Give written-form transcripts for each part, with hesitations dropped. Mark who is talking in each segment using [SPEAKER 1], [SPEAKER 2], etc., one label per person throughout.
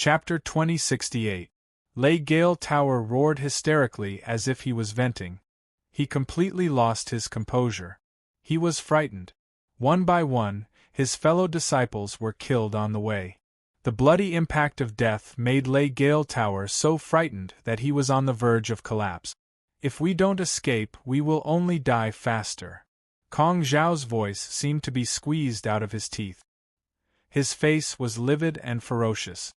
[SPEAKER 1] Chapter 2068. Lei Gale Tower roared hysterically as if he was venting. He completely lost his composure. He was frightened. One by one, his fellow disciples were killed on the way. The bloody impact of death made Lei Gale Tower so frightened that he was on the verge of collapse. If we don't escape, we will only die faster. Kong Zhao's voice seemed to be squeezed out of his teeth. His face was livid and ferocious.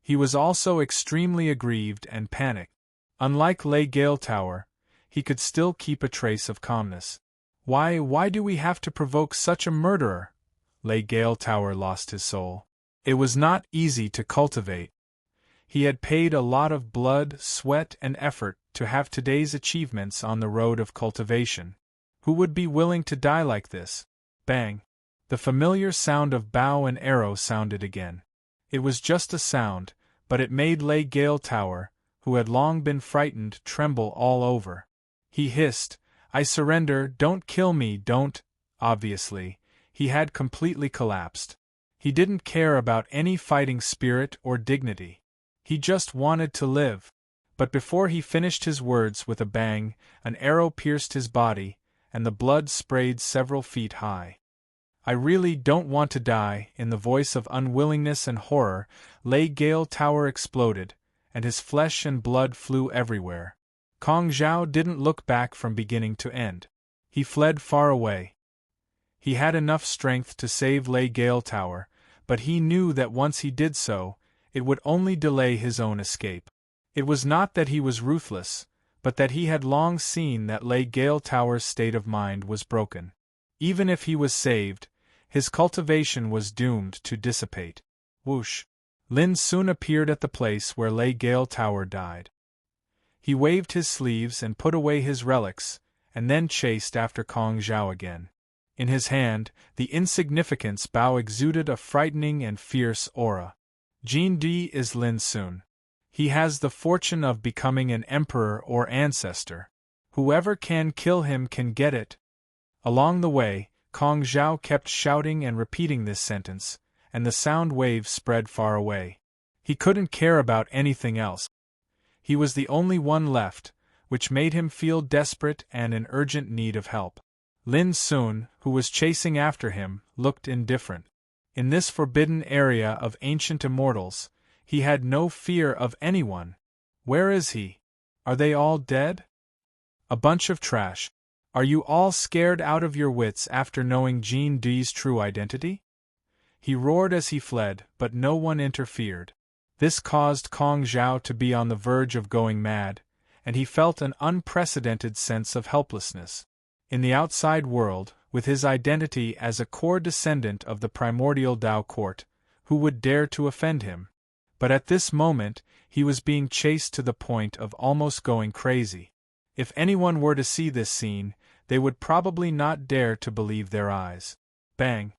[SPEAKER 1] He was also extremely aggrieved and panicked. Unlike Lei Gale Tower, he could still keep a trace of calmness. Why do we have to provoke such a murderer? Lei Gale Tower lost his soul. It was not easy to cultivate. He had paid a lot of blood, sweat, and effort to have today's achievements on the road of cultivation. Who would be willing to die like this? Bang! The familiar sound of bow and arrow sounded again. It was just a sound, but it made Lei Gale Tower, who had long been frightened, tremble all over. He hissed, "I surrender, don't kill me, don't." Obviously, he had completely collapsed. He didn't care about any fighting spirit or dignity. He just wanted to live. But before he finished his words with a bang, an arrow pierced his body, and the blood sprayed several feet high. "I really don't want to die." In the voice of unwillingness and horror, Lei Gale Tower exploded, and his flesh and blood flew everywhere. Kong Zhao didn't look back from beginning to end. He fled far away. He had enough strength to save Lei Gale Tower, but he knew that once he did so, it would only delay his own escape. It was not that he was ruthless, but that he had long seen that Lei Gale Tower's state of mind was broken. Even if he was saved, his cultivation was doomed to dissipate. Whoosh! Lin soon appeared at the place where Lei Gale Tower died. He waved his sleeves and put away his relics, and then chased after Kong Zhao again. In his hand, the insignificance bow exuded a frightening and fierce aura. Jin Di is Lin Sun. He has the fortune of becoming an emperor or ancestor. Whoever can kill him can get it. Along the way, Kong Zhao kept shouting and repeating this sentence, and the sound waves spread far away. He couldn't care about anything else. He was the only one left, which made him feel desperate and in urgent need of help. Lin Sun, who was chasing after him, looked indifferent. In this forbidden area of ancient immortals, he had no fear of anyone. Where is he? Are they all dead? A bunch of trash. Are you all scared out of your wits after knowing Jin Di's true identity? He roared as he fled, but no one interfered. This caused Kong Zhao to be on the verge of going mad, and he felt an unprecedented sense of helplessness. In the outside world, with his identity as a core descendant of the primordial Dao court, who would dare to offend him? But at this moment, he was being chased to the point of almost going crazy. If anyone were to see this scene, they would probably not dare to believe their eyes. Bang!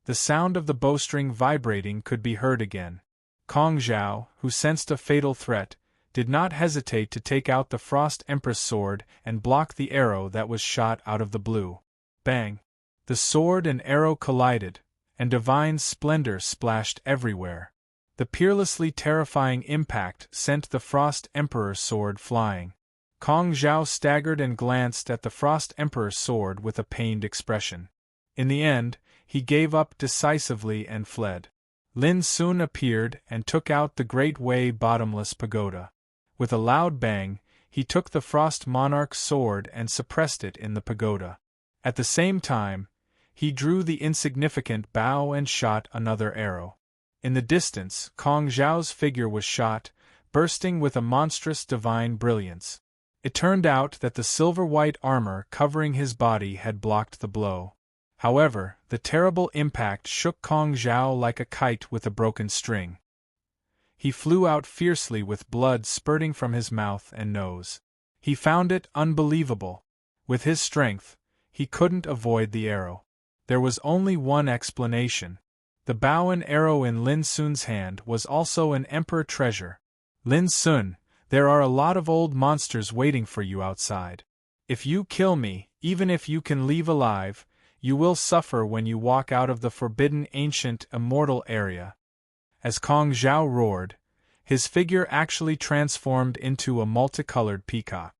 [SPEAKER 1] The sound of the bowstring vibrating could be heard again. Kong Zhao, who sensed a fatal threat, did not hesitate to take out the Frost Empress sword and block the arrow that was shot out of the blue. Bang! The sword and arrow collided, and divine splendor splashed everywhere. The peerlessly terrifying impact sent the Frost Emperor's sword flying. Kong Zhao staggered and glanced at the Frost Emperor's sword with a pained expression. In the end, he gave up decisively and fled. Lin soon appeared and took out the Great Way bottomless pagoda. With a loud bang, he took the Frost Monarch's sword and suppressed it in the pagoda. At the same time, he drew the insignificant bow and shot another arrow. In the distance, Kong Zhao's figure was shot, bursting with a monstrous divine brilliance. It turned out that the silver-white armor covering his body had blocked the blow. However, the terrible impact shook Kong Zhao like a kite with a broken string. He flew out fiercely with blood spurting from his mouth and nose. He found it unbelievable. With his strength, he couldn't avoid the arrow. There was only one explanation. The bow and arrow in Lin Sun's hand was also an emperor treasure. Lin Sun, there are a lot of old monsters waiting for you outside. If you kill me, even if you can leave alive, you will suffer when you walk out of the forbidden ancient immortal area. As Kong Zhao roared, His figure actually transformed into a multicolored peacock.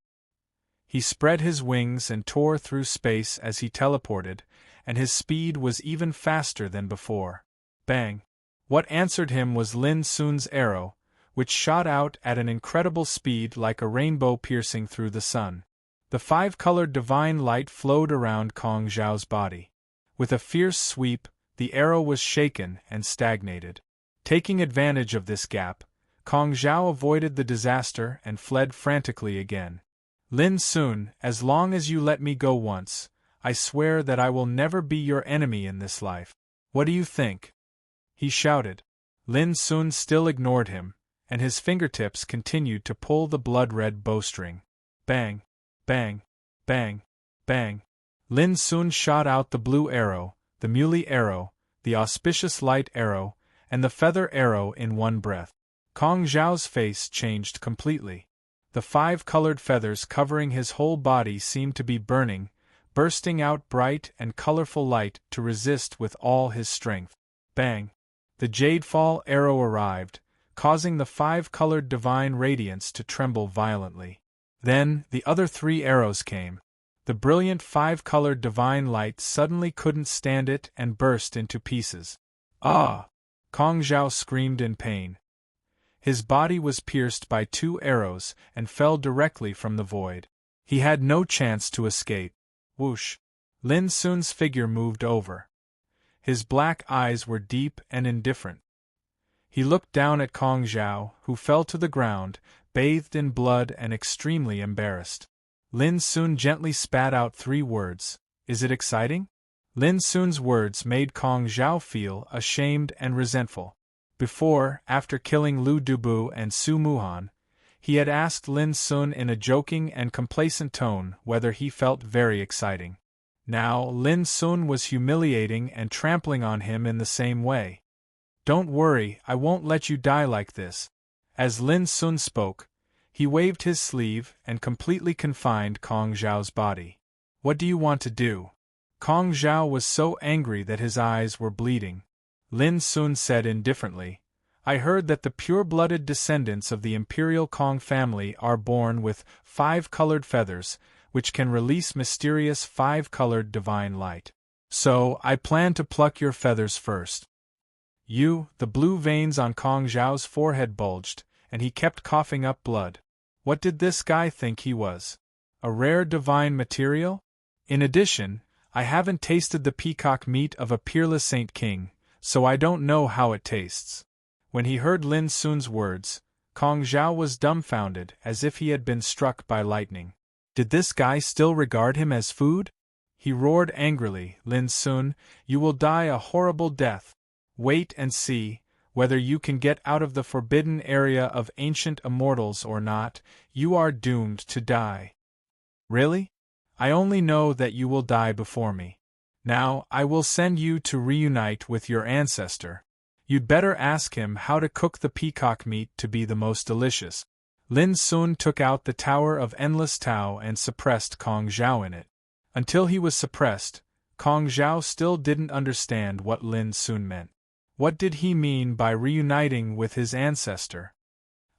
[SPEAKER 1] He spread his wings and tore through space as he teleported, and his speed was even faster than before. Bang! What answered him was Lin Sun's arrow, which shot out at an incredible speed like a rainbow piercing through the sun. The five-colored divine light flowed around Kong Zhao's body. With a fierce sweep, the arrow was shaken and stagnated. Taking advantage of this gap, Kong Zhao avoided the disaster and fled frantically again. Lin Sun, as long as you let me go once, I swear that I will never be your enemy in this life. What do you think? He shouted. Lin Sun still ignored him, and his fingertips continued to pull the blood-red bowstring. Bang! Bang! Bang! Bang! Lin Sun shot out the blue arrow, the muley arrow, the auspicious light arrow, and the feather arrow in one breath. Kong Zhao's face changed completely. The five-colored feathers covering his whole body seemed to be burning, bursting out bright and colorful light to resist with all his strength. Bang! The jadefall arrow arrived, causing the five-colored divine radiance to tremble violently. Then, the other three arrows came. The brilliant five-colored divine light suddenly couldn't stand it and burst into pieces. Ah! Kong Zhao screamed in pain. His body was pierced by two arrows and fell directly from the void. He had no chance to escape. Whoosh! Lin Sun's figure moved over. His black eyes were deep and indifferent. He looked down at Kong Zhao, who fell to the ground, bathed in blood and extremely embarrassed. Lin Sun gently spat out three words. Is it exciting? Lin Sun's words made Kong Zhao feel ashamed and resentful. Before, after killing Lu Dubu and Su Muhan, he had asked Lin Sun in a joking and complacent tone whether he felt very exciting. Now, Lin Sun was humiliating and trampling on him in the same way. Don't worry, I won't let you die like this. As Lin Sun spoke, he waved his sleeve and completely confined Kong Zhao's body. What do you want to do? Kong Zhao was so angry that his eyes were bleeding. Lin Sun said indifferently, I heard that the pure-blooded descendants of the Imperial Kong family are born with five-colored feathers, which can release mysterious five-colored divine light. So, I plan to pluck your feathers first. The blue veins on Kong Zhao's forehead bulged, and he kept coughing up blood. What did this guy think he was? A rare divine material? In addition, I haven't tasted the peacock meat of a peerless Saint King, so I don't know how it tastes. When he heard Lin Sun's words, Kong Zhao was dumbfounded as if he had been struck by lightning. Did this guy still regard him as food? He roared angrily, Lin Sun, you will die a horrible death. Wait and see, whether you can get out of the forbidden area of ancient immortals or not, you are doomed to die. Really? I only know that you will die before me. Now, I will send you to reunite with your ancestor. You'd better ask him how to cook the peacock meat to be the most delicious. Lin Sun took out the Tower of Endless Tao and suppressed Kong Zhao in it. Until he was suppressed, Kong Zhao still didn't understand what Lin Sun meant. What did he mean by reuniting with his ancestor?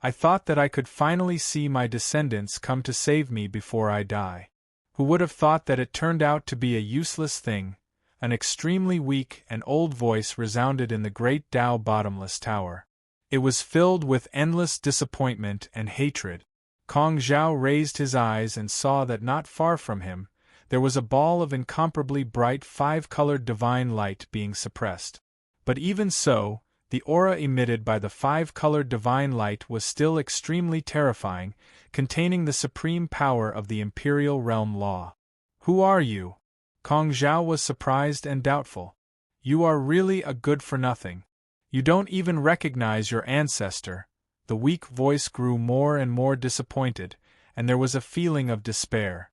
[SPEAKER 1] I thought that I could finally see my descendants come to save me before I die. Who would have thought that it turned out to be a useless thing? An extremely weak and old voice resounded in the great Tao bottomless tower. It was filled with endless disappointment and hatred. Kong Zhao raised his eyes and saw that not far from him, there was a ball of incomparably bright five-colored divine light being suppressed. But even so, the aura emitted by the five-colored divine light was still extremely terrifying, containing the supreme power of the Imperial Realm Law. Who are you? Kong Zhao was surprised and doubtful. You are really a good-for-nothing. You don't even recognize your ancestor. The weak voice grew more and more disappointed, and there was a feeling of despair.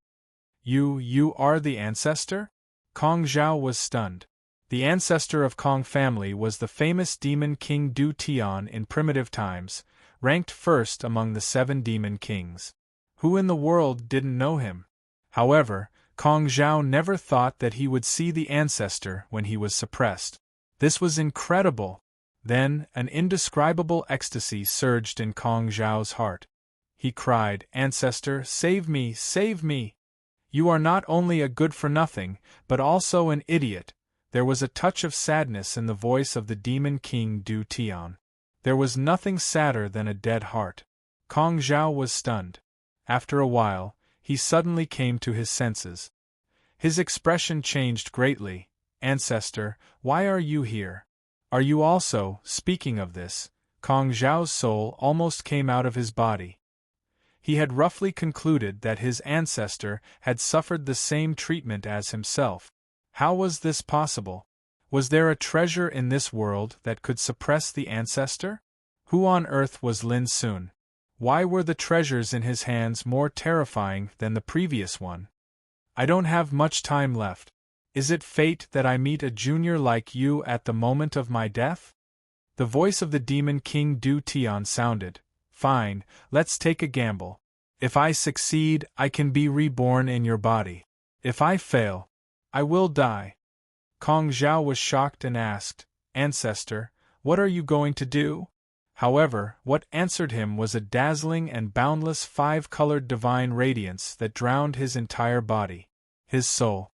[SPEAKER 1] You are the ancestor? Kong Zhao was stunned. The ancestor of Kong family was the famous demon king Du Tian in primitive times, ranked first among the 7 demon kings. Who in the world didn't know him? However, Kong Zhao never thought that he would see the ancestor when he was suppressed. This was incredible. Then, an indescribable ecstasy surged in Kong Zhao's heart. He cried, "Ancestor, save me, save me! You are not only a good-for-nothing, but also an idiot." There was a touch of sadness in the voice of the Demon King Du Tian. There was nothing sadder than a dead heart. Kong Zhao was stunned. After a while, he suddenly came to his senses. His expression changed greatly. "Ancestor, why are you here? Are you also?" Speaking of this, Kong Zhao's soul almost came out of his body. He had roughly concluded that his ancestor had suffered the same treatment as himself. How was this possible? Was there a treasure in this world that could suppress the ancestor? Who on earth was Lin Sun? Why were the treasures in his hands more terrifying than the previous one? "I don't have much time left. Is it fate that I meet a junior like you at the moment of my death?" The voice of the Demon King Du Tian sounded. "Fine, let's take a gamble. If I succeed, I can be reborn in your body. If I fail, I will die." Kong Zhao was shocked and asked, "Ancestor, what are you going to do?" However, what answered him was a dazzling and boundless five-colored divine radiance that drowned his entire body. His soul.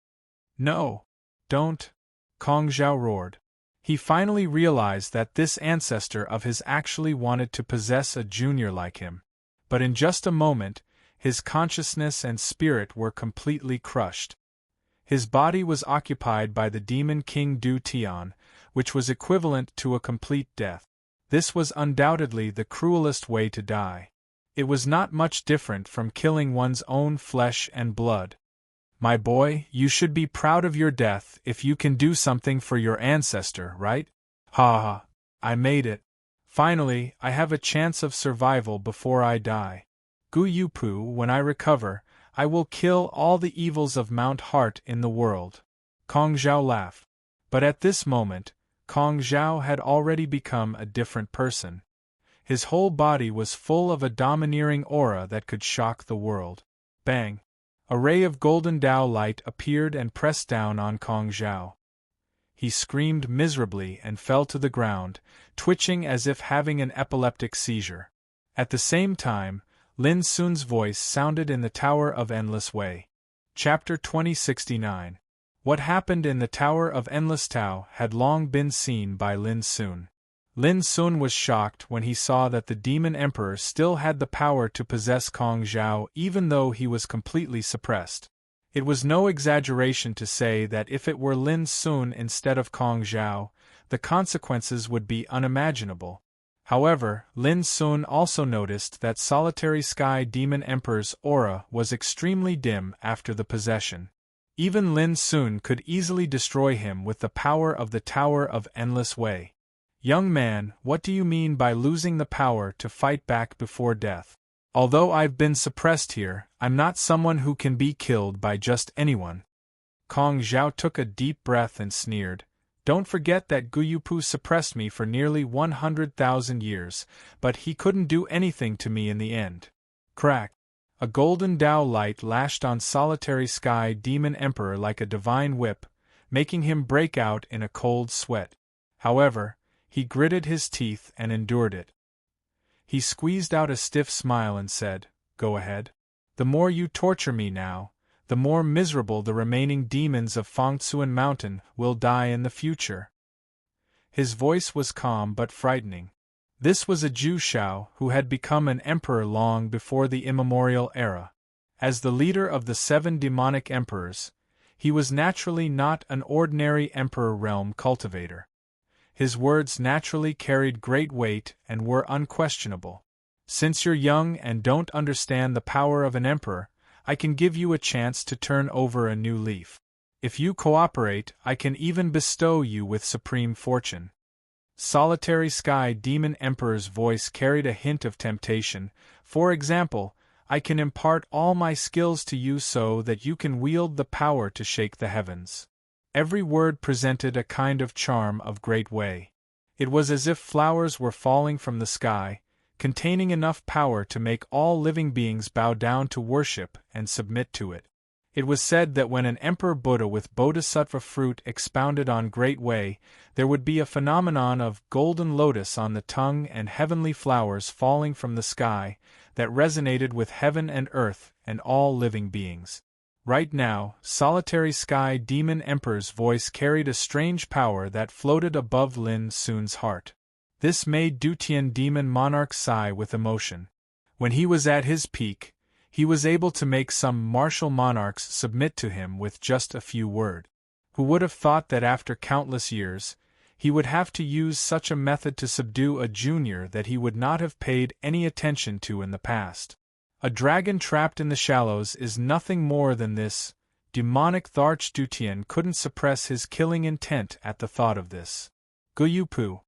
[SPEAKER 1] "No! Don't!" Kong Zhao roared. He finally realized that this ancestor of his actually wanted to possess a junior like him. But in just a moment, his consciousness and spirit were completely crushed. His body was occupied by the Demon King Du Tian, which was equivalent to a complete death. This was undoubtedly the cruelest way to die. It was not much different from killing one's own flesh and blood. "My boy, you should be proud of your death if you can do something for your ancestor, right? Ha ha, I made it. Finally, I have a chance of survival before I die. Gu Yupu, when I recover, I will kill all the evils of Mount Heart in the world." Kong Zhao laughed. But at this moment, Kong Zhao had already become a different person. His whole body was full of a domineering aura that could shock the world. Bang! A ray of golden Tao light appeared and pressed down on Kong Zhao. He screamed miserably and fell to the ground, twitching as if having an epileptic seizure. At the same time, Lin Sun's voice sounded in the Tower of Endless Way. Chapter 2069. What happened in the Tower of Endless Tao had long been seen by Lin Sun. Lin Sun was shocked when he saw that the Demon Emperor still had the power to possess Kong Zhao even though he was completely suppressed. It was no exaggeration to say that if it were Lin Sun instead of Kong Zhao, the consequences would be unimaginable. However, Lin Sun also noticed that Solitary Sky Demon Emperor's aura was extremely dim after the possession. Even Lin Sun could easily destroy him with the power of the Tower of Endless Way. "Young man, what do you mean by losing the power to fight back before death? Although I've been suppressed here, I'm not someone who can be killed by just anyone." Kong Zhao took a deep breath and sneered. "Don't forget that Guyupu suppressed me for nearly 100,000 years, but he couldn't do anything to me in the end." Crack! A golden Tao light lashed on Solitary Sky Demon Emperor like a divine whip, making him break out in a cold sweat. However, he gritted his teeth and endured it. He squeezed out a stiff smile and said, "Go ahead. The more you torture me now, the more miserable the remaining demons of Fangtsuan Mountain will die in the future." His voice was calm but frightening. This was a Zhu Shao who had become an emperor long before the immemorial era. As the leader of the 7 demonic emperors, he was naturally not an ordinary emperor realm cultivator. His words naturally carried great weight and were unquestionable. "Since you're young and don't understand the power of an emperor, I can give you a chance to turn over a new leaf. If you cooperate, I can even bestow you with supreme fortune." Solitary Sky Demon Emperor's voice carried a hint of temptation. "For example, I can impart all my skills to you so that you can wield the power to shake the heavens." Every word presented a kind of charm of great way. It was as if flowers were falling from the sky, containing enough power to make all living beings bow down to worship and submit to it. It was said that when an Emperor Buddha with Bodhisattva fruit expounded on Great Way, there would be a phenomenon of golden lotus on the tongue and heavenly flowers falling from the sky, that resonated with heaven and earth and all living beings. Right now, solitary sky demon Emperor's voice carried a strange power that floated above Lin Sun's heart. This made Dutian demon monarch sigh with emotion. When he was at his peak, he was able to make some martial monarchs submit to him with just a few words. Who would have thought that after countless years, he would have to use such a method to subdue a junior that he would not have paid any attention to in the past? A dragon trapped in the shallows is nothing more than this. Demonic Tharch Dutian couldn't suppress his killing intent at the thought of this. Guyupu.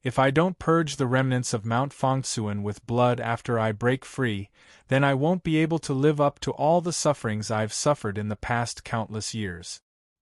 [SPEAKER 1] If I don't purge the remnants of Mount Fongsuan with blood after I break free, then I won't be able to live up to all the sufferings I've suffered in the past countless years.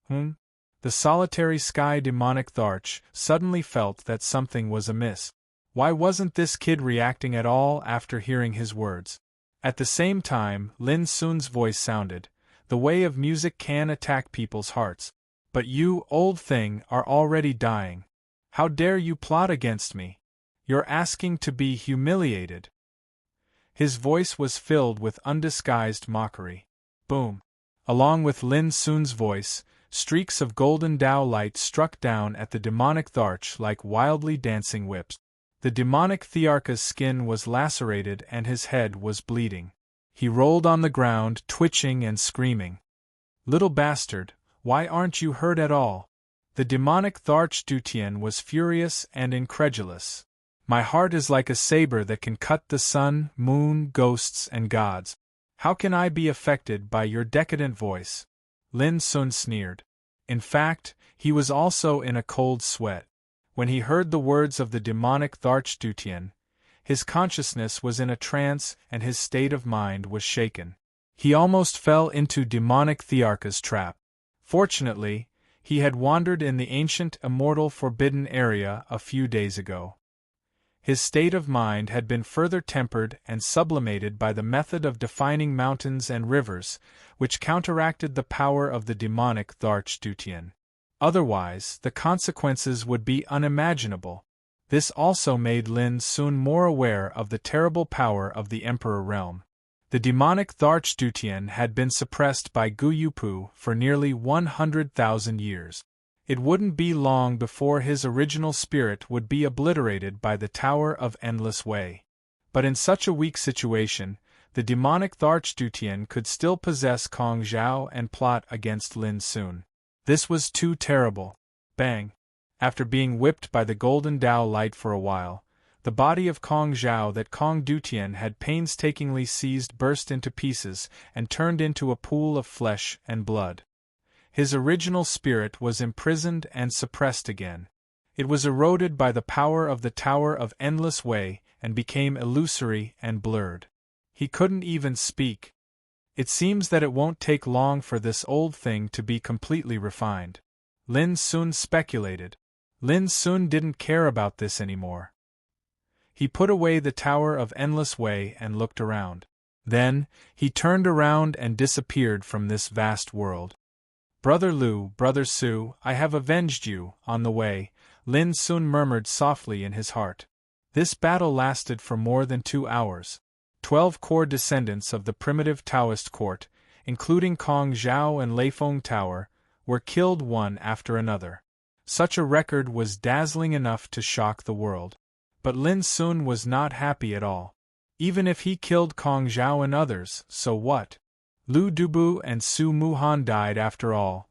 [SPEAKER 1] The solitary sky demonic Tharch suddenly felt that something was amiss. Why wasn't this kid reacting at all after hearing his words? At the same time, Lin Sun's voice sounded. The way of music can attack people's hearts. But you, old thing, are already dying. How dare you plot against me? You're asking to be humiliated. His voice was filled with undisguised mockery. Boom. Along with Lin Sun's voice, streaks of golden Tao light struck down at the demonic Tharch like wildly dancing whips. The demonic Thearcha's skin was lacerated and his head was bleeding. He rolled on the ground, twitching and screaming. Little bastard, why aren't you hurt at all? The demonic Tharch Dutian was furious and incredulous. My heart is like a saber that can cut the sun, moon, ghosts, and gods. How can I be affected by your decadent voice? Lin Sun sneered. In fact, he was also in a cold sweat. When he heard the words of the demonic Tharch Dutian, his consciousness was in a trance and his state of mind was shaken. He almost fell into demonic Thearcha's trap. Fortunately, he had wandered in the ancient, immortal, forbidden area a few days ago. His state of mind had been further tempered and sublimated by the method of defining mountains and rivers, which counteracted the power of the demonic Tharch Dutian. Otherwise, the consequences would be unimaginable. This also made Lin Sun more aware of the terrible power of the Emperor realm. The demonic Tharch Dutian had been suppressed by Guyupu for nearly 100,000 years. It wouldn't be long before his original spirit would be obliterated by the Tower of Endless Way. But in such a weak situation, the demonic Tharch Dutian could still possess Kong Zhao and plot against Lin Sun. This was too terrible. Bang! After being whipped by the golden Tao light for a while, the body of Kong Zhao that Kong Dutian had painstakingly seized burst into pieces and turned into a pool of flesh and blood. His original spirit was imprisoned and suppressed again. It was eroded by the power of the Tower of Endless Way and became illusory and blurred. He couldn't even speak. It seems that it won't take long for this old thing to be completely refined. Lin Sun speculated. Lin Sun didn't care about this anymore. He put away the Tower of Endless Way and looked around. Then, he turned around and disappeared from this vast world. Brother Lu, Brother Su, I have avenged you, on the way, Lin Sun murmured softly in his heart. This battle lasted for more than 2 hours. 12 core descendants of the primitive Taoist court, including Kong Zhao and Leifeng Tower, were killed one after another. Such a record was dazzling enough to shock the world. But Lin Sun was not happy at all. Even if he killed Kong Zhao and others, so what? Lu Dubu and Su Muhan died after all.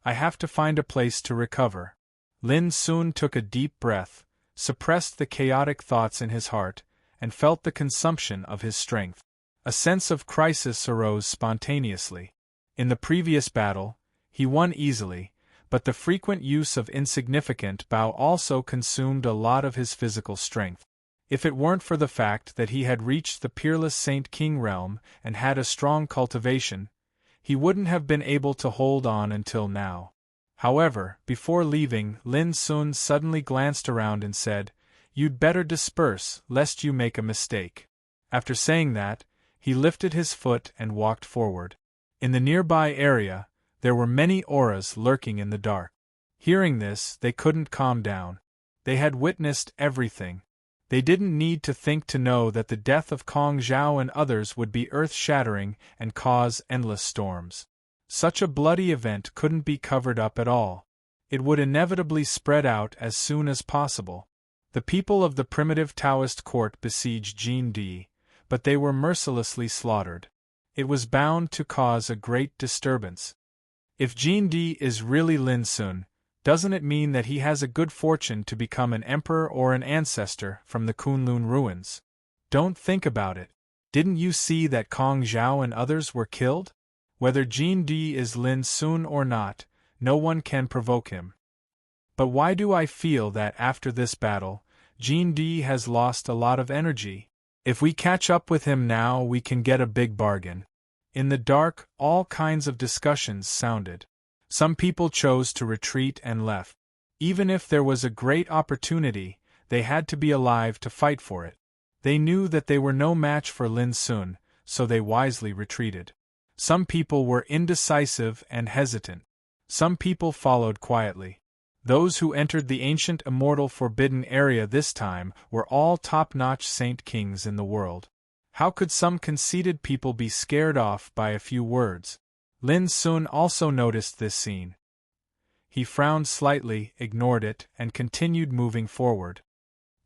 [SPEAKER 1] I have to find a place to recover. Lin Sun took a deep breath, suppressed the chaotic thoughts in his heart, and felt the consumption of his strength. A sense of crisis arose spontaneously. In the previous battle, he won easily, but the frequent use of insignificant bow also consumed a lot of his physical strength. If it weren't for the fact that he had reached the peerless Saint King realm and had a strong cultivation, he wouldn't have been able to hold on until now. However, before leaving, Lin Sun suddenly glanced around and said, "You'd better disperse, lest you make a mistake." After saying that, he lifted his foot and walked forward. In the nearby area, there were many auras lurking in the dark. Hearing this, they couldn't calm down. They had witnessed everything. They didn't need to think to know that the death of Kong Zhao and others would be earth-shattering and cause endless storms. Such a bloody event couldn't be covered up at all. It would inevitably spread out as soon as possible. The people of the primitive Taoist court besieged Jin Di, but they were mercilessly slaughtered. It was bound to cause a great disturbance. If Jin Di is really Lin Sun, doesn't it mean that he has a good fortune to become an emperor or an ancestor from the Kunlun ruins? Don't think about it. Didn't you see that Kong Zhao and others were killed? Whether Jin Di is Lin Sun or not, no one can provoke him. But why do I feel that after this battle, Jin Di has lost a lot of energy? If we catch up with him now, we can get a big bargain. In the dark, all kinds of discussions sounded. Some people chose to retreat and left. Even if there was a great opportunity, they had to be alive to fight for it. They knew that they were no match for Lin Sun, so they wisely retreated. Some people were indecisive and hesitant. Some people followed quietly. Those who entered the ancient immortal forbidden area this time were all top-notch saint kings in the world. How could some conceited people be scared off by a few words? Lin Sun also noticed this scene. He frowned slightly, ignored it, and continued moving forward.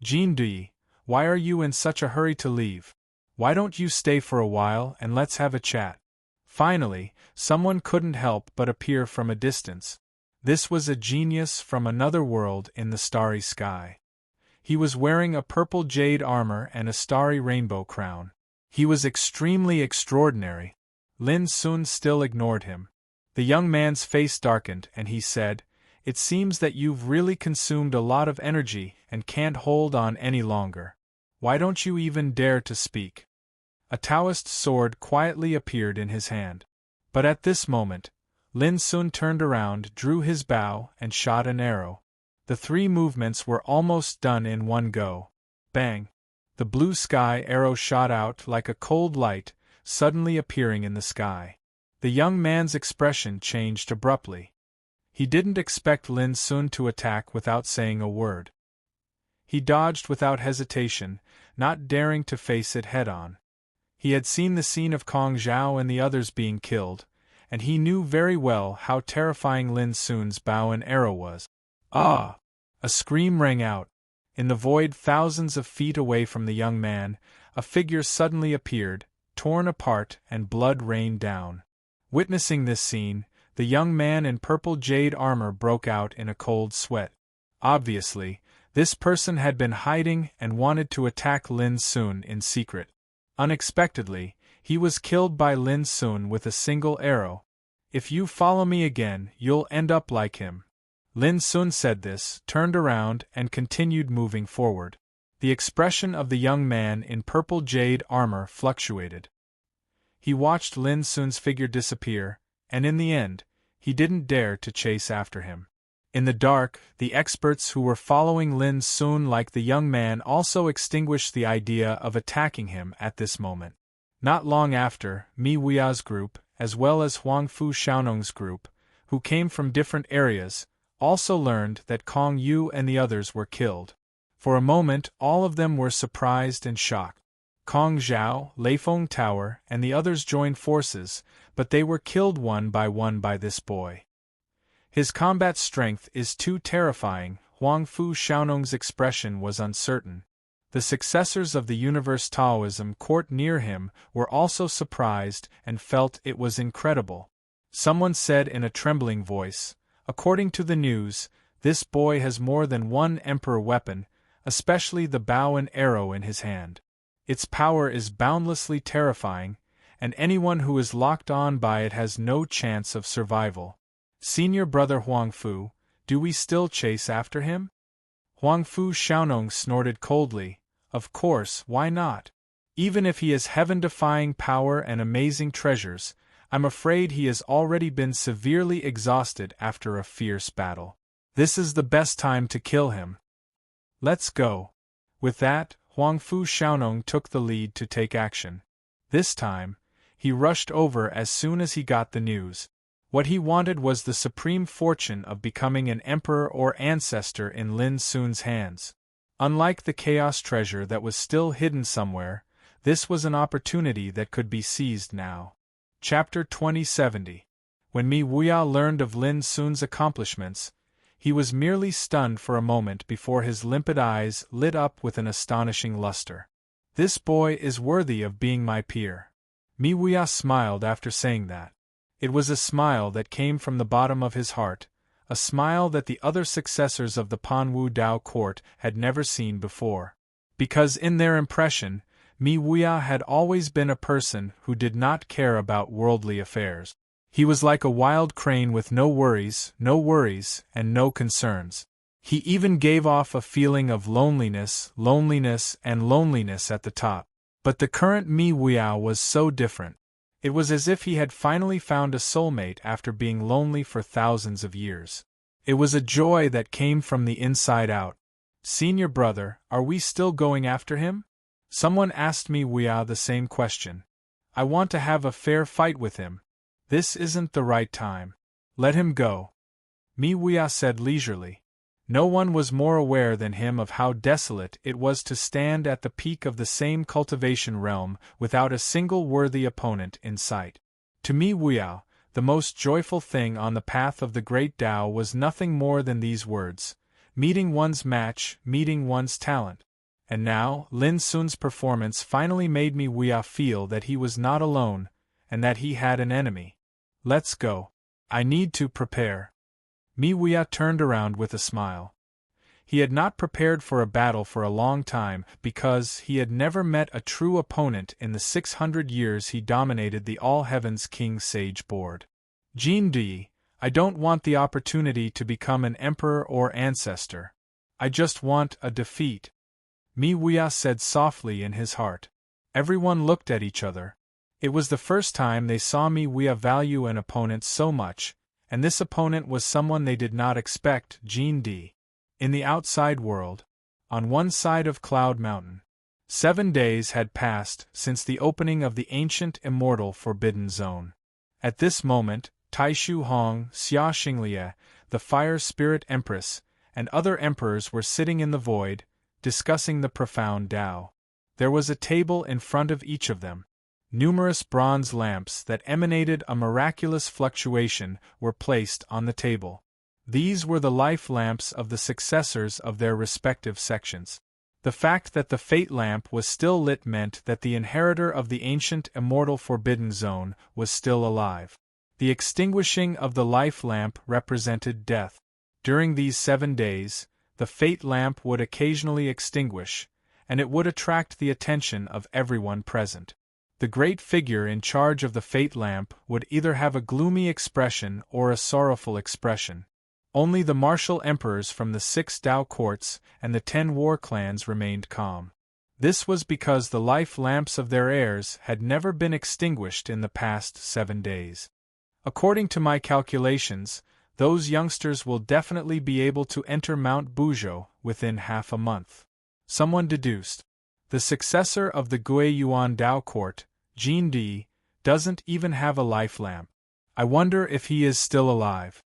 [SPEAKER 1] Jin Di, why are you in such a hurry to leave? Why don't you stay for a while and let's have a chat? Finally, someone couldn't help but appear from a distance. This was a genius from another world in the starry sky. He was wearing a purple jade armor and a starry rainbow crown. He was extremely extraordinary. Lin Sun still ignored him. The young man's face darkened and he said, "It seems that you've really consumed a lot of energy and can't hold on any longer. Why don't you even dare to speak?" A Taoist sword quietly appeared in his hand. But at this moment, Lin Sun turned around, drew his bow, and shot an arrow. The 3 movements were almost done in one go. Bang! The blue sky arrow shot out like a cold light, suddenly appearing in the sky. The young man's expression changed abruptly. He didn't expect Lin Sun to attack without saying a word. He dodged without hesitation, not daring to face it head-on. He had seen the scene of Kong Zhao and the others being killed, and he knew very well how terrifying Lin Sun's bow and arrow was. Ah! A scream rang out. In the void thousands of feet away from the young man, a figure suddenly appeared, torn apart, and blood rained down. Witnessing this scene, the young man in purple jade armor broke out in a cold sweat. Obviously, this person had been hiding and wanted to attack Lin Sun in secret. Unexpectedly, he was killed by Lin Sun with a single arrow. "If you follow me again, you'll end up like him." Lin Sun said this, turned around, and continued moving forward. The expression of the young man in purple jade armor fluctuated. He watched Lin Sun's figure disappear, and in the end, he didn't dare to chase after him. In the dark, the experts who were following Lin Sun like the young man also extinguished the idea of attacking him at this moment. Not long after, Mi Wuya's group, as well as Huangfu Xiaonong's group, who came from different areas, also learned that Kong Yu and the others were killed. For a moment, all of them were surprised and shocked. Kong Zhao, Leifeng Tower, and the others joined forces, but they were killed one by this boy. His combat strength is too terrifying. Huangfu Xiaonong's expression was uncertain. The successors of the Universe Taoism court near him were also surprised and felt it was incredible. Someone said in a trembling voice, "According to the news, this boy has more than one emperor weapon, especially the bow and arrow in his hand. Its power is boundlessly terrifying, and anyone who is locked on by it has no chance of survival. Senior brother Huangfu, do we still chase after him?" Huangfu Xiaonong snorted coldly. "Of course, why not? Even if he has heaven-defying power and amazing treasures, I'm afraid he has already been severely exhausted after a fierce battle. This is the best time to kill him. Let's go." With that, Huangfu Xiaonong took the lead to take action. This time, he rushed over as soon as he got the news. What he wanted was the supreme fortune of becoming an emperor or ancestor in Lin Sun's hands. Unlike the chaos treasure that was still hidden somewhere, this was an opportunity that could be seized now. Chapter 2070. When Mi Wuya learned of Lin Sun's accomplishments, he was merely stunned for a moment before his limpid eyes lit up with an astonishing luster. This boy is worthy of being my peer. Mi Wuya smiled after saying that. It was a smile that came from the bottom of his heart, a smile that the other successors of the Panwu Dao court had never seen before. Because in their impression, Mi Wuya had always been a person who did not care about worldly affairs. He was like a wild crane with no worries, and no concerns. He even gave off a feeling of loneliness at the top. But the current Mi Wuya was so different. It was as if he had finally found a soulmate after being lonely for thousands of years. It was a joy that came from the inside out. Senior brother, are we still going after him? Someone asked Mi Wuya the same question. I want to have a fair fight with him. This isn't the right time. Let him go. Mi Wuya said leisurely. No one was more aware than him of how desolate it was to stand at the peak of the same cultivation realm without a single worthy opponent in sight. To Mi Wuya, the most joyful thing on the path of the great Tao was nothing more than these words: meeting one's match, meeting one's talent. And now, Lin Sun's performance finally made Mi Wuya feel that he was not alone, and that he had an enemy. Let's go. I need to prepare. Mi Wuya turned around with a smile. He had not prepared for a battle for a long time because he had never met a true opponent in the 600 years he dominated the All Heavens King Sage board. Jin Di, I don't want the opportunity to become an emperor or ancestor. I just want a defeat. Mi Wuya said softly in his heart. Everyone looked at each other. It was the first time they saw Mi Wuya value an opponent so much, and this opponent was someone they did not expect, Jin Di. In the outside world, on one side of Cloud Mountain, 7 days had passed since the opening of the ancient immortal Forbidden Zone. At this moment, Taishu Hong, Xia Xinglie, the Fire Spirit Empress, and other emperors were sitting in the void, discussing the profound Tao. There was a table in front of each of them. Numerous bronze lamps that emanated a miraculous fluctuation were placed on the table. These were the life lamps of the successors of their respective sections. The fact that the fate lamp was still lit meant that the inheritor of the ancient immortal Forbidden Zone was still alive. The extinguishing of the life lamp represented death. During these 7 days, the fate lamp would occasionally extinguish, and it would attract the attention of everyone present. The great figure in charge of the fate lamp would either have a gloomy expression or a sorrowful expression. Only the martial emperors from the 6 Dao courts and the 10 war clans remained calm. This was because the life lamps of their heirs had never been extinguished in the past 7 days. According to my calculations, those youngsters will definitely be able to enter Mount Buzhou within half a month. Someone deduced. The successor of the Guiyuan Dao court, Jin Di, doesn't even have a life lamp. I wonder if he is still alive.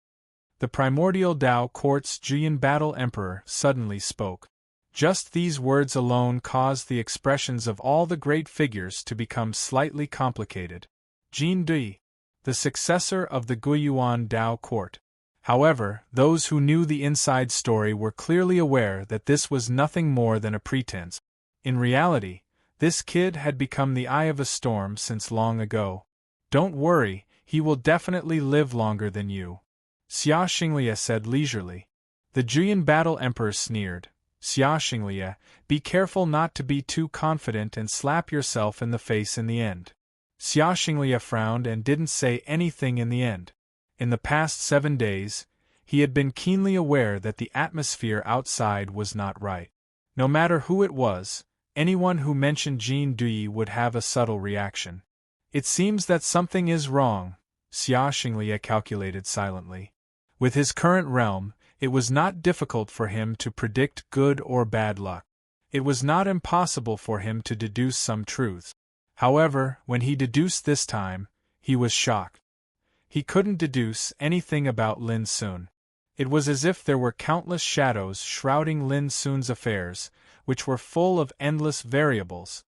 [SPEAKER 1] The primordial Dao court's Juyin Battle Emperor suddenly spoke. Just these words alone caused the expressions of all the great figures to become slightly complicated. Jin Di, the successor of the Guiyuan Dao court. However, those who knew the inside story were clearly aware that this was nothing more than a pretense. In reality, this kid had become the eye of a storm since long ago. Don't worry, he will definitely live longer than you. Xia Xinglie said leisurely. The Juyin Battle Emperor sneered. Xia Xinglie, be careful not to be too confident and slap yourself in the face in the end. Xia Xinglie frowned and didn't say anything in the end. In the past 7 days, he had been keenly aware that the atmosphere outside was not right. No matter who it was, anyone who mentioned Jin Di would have a subtle reaction. It seems that something is wrong, Xia Xinglie calculated silently. With his current realm, it was not difficult for him to predict good or bad luck. It was not impossible for him to deduce some truths. However, when he deduced this time, he was shocked. He couldn't deduce anything about Lin Sun. It was as if there were countless shadows shrouding Lin Sun's affairs, which were full of endless variables.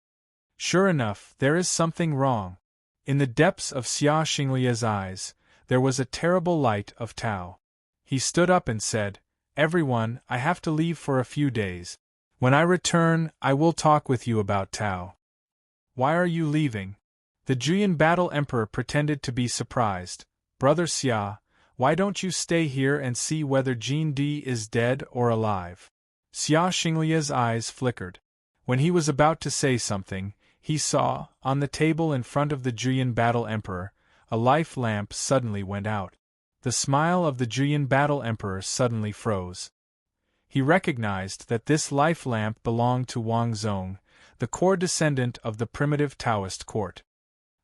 [SPEAKER 1] Sure enough, there is something wrong. In the depths of Xia Xinglia's eyes, there was a terrible light of Tao. He stood up and said, "Everyone, I have to leave for a few days. When I return, I will talk with you about Tao." "Why are you leaving?" The Juyin Battle Emperor pretended to be surprised. "Brother Xia, why don't you stay here and see whether Jin Di is dead or alive?" Xia Xinglia's eyes flickered. When he was about to say something, he saw, on the table in front of the Juyin Battle Emperor, a life lamp suddenly went out. The smile of the Juyin Battle Emperor suddenly froze. He recognized that this life lamp belonged to Wang Zong, the core descendant of the primitive Taoist court.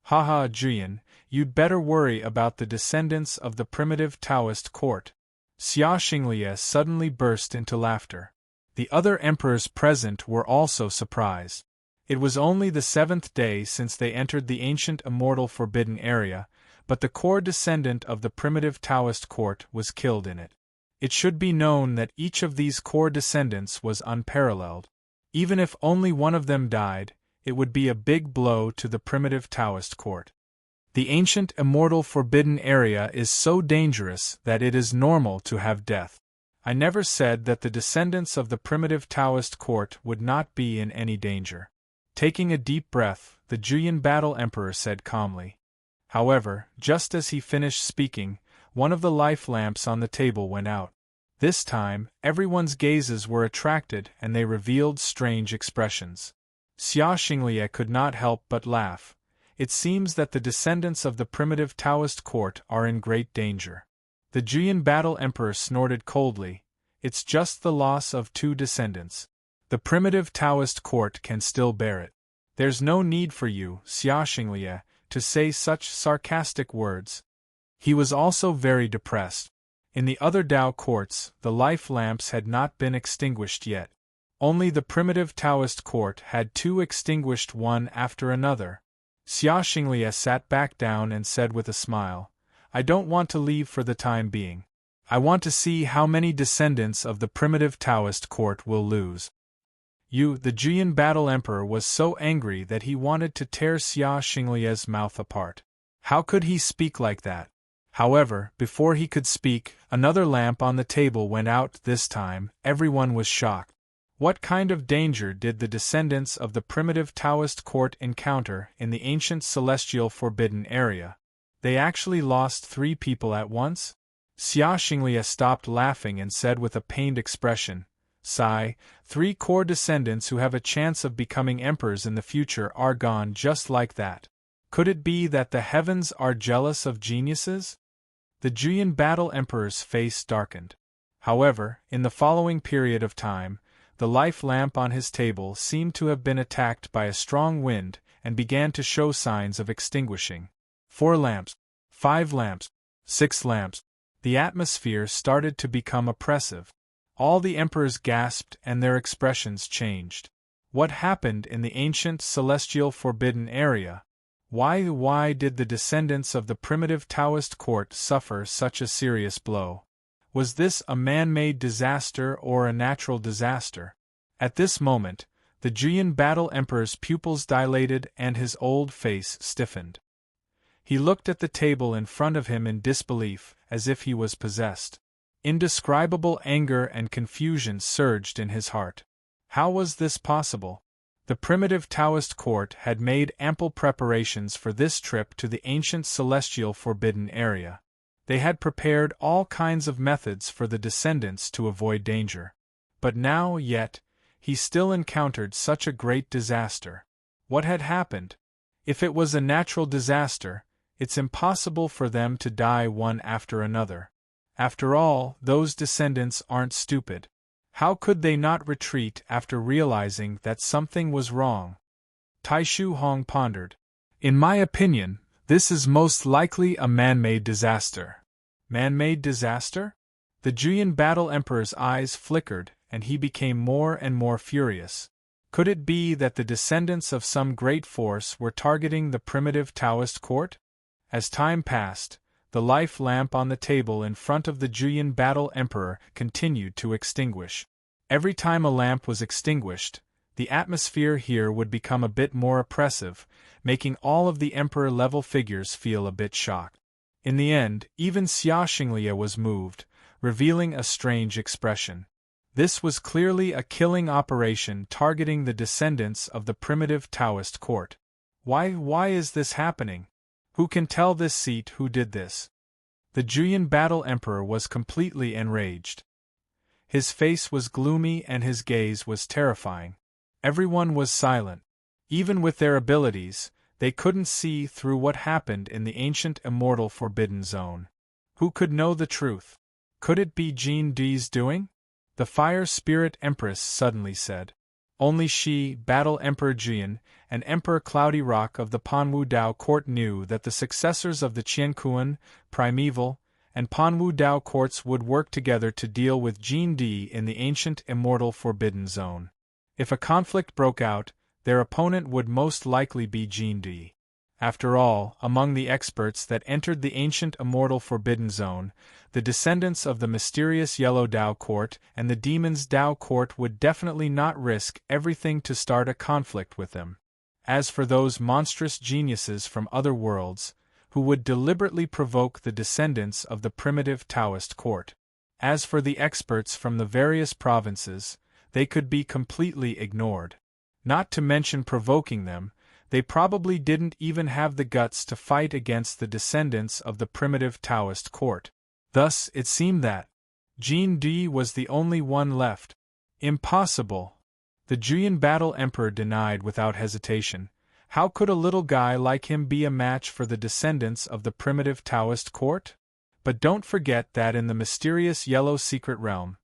[SPEAKER 1] "Haha, Juyin, you'd better worry about the descendants of the primitive Taoist court." Xia Xinglia suddenly burst into laughter. The other emperors present were also surprised. It was only the 7th day since they entered the ancient immortal forbidden area, but the core descendant of the primitive Taoist court was killed in it. It should be known that each of these core descendants was unparalleled. Even if only one of them died, it would be a big blow to the primitive Taoist court. The ancient immortal forbidden area is so dangerous that it is normal to have death. I never said that the descendants of the primitive Taoist court would not be in any danger. Taking a deep breath, the Juyin Battle Emperor said calmly. However, just as he finished speaking, one of the life lamps on the table went out. This time, everyone's gazes were attracted and they revealed strange expressions. Xia Xinglia could not help but laugh. It seems that the descendants of the primitive Taoist court are in great danger. The Juyin Battle Emperor snorted coldly. "It's just the loss of 2 descendants. The primitive Taoist court can still bear it. There's no need for you, Xia Xinglia, to say such sarcastic words." He was also very depressed. In the other Tao courts, the life lamps had not been extinguished yet. Only the primitive Taoist court had 2 extinguished one after another. Xia Xinglia sat back down and said with a smile, "I don't want to leave for the time being. I want to see how many descendants of the primitive Taoist court will lose." The Juyin Battle Emperor was so angry that he wanted to tear Xia Xinglia's mouth apart. How could he speak like that? However, before he could speak, another lamp on the table went out. This time, everyone was shocked. What kind of danger did the descendants of the primitive Taoist court encounter in the ancient celestial forbidden area? They actually lost 3 people at once? Xia Xinglia stopped laughing and said with a pained expression, "Sigh, 3 core descendants who have a chance of becoming emperors in the future are gone just like that. Could it be that the heavens are jealous of geniuses?" The Juyin Battle Emperor's face darkened. However, in the following period of time, the life lamp on his table seemed to have been attacked by a strong wind and began to show signs of extinguishing. 4 lamps, 5 lamps, 6 lamps. The atmosphere started to become oppressive. All the emperors gasped and their expressions changed. What happened in the ancient celestial forbidden area? Why did the descendants of the primitive Taoist court suffer such a serious blow? Was this a man-made disaster or a natural disaster? At this moment, the Juyin Battle Emperor's pupils dilated and his old face stiffened. He looked at the table in front of him in disbelief, as if he was possessed. Indescribable anger and confusion surged in his heart. How was this possible? The primitive Taoist court had made ample preparations for this trip to the ancient celestial forbidden area. They had prepared all kinds of methods for the descendants to avoid danger. But now, he still encountered such a great disaster. What had happened? If it was a natural disaster, it's impossible for them to die one after another. After all, those descendants aren't stupid. How could they not retreat after realizing that something was wrong? Taishu Hong pondered. "In my opinion, this is most likely a man-made disaster." Man-made disaster? The Juyin Battle Emperor's eyes flickered, and he became more and more furious. Could it be that the descendants of some great force were targeting the primitive Taoist court? As time passed, the life lamp on the table in front of the Juyin Battle Emperor continued to extinguish. Every time a lamp was extinguished, the atmosphere here would become a bit more oppressive, making all of the Emperor-level figures feel a bit shocked. In the end, even Xia Xinglie was moved, revealing a strange expression. This was clearly a killing operation targeting the descendants of the primitive Taoist court. Why is this happening? Who can tell this seat who did this? The Juyin Battle Emperor was completely enraged. His face was gloomy and his gaze was terrifying. Everyone was silent. Even with their abilities, they couldn't see through what happened in the ancient immortal forbidden zone. Who could know the truth? Could it be Jin Di's doing? The Fire Spirit Empress suddenly said. Only she, Battle Emperor Jian, and Emperor Cloudy Rock of the Panwu Dao court knew that the successors of the Qiankuan, Primeval, and Panwu Dao courts would work together to deal with Jin Di in the ancient immortal forbidden zone. If a conflict broke out, their opponent would most likely be Jin Di. After all, among the experts that entered the ancient immortal forbidden zone, the descendants of the mysterious Yellow Dao court and the Demon's Dao court would definitely not risk everything to start a conflict with them. As for those monstrous geniuses from other worlds, who would deliberately provoke the descendants of the primitive Taoist court. As for the experts from the various provinces, they could be completely ignored. Not to mention provoking them, they probably didn't even have the guts to fight against the descendants of the primitive Taoist court. Thus, it seemed that Jin Di was the only one left. Impossible! The Juyin Battle Emperor denied without hesitation. How could a little guy like him be a match for the descendants of the primitive Taoist court? But don't forget that in the mysterious Yellow Secret Realm,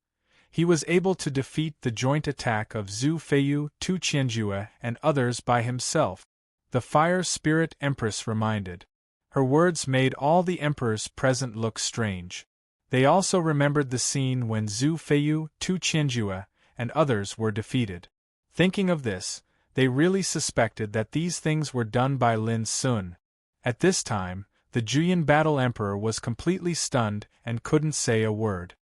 [SPEAKER 1] he was able to defeat the joint attack of Zhu Feiyu, Tu Qianjue, and others by himself. The Fire Spirit Empress reminded. Her words made all the emperors present look strange. They also remembered the scene when Zhu Feiyu, Tu Qianjue, and others were defeated. Thinking of this, they really suspected that these things were done by Lin Sun. At this time, the Juyin Battle Emperor was completely stunned and couldn't say a word.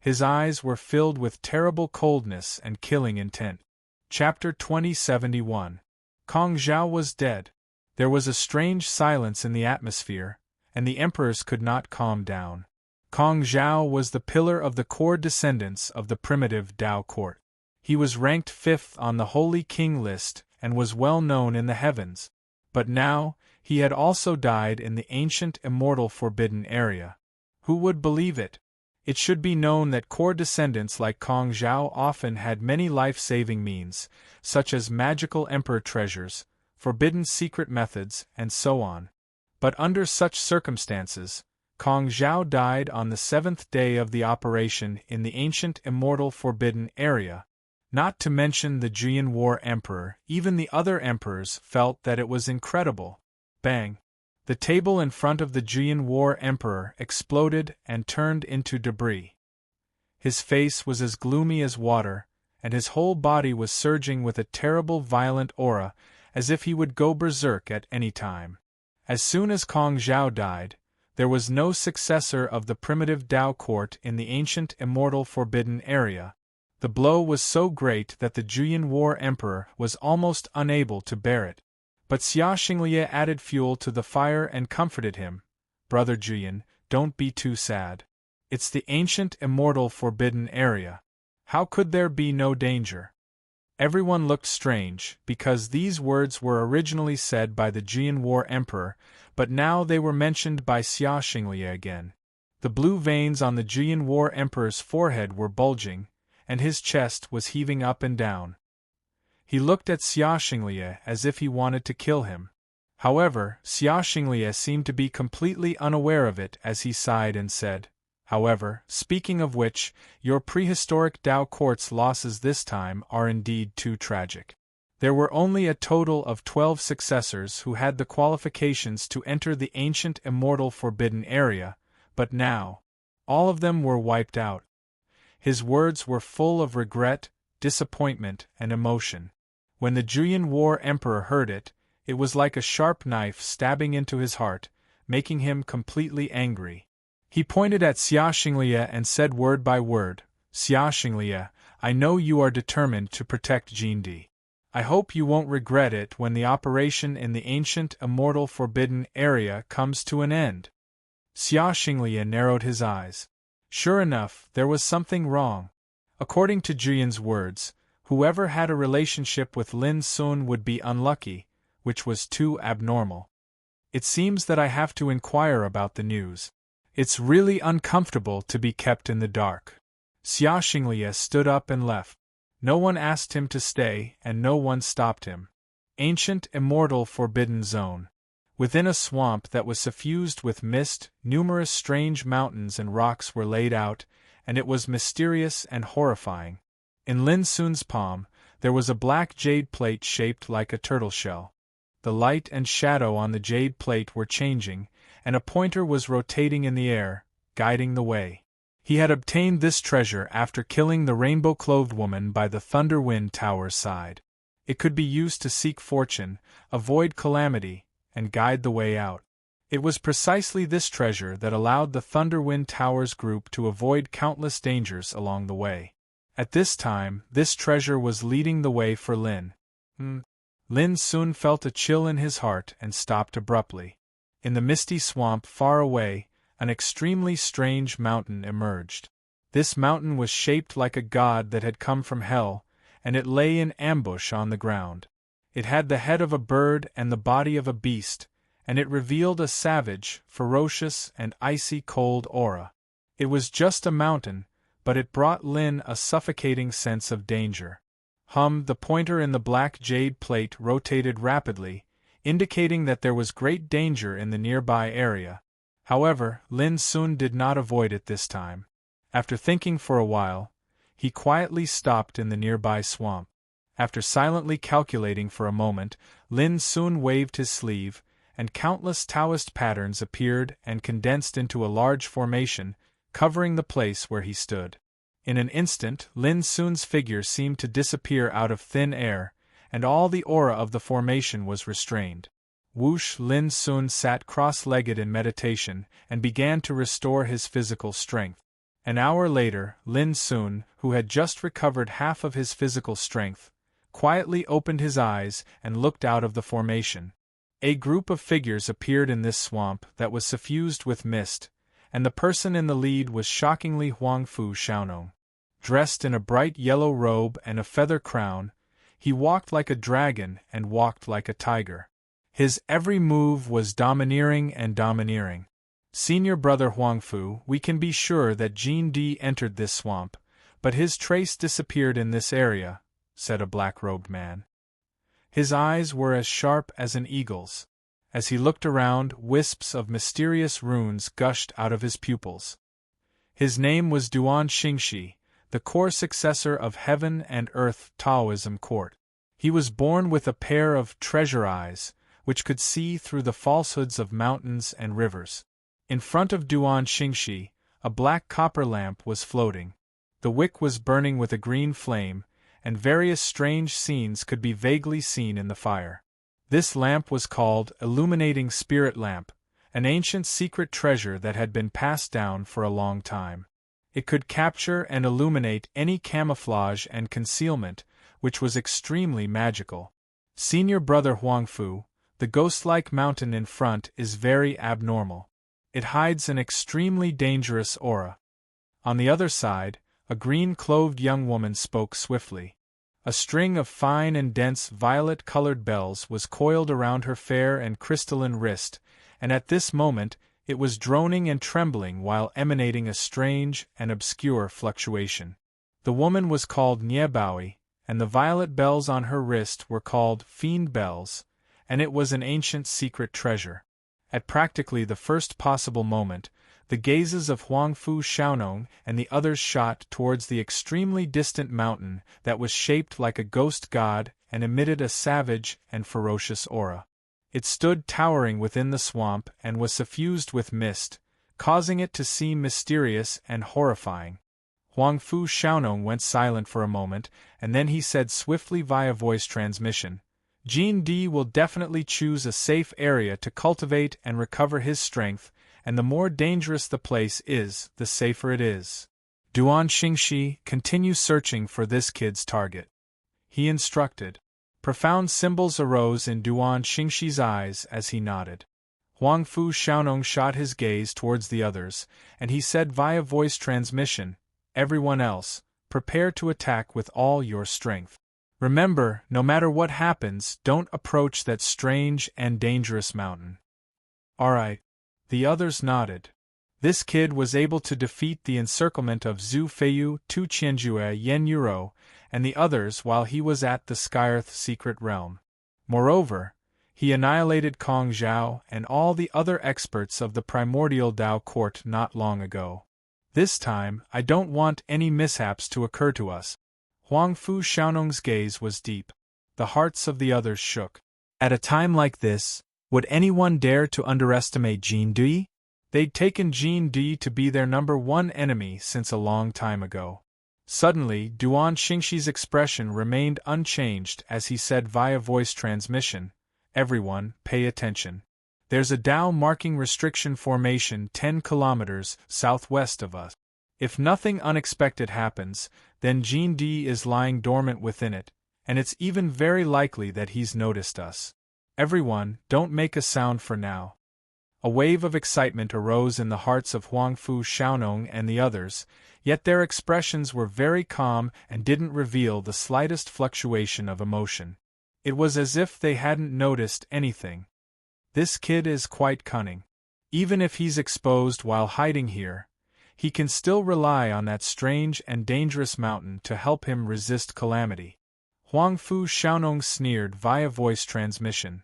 [SPEAKER 1] His eyes were filled with terrible coldness and killing intent. Chapter 2071. Kong Zhao was dead. There was a strange silence in the atmosphere, and the emperors could not calm down. Kong Zhao was the pillar of the core descendants of the primitive Dao court. He was ranked 5th on the Holy King list and was well known in the heavens. But now, he had also died in the ancient immortal forbidden area. Who would believe it? It should be known that core descendants like Kong Zhao often had many life-saving means, such as magical emperor treasures, forbidden secret methods, and so on. But under such circumstances, Kong Zhao died on the 7th day of the operation in the ancient immortal forbidden area. Not to mention the Juyin War Emperor, even the other emperors felt that it was incredible. Bang! The table in front of the Juyin War Emperor exploded and turned into debris. His face was as gloomy as water, and his whole body was surging with a terrible violent aura, as if he would go berserk at any time. As soon as Kong Zhao died, there was no successor of the primitive Dao court in the ancient immortal forbidden area. The blow was so great that the Juyin War Emperor was almost unable to bear it. But Xia Xinglie added fuel to the fire and comforted him. Brother Juyin, don't be too sad. It's the ancient immortal forbidden area. How could there be no danger? Everyone looked strange, because these words were originally said by the Juyin War Emperor, but now they were mentioned by Xia Xinglie again. The blue veins on the Juyin War Emperor's forehead were bulging, and his chest was heaving up and down. He looked at Xia Xinglie as if he wanted to kill him. However, Xia Xinglie seemed to be completely unaware of it as he sighed and said, "However, speaking of which, your prehistoric Dao court's losses this time are indeed too tragic. There were only a total of 12 successors who had the qualifications to enter the ancient immortal forbidden area, but now, all of them were wiped out." His words were full of regret, disappointment, and emotion. When the Julian War Emperor heard it, it was like a sharp knife stabbing into his heart, making him completely angry. He pointed at Xia Xinglia and said word by word, "Xia Xinglia, I know you are determined to protect Jindi. I hope you won't regret it when the operation in the ancient immortal forbidden area comes to an end." Xia Xinglia narrowed his eyes. Sure enough, there was something wrong. According to Julian's words, whoever had a relationship with Lin Sun would be unlucky, which was too abnormal. It seems that I have to inquire about the news. It's really uncomfortable to be kept in the dark. Xia Xinglia stood up and left. No one asked him to stay, and no one stopped him. Ancient, immortal, forbidden zone. Within a swamp that was suffused with mist, numerous strange mountains and rocks were laid out, and it was mysterious and horrifying. In Lin Sun's palm, there was a black jade plate shaped like a turtle shell. The light and shadow on the jade plate were changing, and a pointer was rotating in the air, guiding the way. He had obtained this treasure after killing the rainbow-clothed woman by the Thunderwind Tower's side. It could be used to seek fortune, avoid calamity, and guide the way out. It was precisely this treasure that allowed the Thunderwind Tower's group to avoid countless dangers along the way. At this time, this treasure was leading the way for Lin. Lin Sun felt a chill in his heart and stopped abruptly. In the misty swamp far away, an extremely strange mountain emerged. This mountain was shaped like a god that had come from hell, and it lay in ambush on the ground. It had the head of a bird and the body of a beast, and it revealed a savage, ferocious, and icy cold aura. It was just a mountain, but it brought Lin a suffocating sense of danger. The pointer in the black jade plate rotated rapidly, indicating that there was great danger in the nearby area. However, Lin Sun did not avoid it this time. After thinking for a while, he quietly stopped in the nearby swamp. After silently calculating for a moment, Lin Sun waved his sleeve, and countless Taoist patterns appeared and condensed into a large formation, covering the place where he stood. In an instant, Lin Sun's figure seemed to disappear out of thin air, and all the aura of the formation was restrained. Whoosh! Lin Sun sat cross-legged in meditation and began to restore his physical strength. An hour later, Lin Sun, who had just recovered half of his physical strength, quietly opened his eyes and looked out of the formation. A group of figures appeared in this swamp that was suffused with mist, and the person in the lead was shockingly Huangfu Xiaonong. Dressed in a bright yellow robe and a feather crown, he walked like a dragon and walked like a tiger. His every move was domineering and domineering. "Senior brother Huangfu, we can be sure that Jindi entered this swamp, but his trace disappeared in this area," said a black-robed man. His eyes were as sharp as an eagle's. As he looked around, wisps of mysterious runes gushed out of his pupils. His name was Duan Xingxi, the core successor of Heaven and Earth Taoism court. He was born with a pair of treasure eyes, which could see through the falsehoods of mountains and rivers. In front of Duan Xingxi, a black copper lamp was floating. The wick was burning with a green flame, and various strange scenes could be vaguely seen in the fire. This lamp was called Illuminating Spirit Lamp, an ancient secret treasure that had been passed down for a long time. It could capture and illuminate any camouflage and concealment, which was extremely magical. "Senior brother Huangfu, the ghost-like mountain in front is very abnormal. It hides an extremely dangerous aura." On the other side, a green-clothed young woman spoke swiftly. A string of fine and dense violet-colored bells was coiled around her fair and crystalline wrist, and at this moment it was droning and trembling while emanating a strange and obscure fluctuation. The woman was called Niebaoi, and the violet bells on her wrist were called Fiend Bells, and it was an ancient secret treasure. At practically the first possible moment, the gazes of Huangfu Xiaonong and the others shot towards the extremely distant mountain that was shaped like a ghost god and emitted a savage and ferocious aura. It stood towering within the swamp and was suffused with mist, causing it to seem mysterious and horrifying. Huang Fu Xiaonong went silent for a moment, and then he said swiftly via voice transmission, Jin Di will definitely choose a safe area to cultivate and recover his strength, and the more dangerous the place is, the safer it is. Duan Xingxi, continue searching for this kid's target. He instructed. Profound symbols arose in Duan Xingxi's eyes as he nodded. Huang Fu Xiaonong shot his gaze towards the others, and he said via voice transmission, Everyone else, prepare to attack with all your strength. Remember, no matter what happens, don't approach that strange and dangerous mountain. Alright. The others nodded. This kid was able to defeat the encirclement of Zhu Feiyu, Tu Qianjue, Yen Yuro, and the others while he was at the Skyrth secret realm. Moreover, he annihilated Kong Zhao and all the other experts of the primordial Dao court not long ago. This time, I don't want any mishaps to occur to us. Huang Fu Xiaonong's gaze was deep. The hearts of the others shook. At a time like this, would anyone dare to underestimate Jin Di? They'd taken Jin Di to be their #1 enemy since a long time ago. Suddenly, Duan Xingxi's expression remained unchanged as he said via voice transmission, Everyone, pay attention. There's a Dao marking restriction formation 10 kilometers southwest of us. If nothing unexpected happens, then Jin Di is lying dormant within it, and it's even very likely that he's noticed us. Everyone, don't make a sound for now. A wave of excitement arose in the hearts of Huang Fu Xiaonong and the others, yet their expressions were very calm and didn't reveal the slightest fluctuation of emotion. It was as if they hadn't noticed anything. This kid is quite cunning. Even if he's exposed while hiding here, he can still rely on that strange and dangerous mountain to help him resist calamity. Huang Fu Xiaonong sneered via voice transmission.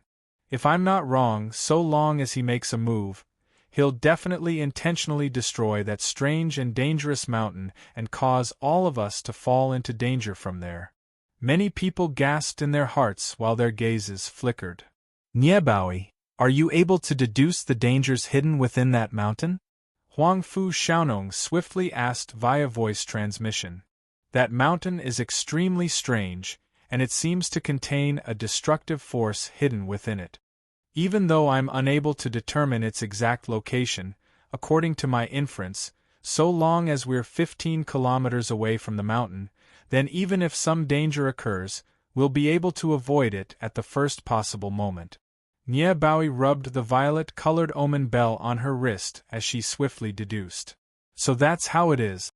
[SPEAKER 1] If I'm not wrong, so long as he makes a move, he'll definitely intentionally destroy that strange and dangerous mountain and cause all of us to fall into danger from there. Many people gasped in their hearts while their gazes flickered. Niebaoi, are you able to deduce the dangers hidden within that mountain? Huang Fu Xiaonong swiftly asked via voice transmission. That mountain is extremely strange, and it seems to contain a destructive force hidden within it. Even though I'm unable to determine its exact location, according to my inference, so long as we're 15 kilometers away from the mountain, then even if some danger occurs, we'll be able to avoid it at the first possible moment. Nie Baoi rubbed the violet-colored omen bell on her wrist as she swiftly deduced. So that's how it is.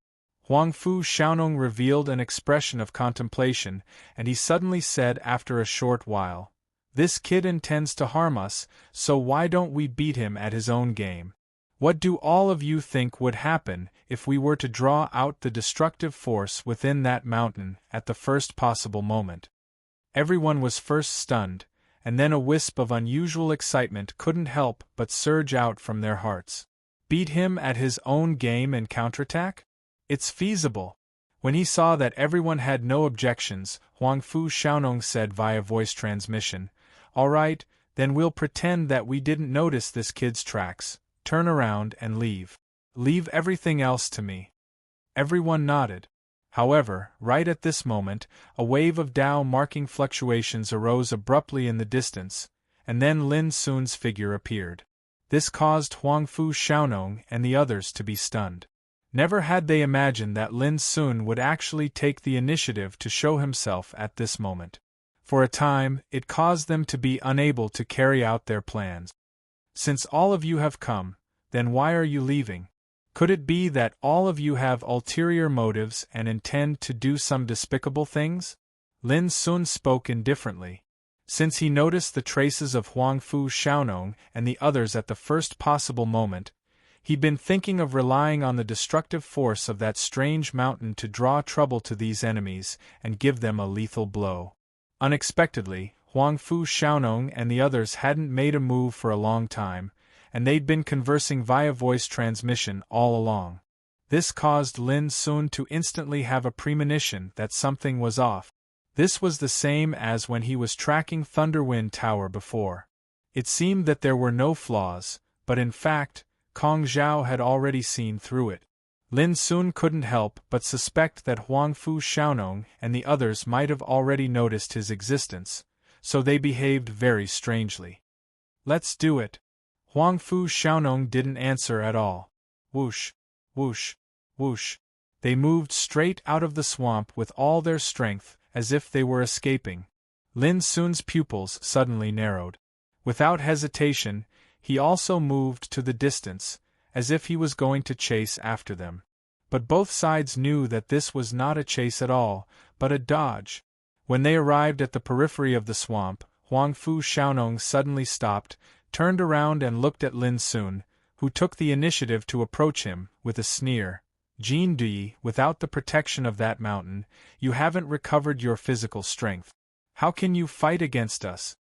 [SPEAKER 1] Huang Fu Xiaonong revealed an expression of contemplation, and he suddenly said after a short while, This kid intends to harm us, so why don't we beat him at his own game? What do all of you think would happen if we were to draw out the destructive force within that mountain at the first possible moment? Everyone was first stunned, and then a wisp of unusual excitement couldn't help but surge out from their hearts. Beat him at his own game and counterattack? It's feasible. When he saw that everyone had no objections, Huang Fu Xiaonong said via voice transmission, All right, then we'll pretend that we didn't notice this kid's tracks, turn around and leave. Leave everything else to me. Everyone nodded. However, right at this moment, a wave of Dao marking fluctuations arose abruptly in the distance, and then Lin Sun's figure appeared. This caused Huang Fu Xiaonong and the others to be stunned. Never had they imagined that Lin Sun would actually take the initiative to show himself at this moment. For a time, it caused them to be unable to carry out their plans. Since all of you have come, then why are you leaving? Could it be that all of you have ulterior motives and intend to do some despicable things? Lin Sun spoke indifferently. Since he noticed the traces of Huang Fu Xiaonong and the others at the first possible moment, he'd been thinking of relying on the destructive force of that strange mountain to draw trouble to these enemies and give them a lethal blow. Unexpectedly, Huang Fu Xiaonong and the others hadn't made a move for a long time, and they'd been conversing via voice transmission all along. This caused Lin Sun to instantly have a premonition that something was off. This was the same as when he was tracking Thunderwind Tower before. It seemed that there were no flaws, but in fact, Kong Zhao had already seen through it. Lin Sun couldn't help but suspect that Huang Fu Xiaonong and the others might have already noticed his existence, so they behaved very strangely. "Let's do it." Huang Fu Xiaonong didn't answer at all. Whoosh, whoosh, whoosh. They moved straight out of the swamp with all their strength, as if they were escaping. Lin Sun's pupils suddenly narrowed. Without hesitation, he also moved to the distance, as if he was going to chase after them. But both sides knew that this was not a chase at all, but a dodge. When they arrived at the periphery of the swamp, Huang Fu Xiaonong suddenly stopped, turned around and looked at Lin Sun, who took the initiative to approach him, with a sneer. "Jin Dui, without the protection of that mountain, you haven't recovered your physical strength. How can you fight against us?"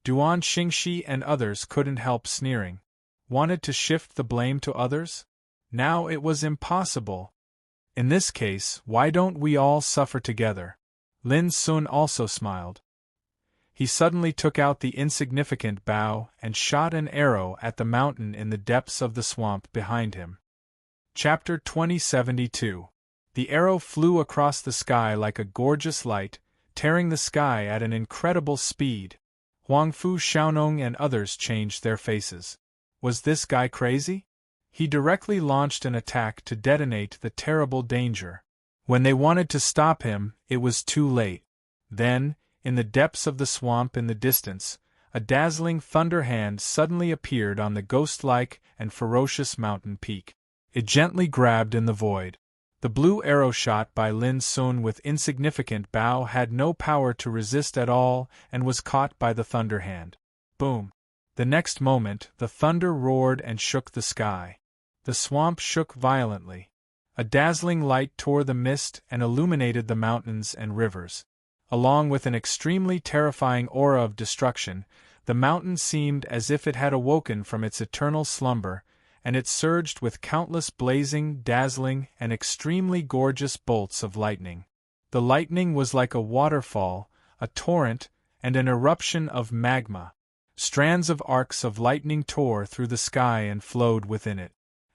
[SPEAKER 1] Duan Xingxi and others couldn't help sneering. Wanted to shift the blame to others? Now it was impossible. In this case, why don't we all suffer together? Lin Sun also smiled. He suddenly took out the insignificant bow and shot an arrow at the mountain in the depths of the swamp behind him. Chapter 2072. The arrow flew across the sky like a gorgeous light, tearing the sky at an incredible speed. Huang Fu Xiaonong and others changed their faces. Was this guy crazy? He directly launched an attack to detonate the terrible danger. When they wanted to stop him, it was too late. Then, in the depths of the swamp in the distance, a dazzling thunder hand suddenly appeared on the ghost-like and ferocious mountain peak. It gently grabbed in the void. The blue arrow shot by Lin Sun with insignificant bow had no power to resist at all and was caught by the thunder hand. Boom! The next moment, the thunder roared and shook the sky. The swamp shook violently. A dazzling light tore the mist and illuminated the mountains and rivers. Along with an extremely terrifying aura of destruction, the mountain seemed as if it had awoken from its eternal slumber, and it surged with countless blazing, dazzling, and extremely gorgeous bolts of lightning. The lightning was like a waterfall, a torrent, and an eruption of magma. Strands of arcs of lightning tore through the sky and flowed within it.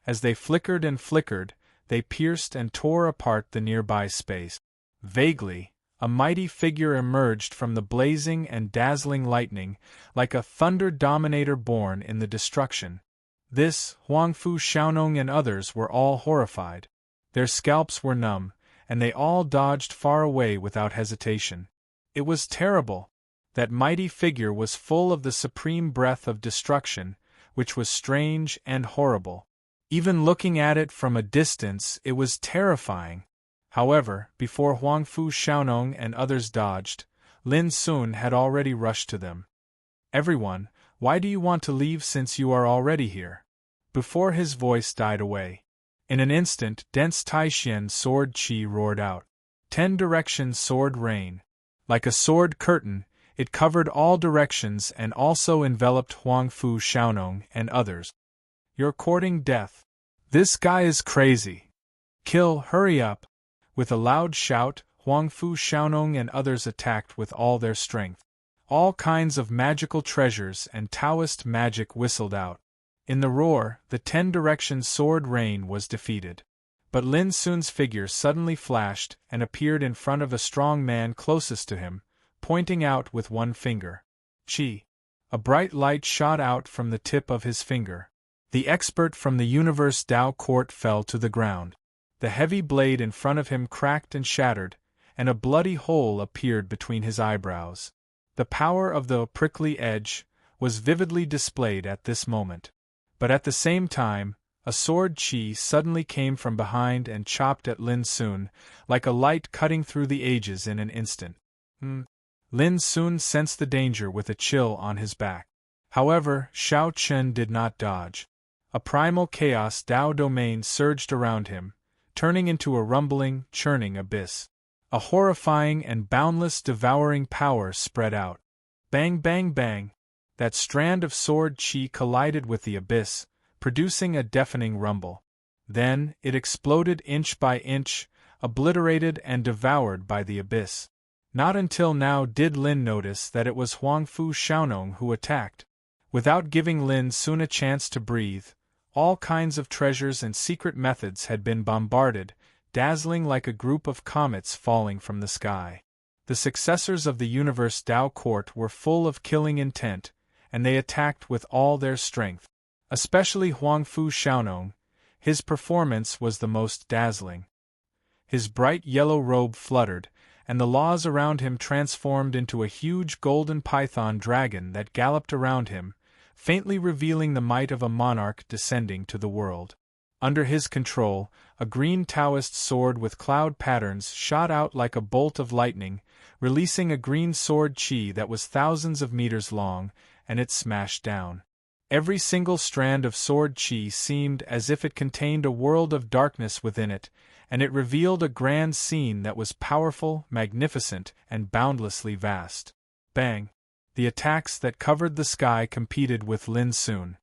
[SPEAKER 1] As they flickered and flickered, they pierced and tore apart the nearby space. Vaguely, a mighty figure emerged from the blazing and dazzling lightning, like a thunder dominator born in the destruction. This, Huang Fu Xiaonong and others were all horrified. Their scalps were numb, and they all dodged far away without hesitation. It was terrible. That mighty figure was full of the supreme breath of destruction, which was strange and horrible. Even looking at it from a distance, it was terrifying. However, before Huang Fu Xiaonong and others dodged, Lin Sun had already rushed to them. "Everyone, why do you want to leave since you are already here?" Before his voice died away. In an instant, dense Taishan sword qi roared out. 10 directions sword rain. Like a sword curtain, it covered all directions and also enveloped Huang Fu Xiaonong and others. "You're courting death. This guy is crazy. Kill, hurry up!" With a loud shout, Huang Fu Xiaonong and others attacked with all their strength. All kinds of magical treasures and Taoist magic whistled out. In the roar, the 10 directions sword rain was defeated. But Lin Sun's figure suddenly flashed and appeared in front of a strong man closest to him, pointing out with one finger. Chi. A bright light shot out from the tip of his finger. The expert from the Universe Tao Court fell to the ground. The heavy blade in front of him cracked and shattered, and a bloody hole appeared between his eyebrows. The power of the prickly edge was vividly displayed at this moment. But at the same time, a sword qi suddenly came from behind and chopped at Lin Sun, like a light cutting through the ages in an instant. Lin Sun sensed the danger with a chill on his back. However, Xiao Chen did not dodge. A primal chaos Tao domain surged around him, turning into a rumbling, churning abyss. A horrifying and boundless devouring power spread out. Bang bang bang! That strand of sword qi collided with the abyss, producing a deafening rumble. Then, it exploded inch by inch, obliterated and devoured by the abyss. Not until now did Lin notice that it was Huang Fu Xiaonong who attacked. Without giving Lin Sun a chance to breathe, all kinds of treasures and secret methods had been bombarded, dazzling like a group of comets falling from the sky. The successors of the universe Dao court were full of killing intent, and they attacked with all their strength. Especially Huangfu Xiaonong, his performance was the most dazzling. His bright yellow robe fluttered, and the laws around him transformed into a huge golden python dragon that galloped around him, faintly revealing the might of a monarch descending to the world. Under his control, a green Taoist sword with cloud patterns shot out like a bolt of lightning, releasing a green sword qi that was thousands of meters long, and it smashed down. Every single strand of sword qi seemed as if it contained a world of darkness within it, and it revealed a grand scene that was powerful, magnificent, and boundlessly vast. Bang! The attacks that covered the sky competed with Lin Sun.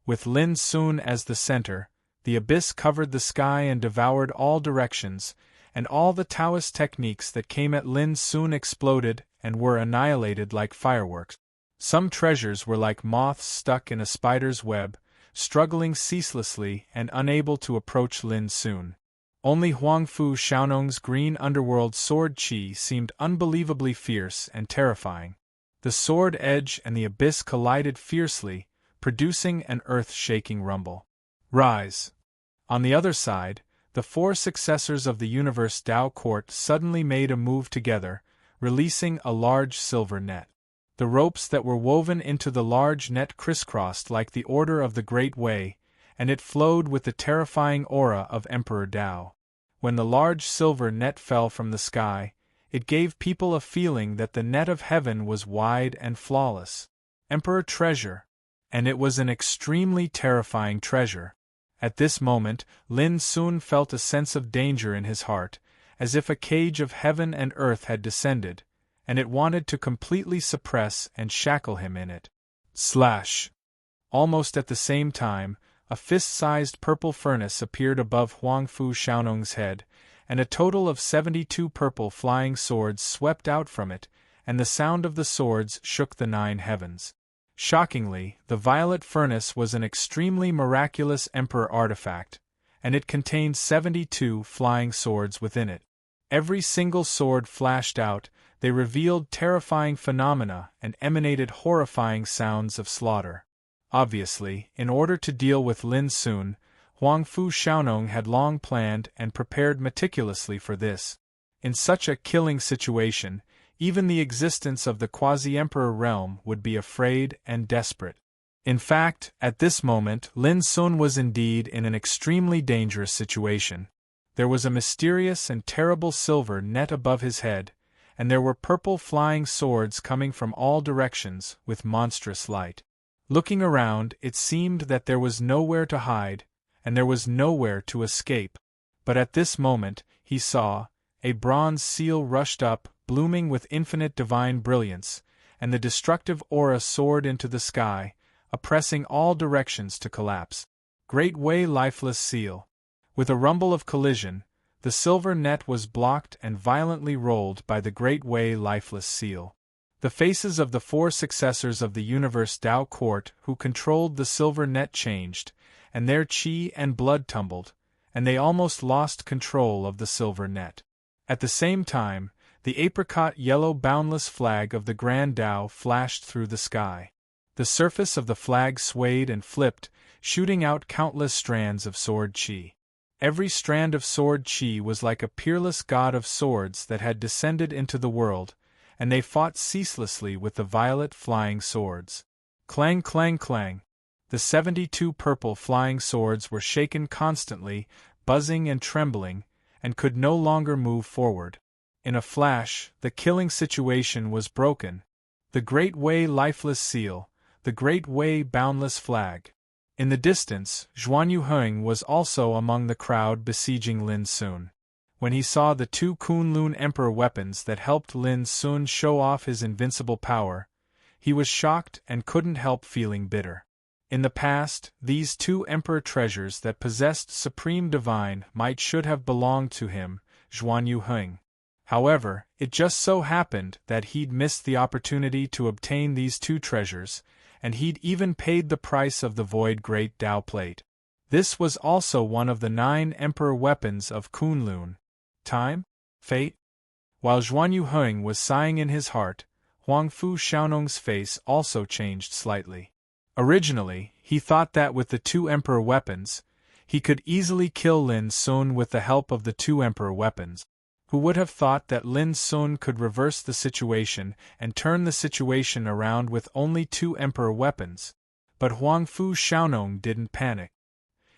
[SPEAKER 1] With Lin Sun as the center, the abyss covered the sky and devoured all directions, and all the Taoist techniques that came at Lin Sun exploded and were annihilated like fireworks. Some treasures were like moths stuck in a spider's web, struggling ceaselessly and unable to approach Lin Sun. Only Huangfu Xiaonong's green underworld sword qi seemed unbelievably fierce and terrifying. The sword edge and the abyss collided fiercely, producing an earth-shaking rumble. Rise! On the other side, the four successors of the universe Dao court suddenly made a move together, releasing a large silver net. The ropes that were woven into the large net crisscrossed like the Order of the Great Way, and it flowed with the terrifying aura of Emperor Dao. When the large silver net fell from the sky, it gave people a feeling that the net of heaven was wide and flawless. Emperor treasure. And it was an extremely terrifying treasure. At this moment, Lin Sun felt a sense of danger in his heart, as if a cage of heaven and earth had descended, and it wanted to completely suppress and shackle him in it. Slash! Almost at the same time, a fist-sized purple furnace appeared above Huangfu Xiaonong's head, and a total of 72 purple flying swords swept out from it, and the sound of the swords shook the 9 heavens. Shockingly, the violet furnace was an extremely miraculous emperor artifact, and it contained 72 flying swords within it. Every single sword flashed out, they revealed terrifying phenomena and emanated horrifying sounds of slaughter. Obviously, in order to deal with Lin Sun, Huangfu Xiaonong had long planned and prepared meticulously for this. In such a killing situation, even the existence of the quasi-emperor realm would be afraid and desperate. In fact, at this moment, Lin Sun was indeed in an extremely dangerous situation. There was a mysterious and terrible silver net above his head, and there were purple flying swords coming from all directions with monstrous light. Looking around, it seemed that there was nowhere to hide, and there was nowhere to escape. But at this moment, he saw, a bronze seal rushed up, blooming with infinite divine brilliance, and the destructive aura soared into the sky, oppressing all directions to collapse. Great Way lifeless seal. With a rumble of collision, the silver net was blocked and violently rolled by the Great Way lifeless seal. The faces of the 4 successors of the universe Dao court who controlled the silver net changed, and their qi and blood tumbled, and they almost lost control of the silver net. At the same time, the apricot yellow boundless flag of the Grand Dao flashed through the sky. The surface of the flag swayed and flipped, shooting out countless strands of sword qi. Every strand of sword qi was like a peerless god of swords that had descended into the world, and they fought ceaselessly with the violet flying swords. Clang, clang, clang. The 72 purple flying swords were shaken constantly, buzzing and trembling, and could no longer move forward. In a flash, the killing situation was broken. The Great Way lifeless seal, the Great Way boundless flag. In the distance, Zhuan Yuheng was also among the crowd besieging Lin Sun. When he saw the 2 Kunlun Emperor weapons that helped Lin Sun show off his invincible power, he was shocked and couldn't help feeling bitter. In the past, these 2 Emperor treasures that possessed supreme divine might should have belonged to him, Zhuan Yuheng. However, it just so happened that he'd missed the opportunity to obtain these 2 treasures, and he'd even paid the price of the Void Great Dao Plate. This was also one of the 9 emperor weapons of Kunlun. Time? Fate? While Zhuan Yuheng was sighing in his heart, Huangfu Xiaonong's face also changed slightly. Originally, he thought that with the 2 emperor weapons, he could easily kill Lin Sun with the help of the 2 emperor weapons. Who would have thought that Lin Sun could reverse the situation and turn the situation around with only 2 emperor weapons? But Huangfu Xiaonong didn't panic.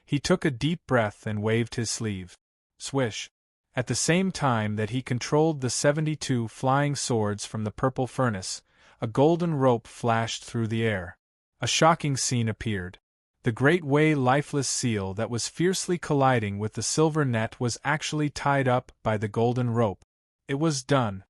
[SPEAKER 1] He took a deep breath and waved his sleeve. Swish! At the same time that he controlled the 72 flying swords from the purple furnace, a golden rope flashed through the air. A shocking scene appeared. The Great Way lifeless seal that was fiercely colliding with the silver net was actually tied up by the golden rope. It was done.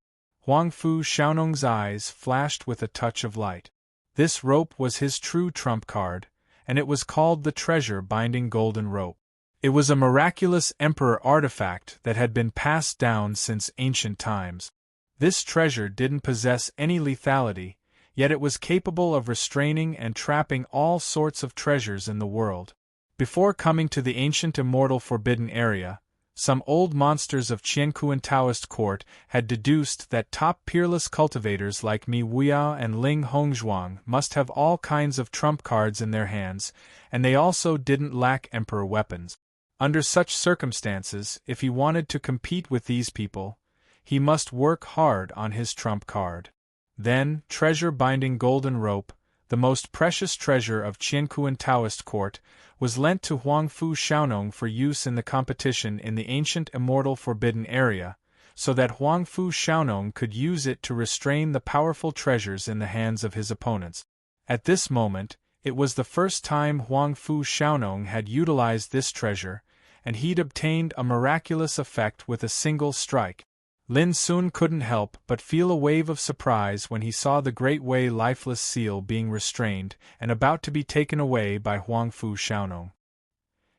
[SPEAKER 1] Huangfu Xiaonong's eyes flashed with a touch of light. This rope was his true trump card, and it was called the treasure-binding golden rope. It was a miraculous emperor artifact that had been passed down since ancient times. This treasure didn't possess any lethality, yet it was capable of restraining and trapping all sorts of treasures in the world. Before coming to the ancient immortal forbidden area, some old monsters of Qiankuan Taoist court had deduced that top peerless cultivators like Mi Wuya and Ling Hongzhuang must have all kinds of trump cards in their hands, and they also didn't lack emperor weapons. Under such circumstances, if he wanted to compete with these people, he must work hard on his trump card. Then, treasure-binding golden rope, the most precious treasure of Qiankuan Taoist court, was lent to Huangfu Xiaonong for use in the competition in the ancient immortal forbidden area, so that Huangfu Xiaonong could use it to restrain the powerful treasures in the hands of his opponents. At this moment, it was the first time Huangfu Xiaonong had utilized this treasure, and he'd obtained a miraculous effect with a single strike. Lin Sun couldn't help but feel a wave of surprise when he saw the Great Way lifeless seal being restrained and about to be taken away by Huangfu Xiaonong.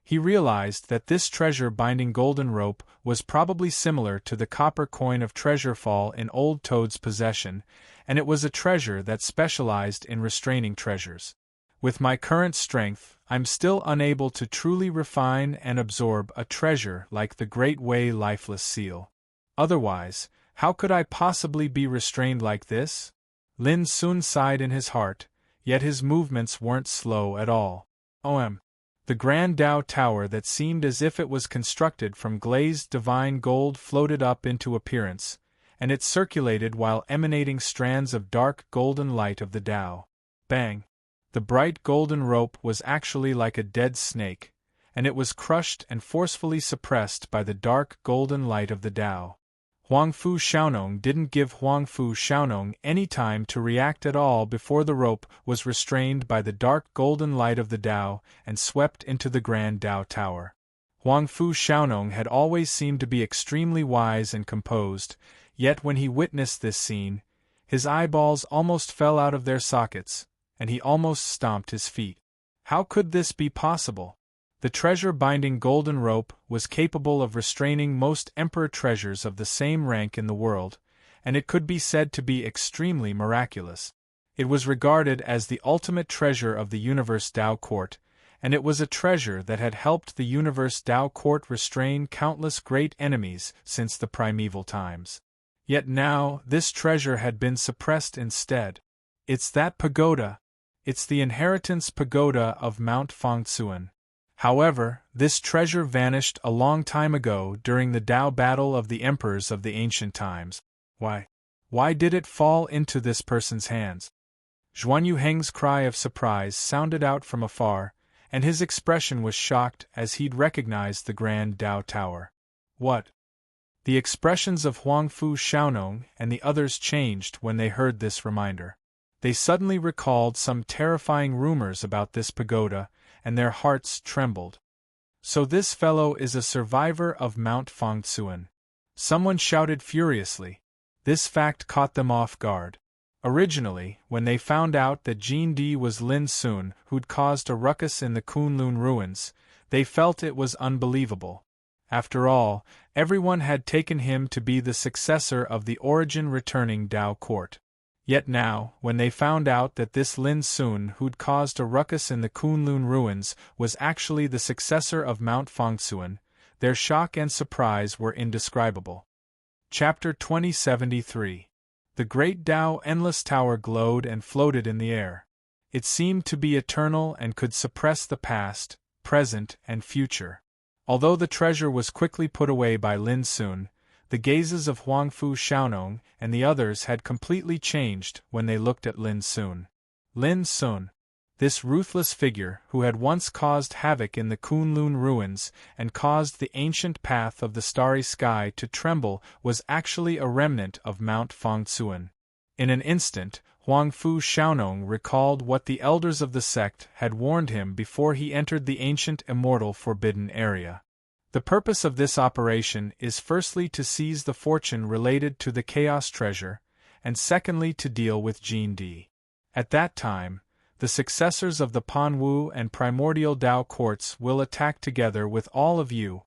[SPEAKER 1] He realized that this treasure-binding golden rope was probably similar to the copper coin of Treasure Fall in Old Toad's possession, and it was a treasure that specialized in restraining treasures. With my current strength, I'm still unable to truly refine and absorb a treasure like the Great Way lifeless seal. Otherwise, how could I possibly be restrained like this? Lin Sun sighed in his heart, yet his movements weren't slow at all. The Grand Tao Tower that seemed as if it was constructed from glazed divine gold floated up into appearance, and it circulated while emanating strands of dark golden light of the Tao. Bang! The bright golden rope was actually like a dead snake, and it was crushed and forcefully suppressed by the dark golden light of the Tao. Huangfu Xiaonong didn't give Huangfu Xiaonong any time to react at all before the rope was restrained by the dark golden light of the Tao and swept into the Grand Tao Tower. Huangfu Xiaonong had always seemed to be extremely wise and composed, yet when he witnessed this scene, his eyeballs almost fell out of their sockets, and he almost stomped his feet. How could this be possible? The treasure-binding golden rope was capable of restraining most emperor treasures of the same rank in the world, and it could be said to be extremely miraculous. It was regarded as the ultimate treasure of the Universe Tao Court, and it was a treasure that had helped the Universe Tao Court restrain countless great enemies since the primeval times. Yet now, this treasure had been suppressed instead. It's that pagoda! It's the inheritance pagoda of Mount Fangtsuan. However, this treasure vanished a long time ago during the Tao battle of the emperors of the ancient times. Why did it fall into this person's hands? Zhuan Yuheng's cry of surprise sounded out from afar, and his expression was shocked as he'd recognized the Grand Tao Tower. What? The expressions of Huangfu Xiaonong and the others changed when they heard this reminder. They suddenly recalled some terrifying rumors about this pagoda, and their hearts trembled. So this fellow is a survivor of Mount Fangtsuan. Someone shouted furiously. This fact caught them off guard. Originally, when they found out that Jin Di was Lin Sun who'd caused a ruckus in the Kunlun ruins, they felt it was unbelievable. After all, everyone had taken him to be the successor of the origin-returning Tao court. Yet now, when they found out that this Lin Sun who'd caused a ruckus in the Kunlun ruins was actually the successor of Mount Fangsuan, their shock and surprise were indescribable. Chapter 2073. The great Tao Endless Tower glowed and floated in the air. It seemed to be eternal and could suppress the past, present, and future. Although the treasure was quickly put away by Lin Sun, the gazes of Huangfu Xiaonong and the others had completely changed when they looked at Lin Sun. Lin Sun, this ruthless figure who had once caused havoc in the Kunlun ruins and caused the ancient path of the starry sky to tremble, was actually a remnant of Mount Fangsuan. In an instant, Huangfu Xiaonong recalled what the elders of the sect had warned him before he entered the ancient immortal forbidden area. The purpose of this operation is firstly to seize the fortune related to the Chaos Treasure, and secondly to deal with Jin Di. At that time, the successors of the Panwu and Primordial Tao courts will attack together with all of you.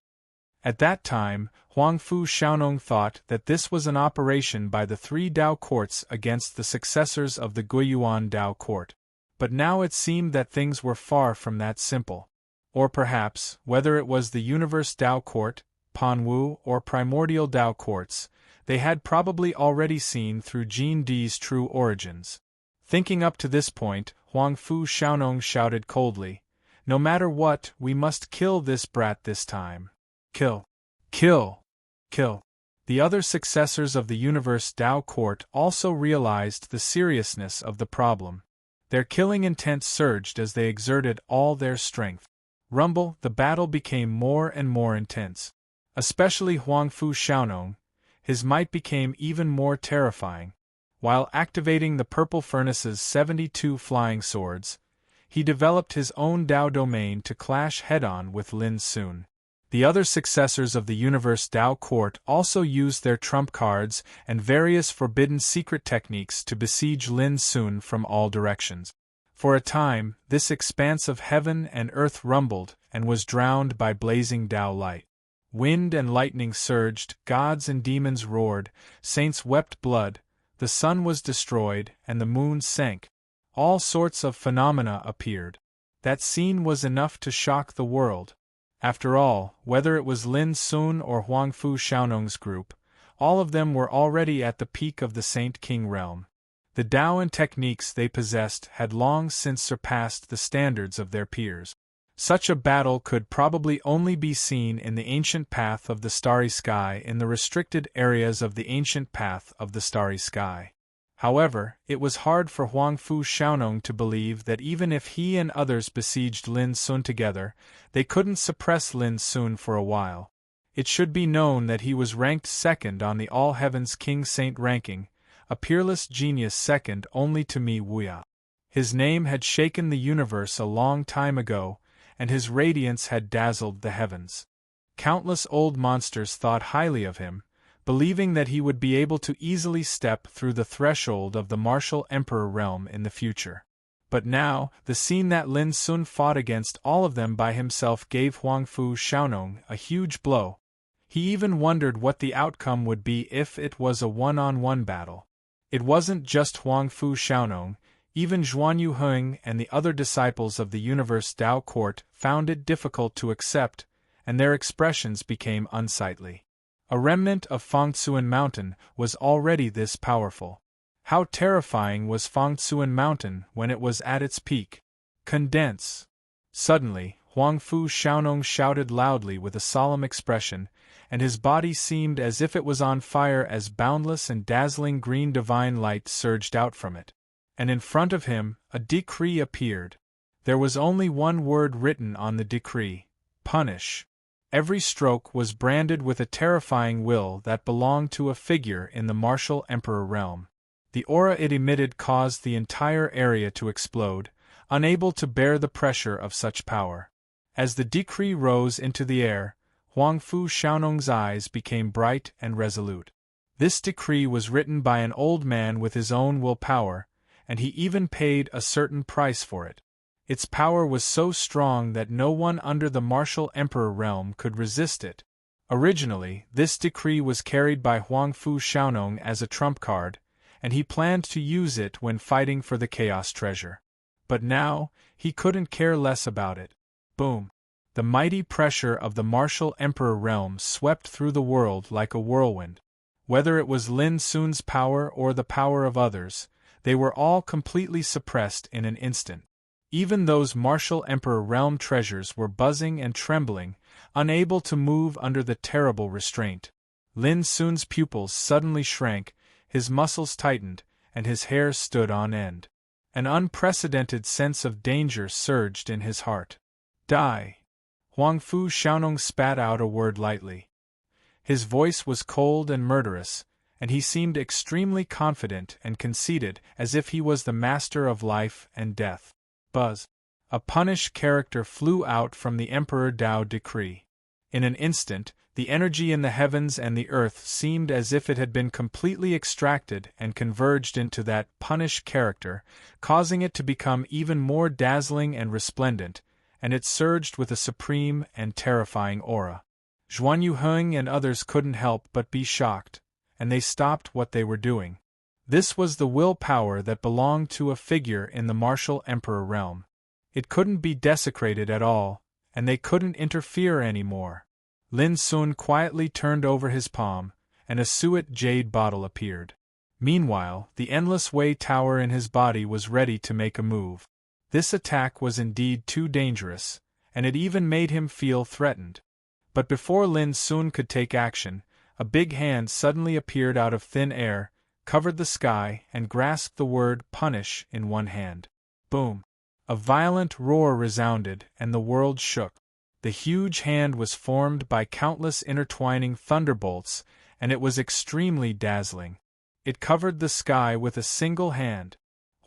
[SPEAKER 1] At that time, Huangfu Xiaonong thought that this was an operation by the three Tao courts against the successors of the Guiyuan Tao court. But now it seemed that things were far from that simple. Or perhaps, whether it was the Universe Tao Court, Panwu, or Primordial Tao Courts, they had probably already seen through Jin Di's true origins. Thinking up to this point, Huangfu Xiaonong shouted coldly, "No matter what, we must kill this brat this time. Kill! Kill! Kill!" The other successors of the Universe Tao Court also realized the seriousness of the problem. Their killing intent surged as they exerted all their strength. Rumble, the battle became more and more intense. Especially Huangfu Xiaonong, his might became even more terrifying. While activating the Purple Furnace's 72 flying swords, he developed his own Tao domain to clash head-on with Lin Sun. The other successors of the Universe Tao Court also used their trump cards and various forbidden secret techniques to besiege Lin Sun from all directions. For a time, this expanse of heaven and earth rumbled and was drowned by blazing Tao light. Wind and lightning surged, gods and demons roared, saints wept blood, the sun was destroyed and the moon sank. All sorts of phenomena appeared. That scene was enough to shock the world. After all, whether it was Lin Sun or Huangfu Xiaonong's group, all of them were already at the peak of the Saint King realm. The Tao and techniques they possessed had long since surpassed the standards of their peers. Such a battle could probably only be seen in the ancient path of the starry sky in the restricted areas of the ancient path of the starry sky. However, it was hard for Huangfu Xiaonong to believe that even if he and others besieged Lin Sun together, they couldn't suppress Lin Sun for a while. It should be known that he was ranked second on the All Heavens King Saint ranking, a peerless genius second only to Mi Wuya. His name had shaken the universe a long time ago, and his radiance had dazzled the heavens. Countless old monsters thought highly of him, believing that he would be able to easily step through the threshold of the martial emperor realm in the future. But now, the scene that Lin Sun fought against all of them by himself gave Huangfu Xiaonong a huge blow. He even wondered what the outcome would be if it was a one-on-one battle. It wasn't just Huangfu Xiaonong, even Zhuanyu Heng and the other disciples of the Universe Tao Court found it difficult to accept, and their expressions became unsightly. A remnant of Fangsuan Mountain was already this powerful. How terrifying was Fangsuan Mountain when it was at its peak? Condense! Suddenly, Huangfu Xiaonong shouted loudly with a solemn expression, and his body seemed as if it was on fire as boundless and dazzling green divine light surged out from it. And in front of him, a decree appeared. There was only one word written on the decree: punish. Every stroke was branded with a terrifying will that belonged to a figure in the martial emperor realm. The aura it emitted caused the entire area to explode, unable to bear the pressure of such power. As the decree rose into the air, Huangfu Xiaonong's eyes became bright and resolute. This decree was written by an old man with his own willpower, and he even paid a certain price for it. Its power was so strong that no one under the martial emperor realm could resist it. Originally, this decree was carried by Huangfu Xiaonong as a trump card, and he planned to use it when fighting for the Chaos Treasure. But now, he couldn't care less about it. Boom! The mighty pressure of the martial Emperor realm swept through the world like a whirlwind. Whether it was Lin Sun's power or the power of others, they were all completely suppressed in an instant. Even those martial Emperor realm treasures were buzzing and trembling, unable to move under the terrible restraint. Lin Sun's pupils suddenly shrank, his muscles tightened, and his hair stood on end. An unprecedented sense of danger surged in his heart. Die! Huangfu Xiaonong spat out a word lightly. His voice was cold and murderous, and he seemed extremely confident and conceited, as if he was the master of life and death. Buzz! A punish character flew out from the Emperor Dao decree. In an instant, the energy in the heavens and the earth seemed as if it had been completely extracted and converged into that punish character, causing it to become even more dazzling and resplendent, and it surged with a supreme and terrifying aura. Zhuan Yuheng and others couldn't help but be shocked, and they stopped what they were doing. This was the will power that belonged to a figure in the martial Emperor realm. It couldn't be desecrated at all, and they couldn't interfere anymore. Lin Sun quietly turned over his palm, and a suet jade bottle appeared. Meanwhile, the Endless Way Tower in his body was ready to make a move. This attack was indeed too dangerous, and it even made him feel threatened. But before Lin Sun could take action, a big hand suddenly appeared out of thin air, covered the sky, and grasped the word punish in one hand. Boom! A violent roar resounded, and the world shook. The huge hand was formed by countless intertwining thunderbolts, and it was extremely dazzling. It covered the sky with a single hand.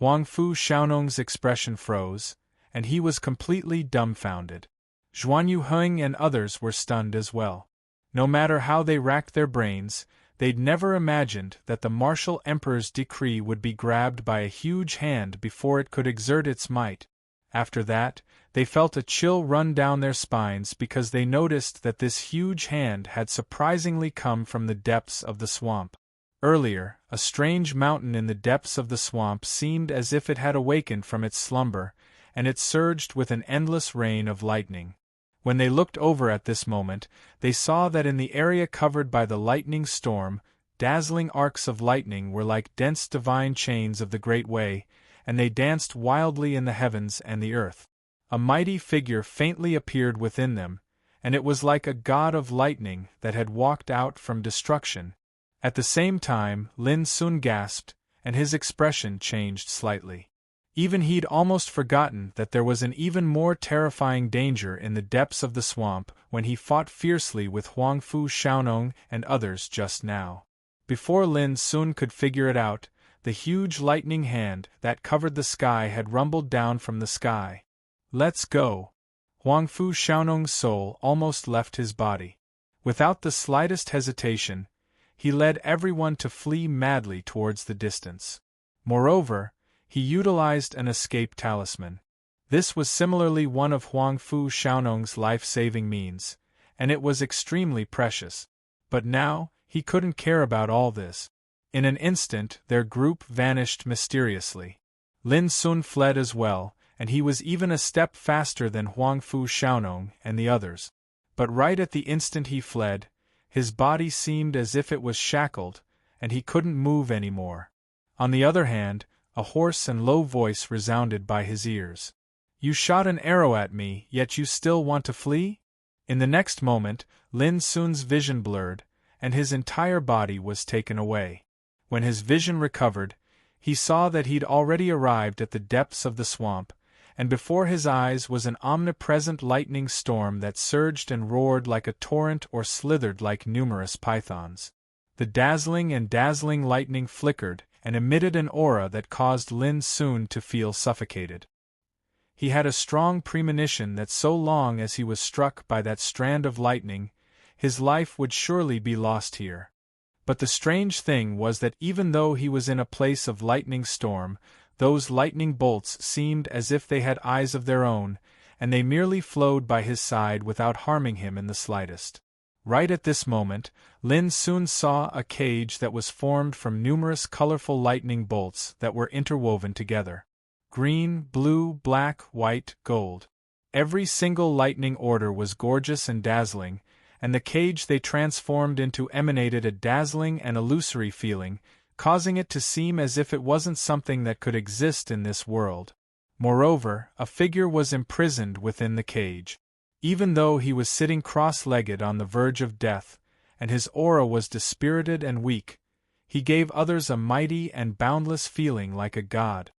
[SPEAKER 1] Huangfu Xiaonong's expression froze, and he was completely dumbfounded. Zhuan Yuheng and others were stunned as well. No matter how they racked their brains, they'd never imagined that the martial emperor's decree would be grabbed by a huge hand before it could exert its might. After that, they felt a chill run down their spines because they noticed that this huge hand had surprisingly come from the depths of the swamp. Earlier, a strange mountain in the depths of the swamp seemed as if it had awakened from its slumber, and it surged with an endless rain of lightning. When they looked over at this moment, they saw that in the area covered by the lightning storm, dazzling arcs of lightning were like dense divine chains of the Great Way, and they danced wildly in the heavens and the earth. A mighty figure faintly appeared within them, and it was like a god of lightning that had walked out from destruction. At the same time, Lin Sun gasped, and his expression changed slightly. Even he'd almost forgotten that there was an even more terrifying danger in the depths of the swamp when he fought fiercely with Huangfu Xiaonong and others just now. Before Lin Sun could figure it out, the huge lightning hand that covered the sky had rumbled down from the sky. "Let's go!" Huangfu Xiaonong's soul almost left his body. Without the slightest hesitation, he led everyone to flee madly towards the distance. Moreover, he utilized an escape talisman. This was similarly one of Huangfu Xiaonong's life-saving means, and it was extremely precious. But now, he couldn't care about all this. In an instant, their group vanished mysteriously. Lin Sun fled as well, and he was even a step faster than Huangfu Xiaonong and the others. But right at the instant he fled, his body seemed as if it was shackled, and he couldn't move anymore. On the other hand, a hoarse and low voice resounded by his ears. "You shot an arrow at me, yet you still want to flee?" In the next moment, Lin Sun's vision blurred, and his entire body was taken away. When his vision recovered, he saw that he'd already arrived at the depths of the swamp, and before his eyes was an omnipresent lightning storm that surged and roared like a torrent or slithered like numerous pythons. The dazzling lightning flickered and emitted an aura that caused Lin Sun to feel suffocated. He had a strong premonition that so long as he was struck by that strand of lightning, his life would surely be lost here. But the strange thing was that even though he was in a place of lightning storm, those lightning bolts seemed as if they had eyes of their own, and they merely flowed by his side without harming him in the slightest. Right at this moment, Lin soon saw a cage that was formed from numerous colorful lightning bolts that were interwoven together. Green, blue, black, white, gold. Every single lightning order was gorgeous and dazzling, and the cage they transformed into emanated a dazzling and illusory feeling, causing it to seem as if it wasn't something that could exist in this world. Moreover, a figure was imprisoned within the cage. Even though he was sitting cross-legged on the verge of death, and his aura was dispirited and weak, he gave others a mighty and boundless feeling like a god.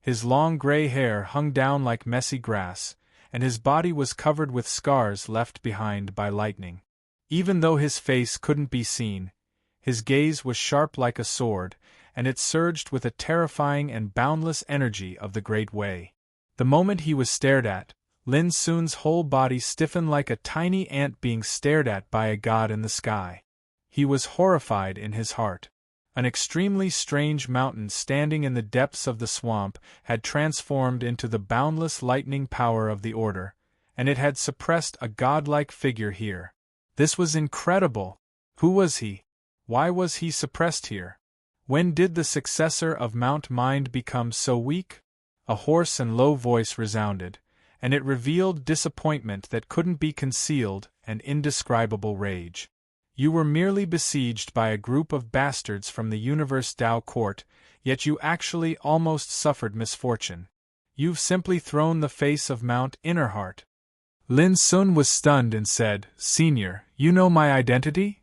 [SPEAKER 1] His long gray hair hung down like messy grass, and his body was covered with scars left behind by lightning. Even though his face couldn't be seen, his gaze was sharp like a sword, and it surged with a terrifying and boundless energy of the Great Way. The moment he was stared at, Lin Sun's whole body stiffened like a tiny ant being stared at by a god in the sky. He was horrified in his heart. An extremely strange mountain standing in the depths of the swamp had transformed into the boundless lightning power of the Order, and it had suppressed a godlike figure here. This was incredible! Who was he? Why was he suppressed here? When did the successor of Mount Mind become so weak? A hoarse and low voice resounded, and it revealed disappointment that couldn't be concealed and indescribable rage. You were merely besieged by a group of bastards from the Universe Tao Court, yet you actually almost suffered misfortune. You've simply thrown the face of Mount Innerheart. Lin Sun was stunned and said, "Senior, you know my identity?"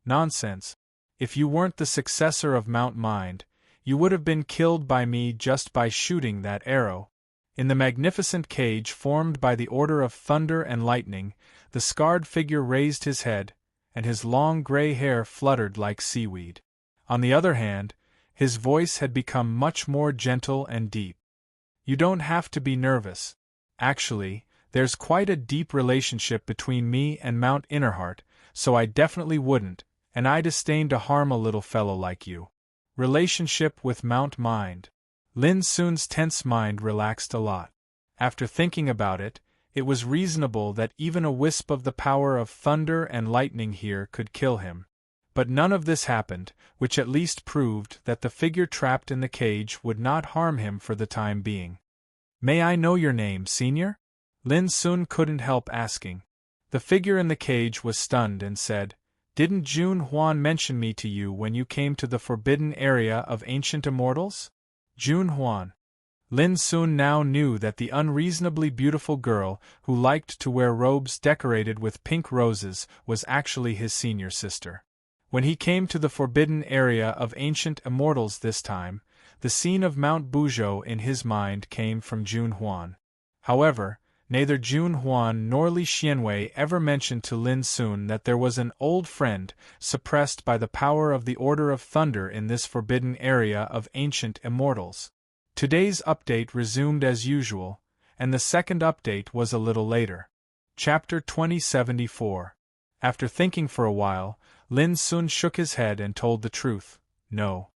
[SPEAKER 1] "Nonsense. If you weren't the successor of Mount Mind, you would have been killed by me just by shooting that arrow." In the magnificent cage formed by the Order of Thunder and Lightning, the scarred figure raised his head, and his long gray hair fluttered like seaweed. On the other hand, his voice had become much more gentle and deep. "You don't have to be nervous. Actually, there's quite a deep relationship between me and Mount Innerheart, so I definitely wouldn't, and I disdain to harm a little fellow like you." Relationship with Mount Mind. Lin Sun's tense mind relaxed a lot. After thinking about it, it was reasonable that even a wisp of the power of thunder and lightning here could kill him. But none of this happened, which at least proved that the figure trapped in the cage would not harm him for the time being. "May I know your name, Senior?" Lin Sun couldn't help asking. The figure in the cage was stunned and said, "Didn't Jun Huan mention me to you when you came to the forbidden area of ancient immortals?" Jun Huan. Lin Sun now knew that the unreasonably beautiful girl who liked to wear robes decorated with pink roses was actually his senior sister. When he came to the forbidden area of ancient immortals this time, the scene of Mount Buzhou in his mind came from Jun Huan. However, neither Jun Huan nor Li Xianwei ever mentioned to Lin Sun that there was an old friend suppressed by the power of the Order of Thunder in this forbidden area of ancient immortals. Today's update resumed as usual, and the second update was a little later. Chapter 2074. After thinking for a while, Lin Sun shook his head and told the truth. No.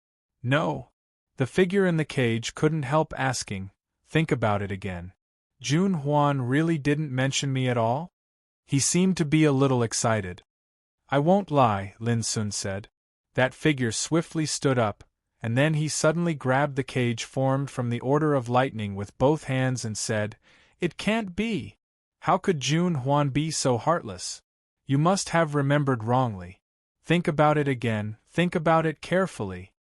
[SPEAKER 1] No. The figure in the cage couldn't help asking, "Think about it again. Jun Huan really didn't mention me at all?" He seemed to be a little excited. "I won't lie," Lin Sun said. That figure swiftly stood up, and then he suddenly grabbed the cage formed from the Order of Lightning with both hands and said, "It can't be! How could Jun Huan be so heartless? You must have remembered wrongly. Think about it again, think about it carefully."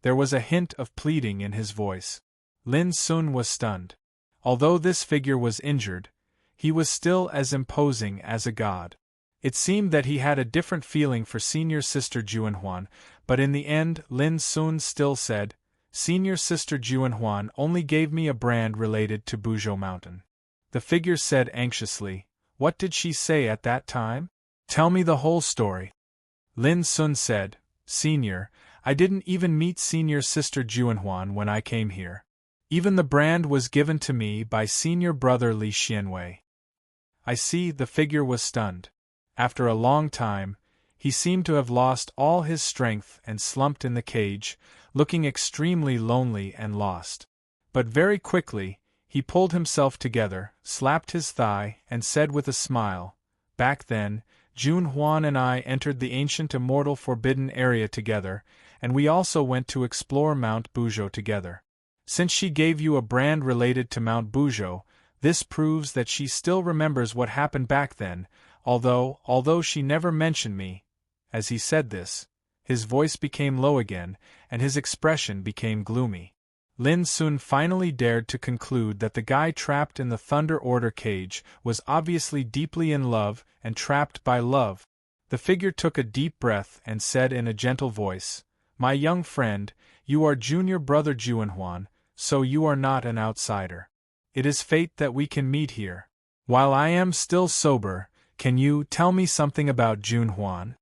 [SPEAKER 1] There was a hint of pleading in his voice. Lin Sun was stunned. Although this figure was injured, he was still as imposing as a god. It seemed that he had a different feeling for senior sister Juanhuan, but in the end Lin Sun still said, "Senior sister Juanhuan only gave me a brand related to Buzhou Mountain." The figure said anxiously, "What did she say at that time? Tell me the whole story." Lin Sun said, "Senior, I didn't even meet senior sister Juanhuan when I came here. Even the brand was given to me by senior brother Li Xianwei." "I see." The figure was stunned. After a long time, he seemed to have lost all his strength and slumped in the cage, looking extremely lonely and lost. But very quickly, he pulled himself together, slapped his thigh, and said with a smile, "Back then, June Huan and I entered the ancient immortal forbidden area together, and we also went to explore Mount Buzhou together. Since she gave you a brand related to Mount Buzhou, this proves that she still remembers what happened back then, although she never mentioned me." As he said this, his voice became low again, and his expression became gloomy. Lin Sun finally dared to conclude that the guy trapped in the Thunder Order cage was obviously deeply in love and trapped by love. The figure took a deep breath and said in a gentle voice, "My young friend, you are junior brother Juanhuan, so you are not an outsider. It is fate that we can meet here. While I am still sober, can you tell me something about Juanhuan?"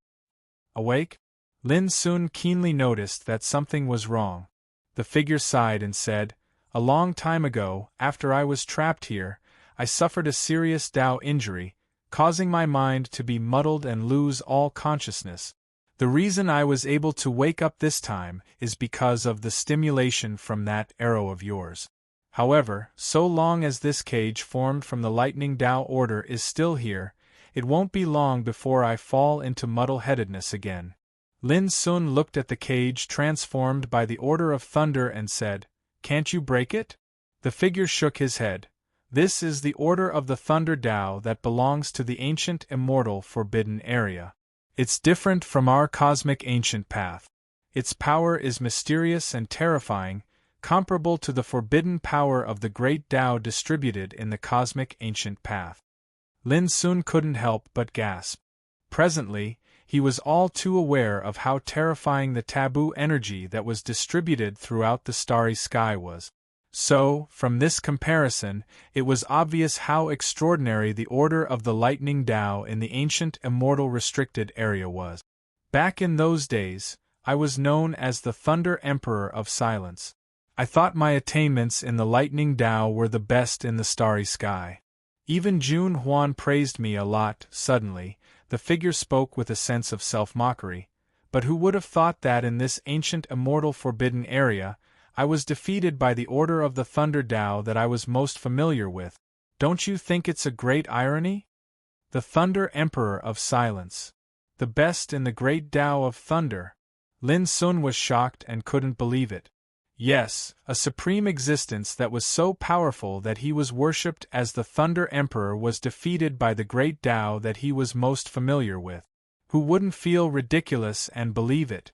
[SPEAKER 1] Awake? Lin Sun keenly noticed that something was wrong. The figure sighed and said, "A long time ago, after I was trapped here, I suffered a serious Dao injury, causing my mind to be muddled and lose all consciousness. The reason I was able to wake up this time is because of the stimulation from that arrow of yours. However, so long as this cage formed from the lightning Dao order is still here, it won't be long before I fall into muddle-headedness again." Lin Sun looked at the cage transformed by the Order of Thunder and said, "Can't you break it?" The figure shook his head. "This is the Order of the Thunder Dao that belongs to the ancient immortal forbidden area. It's different from our cosmic ancient path. Its power is mysterious and terrifying, comparable to the forbidden power of the great Dao distributed in the cosmic ancient path." Lin Sun couldn't help but gasp. Presently, he was all too aware of how terrifying the taboo energy that was distributed throughout the starry sky was. So, from this comparison, it was obvious how extraordinary the order of the lightning Dao in the ancient immortal restricted area was. Back in those days, I was known as the Thunder Emperor of Silence. I thought my attainments in the lightning Dao were the best in the starry sky. Even June Huan praised me a lot. Suddenly, the figure spoke with a sense of self-mockery. But who would have thought that in this ancient immortal forbidden area, I was defeated by the order of the Thunder Dao that I was most familiar with? Don't you think it's a great irony? The Thunder Emperor of Silence. The best in the great Dao of Thunder. Lin Sun was shocked and couldn't believe it. Yes, a supreme existence that was so powerful that he was worshipped as the Thunder Emperor was defeated by the great Dao that he was most familiar with. Who wouldn't feel ridiculous and believe it?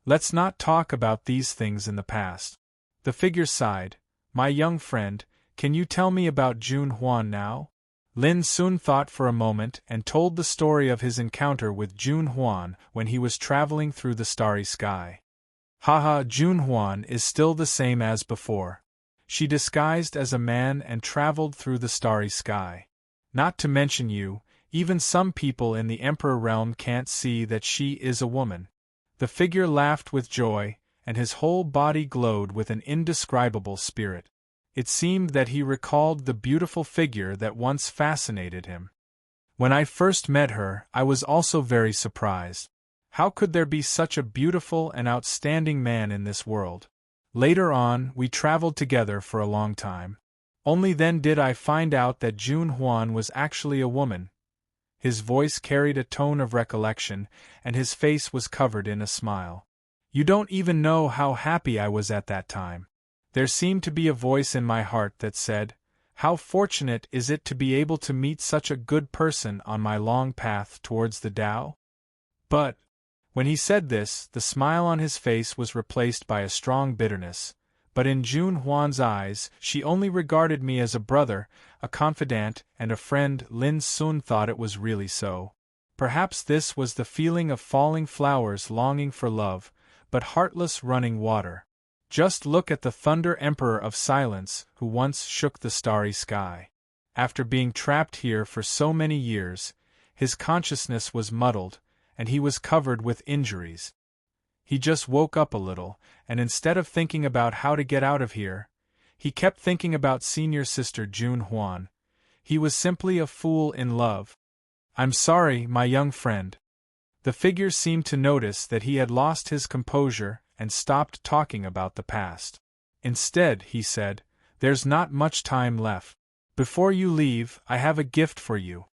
[SPEAKER 1] Let's not talk about these things in the past. The figure sighed. "My young friend, can you tell me about June Huan now?" Lin Sun thought for a moment and told the story of his encounter with June Huan when he was traveling through the starry sky. "Haha, June Huan is still the same as before. She disguised as a man and traveled through the starry sky. Not to mention you, even some people in the Emperor realm can't see that she is a woman." The figure laughed with joy, and his whole body glowed with an indescribable spirit. It seemed that he recalled the beautiful figure that once fascinated him. "When I first met her, I was also very surprised. How could there be such a beautiful and outstanding man in this world? Later on, we traveled together for a long time. Only then did I find out that June Huan was actually a woman." His voice carried a tone of recollection, and his face was covered in a smile. "You don't even know how happy I was at that time. There seemed to be a voice in my heart that said, 'How fortunate is it to be able to meet such a good person on my long path towards the Tao?' But," when he said this, the smile on his face was replaced by a strong bitterness. "But in June Huan's eyes, she only regarded me as a brother, a confidant, and a friend." Lin Sun thought it was really so. Perhaps this was the feeling of falling flowers longing for love, but heartless running water. Just look at the Thunder Emperor of Silence, who once shook the starry sky. After being trapped here for so many years, his consciousness was muddled, and he was covered with injuries. He just woke up a little, and instead of thinking about how to get out of here, he kept thinking about senior sister June Huan. He was simply a fool in love. "I'm sorry, my young friend." The figure seemed to notice that he had lost his composure and stopped talking about the past. Instead, he said, "There's not much time left. Before you leave, I have a gift for you."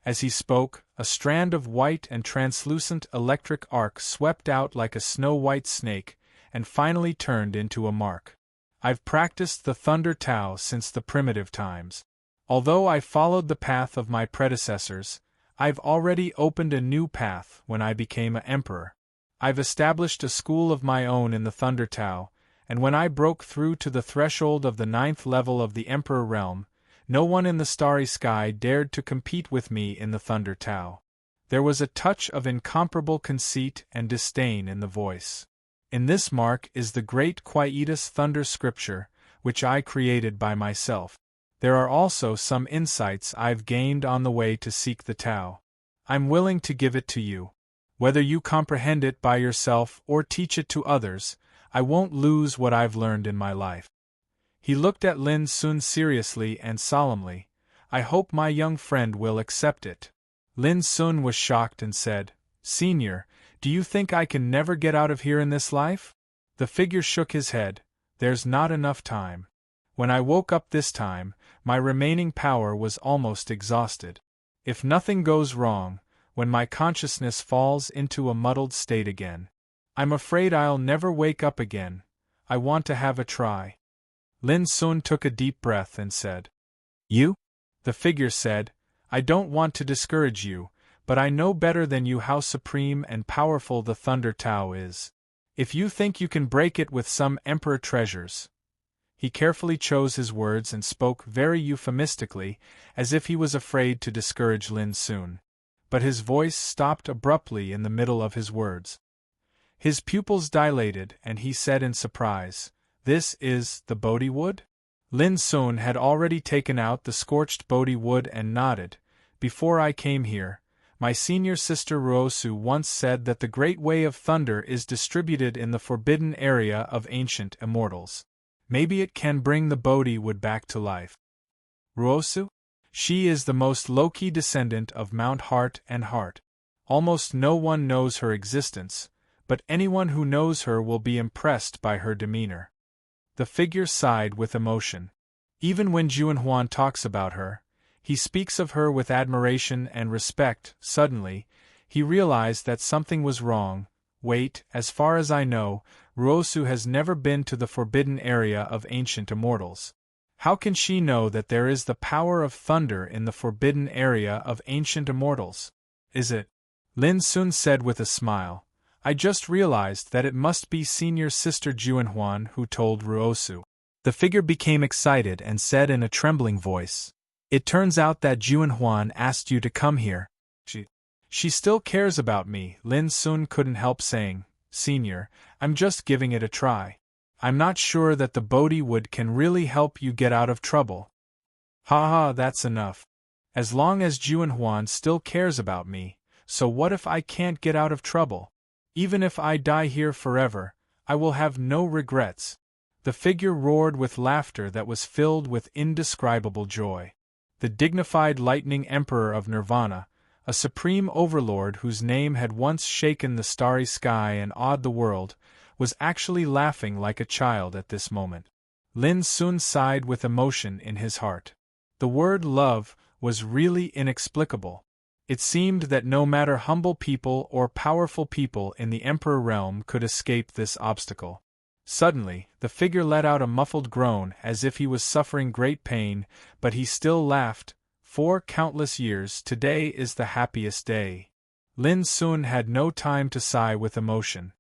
[SPEAKER 1] As he spoke, a strand of white and translucent electric arc swept out like a snow-white snake, and finally turned into a mark. I've practiced the Thunder Tao since the primitive times. Although I followed the path of my predecessors, I've already opened a new path when I became an emperor. I've established a school of my own in the Thunder Tao, and when I broke through to the threshold of the 9th level of the Emperor realm, no one in the starry sky dared to compete with me in the Thunder Tao. There was a touch of incomparable conceit and disdain in the voice. In this mark is the great Quietus Thunder Scripture, which I created by myself. There are also some insights I've gained on the way to seek the Tao. I'm willing to give it to you. Whether you comprehend it by yourself or teach it to others, I won't lose what I've learned in my life. He looked at Lin Sun seriously and solemnly. I hope my young friend will accept it. Lin Sun was shocked and said, Senior, do you think I can never get out of here in this life? The figure shook his head. There's not enough time. When I woke up this time, my remaining power was almost exhausted. If nothing goes wrong, when my consciousness falls into a muddled state again, I'm afraid I'll never wake up again. I want to have a try. Lin Sun took a deep breath and said, You? The figure said, I don't want to discourage you, but I know better than you how supreme and powerful the Thunder Tao is. If you think you can break it with some emperor treasures. He carefully chose his words and spoke very euphemistically, as if he was afraid to discourage Lin Sun. But his voice stopped abruptly in the middle of his words. His pupils dilated, and he said in surprise, This is the Bodhi wood? Lin Sun had already taken out the scorched Bodhi wood and nodded. Before I came here, my senior sister Ruosu once said that the great way of thunder is distributed in the forbidden area of ancient immortals. Maybe it can bring the Bodhi wood back to life. Ruosu? She is the most low-key descendant of Mount Heart and Heart. Almost no one knows her existence, but anyone who knows her will be impressed by her demeanor. The figure sighed with emotion. Even when Juanhuan talks about her, he speaks of her with admiration and respect. Suddenly, he realized that something was wrong. Wait, as far as I know, Ruosu has never been to the forbidden area of ancient immortals. How can she know that there is the power of thunder in the forbidden area of ancient immortals? Is it? Lin Sun said with a smile. I just realized that it must be senior sister Juanhuan who told Ruosu. The figure became excited and said in a trembling voice, It turns out that Juanhuan asked you to come here. She still cares about me, Lin Sun couldn't help saying. Senior, I'm just giving it a try. I'm not sure that the Bodhi wood can really help you get out of trouble. Ha, that's enough. As long as Juanhuan still cares about me, so what if I can't get out of trouble? Even if I die here forever, I will have no regrets. The figure roared with laughter that was filled with indescribable joy. The dignified lightning emperor of Nirvana, a supreme overlord whose name had once shaken the starry sky and awed the world, was actually laughing like a child at this moment. Lin Sun sighed with emotion in his heart. The word love was really inexplicable. It seemed that no matter humble people or powerful people in the Emperor realm could escape this obstacle. Suddenly, the figure let out a muffled groan as if he was suffering great pain, but he still laughed. For countless years, today is the happiest day. Lin Sun had no time to sigh with emotion.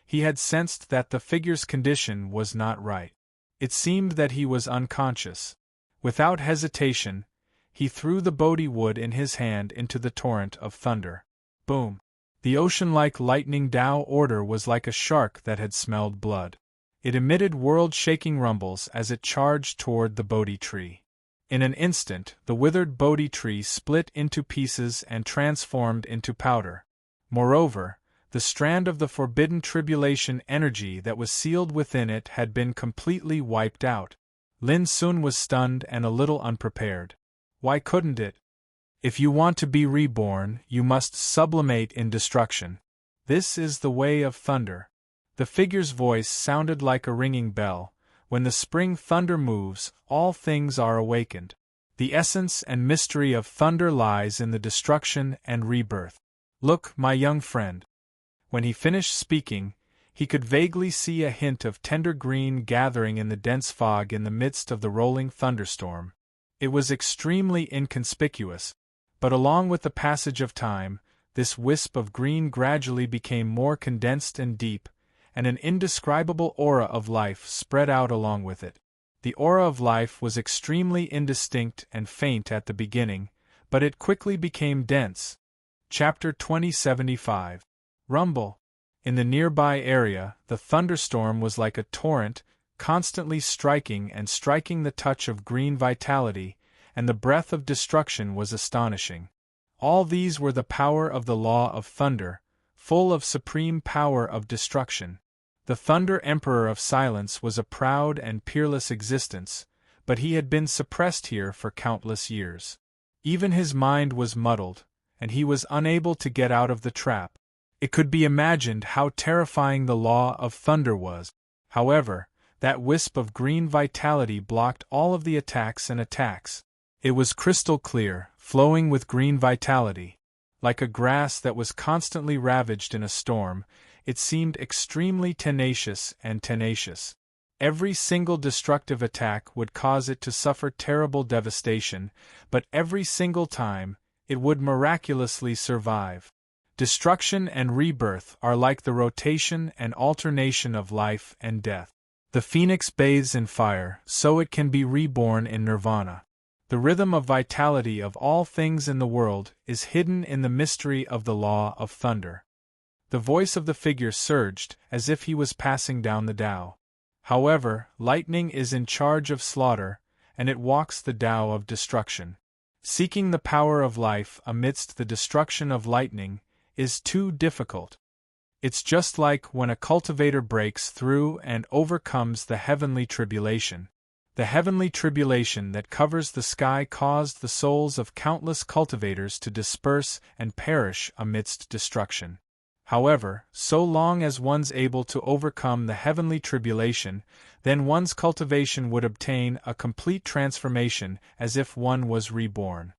[SPEAKER 1] He had sensed that the figure's condition was not right. It seemed that he was unconscious. Without hesitation, he threw the Bodhi wood in his hand into the torrent of thunder. Boom! The ocean-like lightning Tao order was like a shark that had smelled blood. It emitted world-shaking rumbles as it charged toward the Bodhi tree. In an instant, the withered Bodhi tree split into pieces and transformed into powder. Moreover, the strand of the forbidden tribulation energy that was sealed within it had been completely wiped out. Lin Sun was stunned and a little unprepared. Why couldn't it? If you want to be reborn, you must sublimate in destruction. This is the way of thunder. The figure's voice sounded like a ringing bell. When the spring thunder moves, all things are awakened. The essence and mystery of thunder lies in the destruction and rebirth. Look, my young friend. When he finished speaking, he could vaguely see a hint of tender green gathering in the dense fog in the midst of the rolling thunderstorm. It was extremely inconspicuous, but along with the passage of time, this wisp of green gradually became more condensed and deep, and an indescribable aura of life spread out along with it. The aura of life was extremely indistinct and faint at the beginning, but it quickly became dense. Chapter 2075. Rumble. In the nearby area, the thunderstorm was like a torrent, constantly striking the touch of green vitality, and the breath of destruction was astonishing. All these were the power of the law of thunder, full of supreme power of destruction. The Thunder Emperor of Silence was a proud and peerless existence, but he had been suppressed here for countless years. Even his mind was muddled, and he was unable to get out of the trap. It could be imagined how terrifying the law of thunder was. However, that wisp of green vitality blocked all of the attacks. It was crystal clear, flowing with green vitality. Like a grass that was constantly ravaged in a storm, it seemed extremely tenacious. Every single destructive attack would cause it to suffer terrible devastation, but every single time, it would miraculously survive. Destruction and rebirth are like the rotation and alternation of life and death. The phoenix bathes in fire, so it can be reborn in nirvana. The rhythm of vitality of all things in the world is hidden in the mystery of the law of thunder. The voice of the figure surged, as if he was passing down the Tao. However, lightning is in charge of slaughter, and it walks the Tao of destruction. Seeking the power of life amidst the destruction of lightning is too difficult. It's just like when a cultivator breaks through and overcomes the heavenly tribulation. The heavenly tribulation that covers the sky caused the souls of countless cultivators to disperse and perish amidst destruction. However, so long as one's able to overcome the heavenly tribulation, then one's cultivation would obtain a complete transformation as if one was reborn.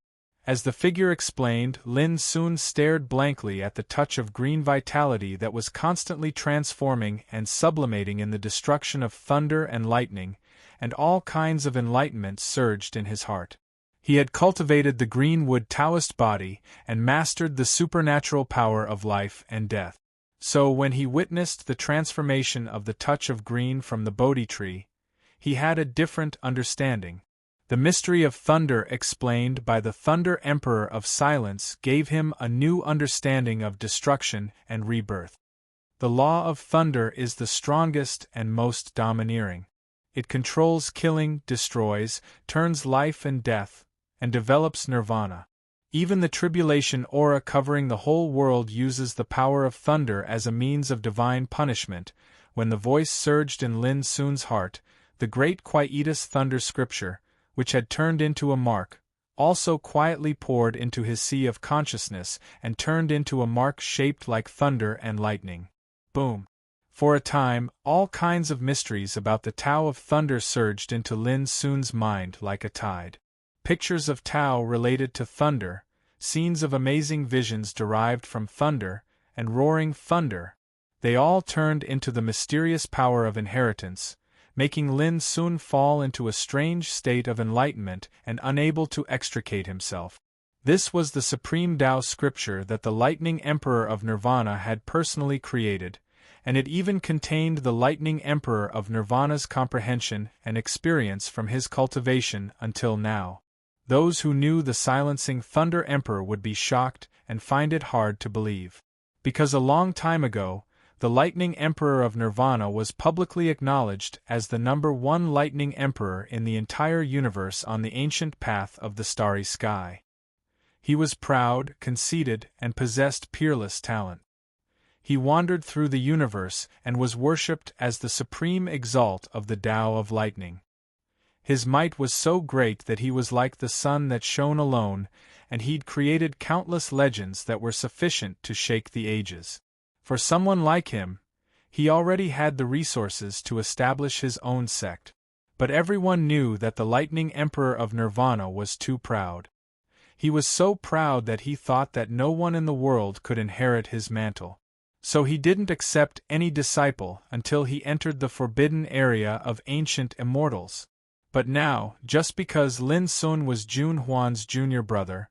[SPEAKER 1] As the figure explained, Lin soon stared blankly at the touch of green vitality that was constantly transforming and sublimating in the destruction of thunder and lightning, and all kinds of enlightenment surged in his heart. He had cultivated the greenwood Taoist body and mastered the supernatural power of life and death. So when he witnessed the transformation of the touch of green from the Bodhi tree, he had a different understanding. The mystery of thunder explained by the Thunder Emperor of Silence gave him a new understanding of destruction and rebirth. The law of thunder is the strongest and most domineering. It controls killing, destroys, turns life and death, and develops nirvana. Even the tribulation aura covering the whole world uses the power of thunder as a means of divine punishment. When the voice surged in Lin Sun's heart, the great quietus thunder scripture, which had turned into a mark, also quietly poured into his sea of consciousness and turned into a mark shaped like thunder and lightning. Boom! For a time, all kinds of mysteries about the Tao of thunder surged into Lin Sun's mind like a tide. Pictures of Tao related to thunder, scenes of amazing visions derived from thunder, and roaring thunder, they all turned into the mysterious power of inheritance, making Lin Sun fall into a strange state of enlightenment and unable to extricate himself. This was the supreme Tao scripture that the Lightning Emperor of Nirvana had personally created, and it even contained the Lightning Emperor of Nirvana's comprehension and experience from his cultivation until now. Those who knew the silencing Thunder Emperor would be shocked and find it hard to believe. Because a long time ago, the Lightning Emperor of Nirvana was publicly acknowledged as the #1 Lightning Emperor in the entire universe on the ancient path of the starry sky. He was proud, conceited, and possessed peerless talent. He wandered through the universe and was worshipped as the supreme exalt of the Tao of lightning. His might was so great that he was like the sun that shone alone, and he'd created countless legends that were sufficient to shake the ages. For someone like him, he already had the resources to establish his own sect. But everyone knew that the Lightning Emperor of Nirvana was too proud. He was so proud that he thought that no one in the world could inherit his mantle. So he didn't accept any disciple until he entered the forbidden area of ancient immortals. But now, just because Lin Sun was Jun Huan's junior brother,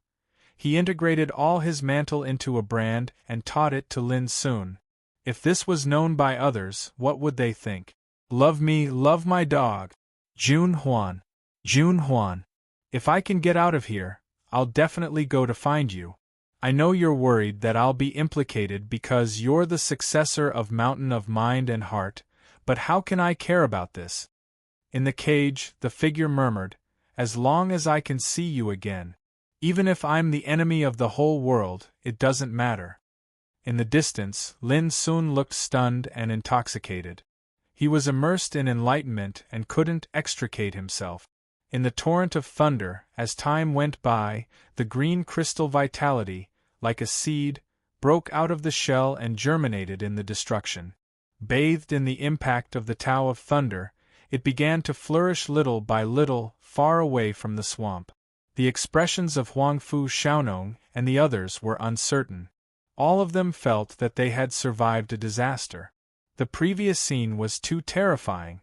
[SPEAKER 1] he integrated all his mantle into a brand and taught it to Lin Sun. If this was known by others, what would they think? Love me, love my dog. Jun Huan. Jun Huan. If I can get out of here, I'll definitely go to find you. I know you're worried that I'll be implicated because you're the successor of Mountain of Mind and Heart, but how can I care about this? In the cage, the figure murmured, as long as I can see you again. Even if I'm the enemy of the whole world, it doesn't matter. In the distance, Lin Sun looked stunned and intoxicated. He was immersed in enlightenment and couldn't extricate himself. In the torrent of thunder, as time went by, the green crystal vitality, like a seed, broke out of the shell and germinated in the destruction. Bathed in the impact of the Tao of Thunder, it began to flourish little by little, far away from the swamp. The expressions of Huangfu Xiaonong and the others were uncertain. All of them felt that they had survived a disaster. The previous scene was too terrifying.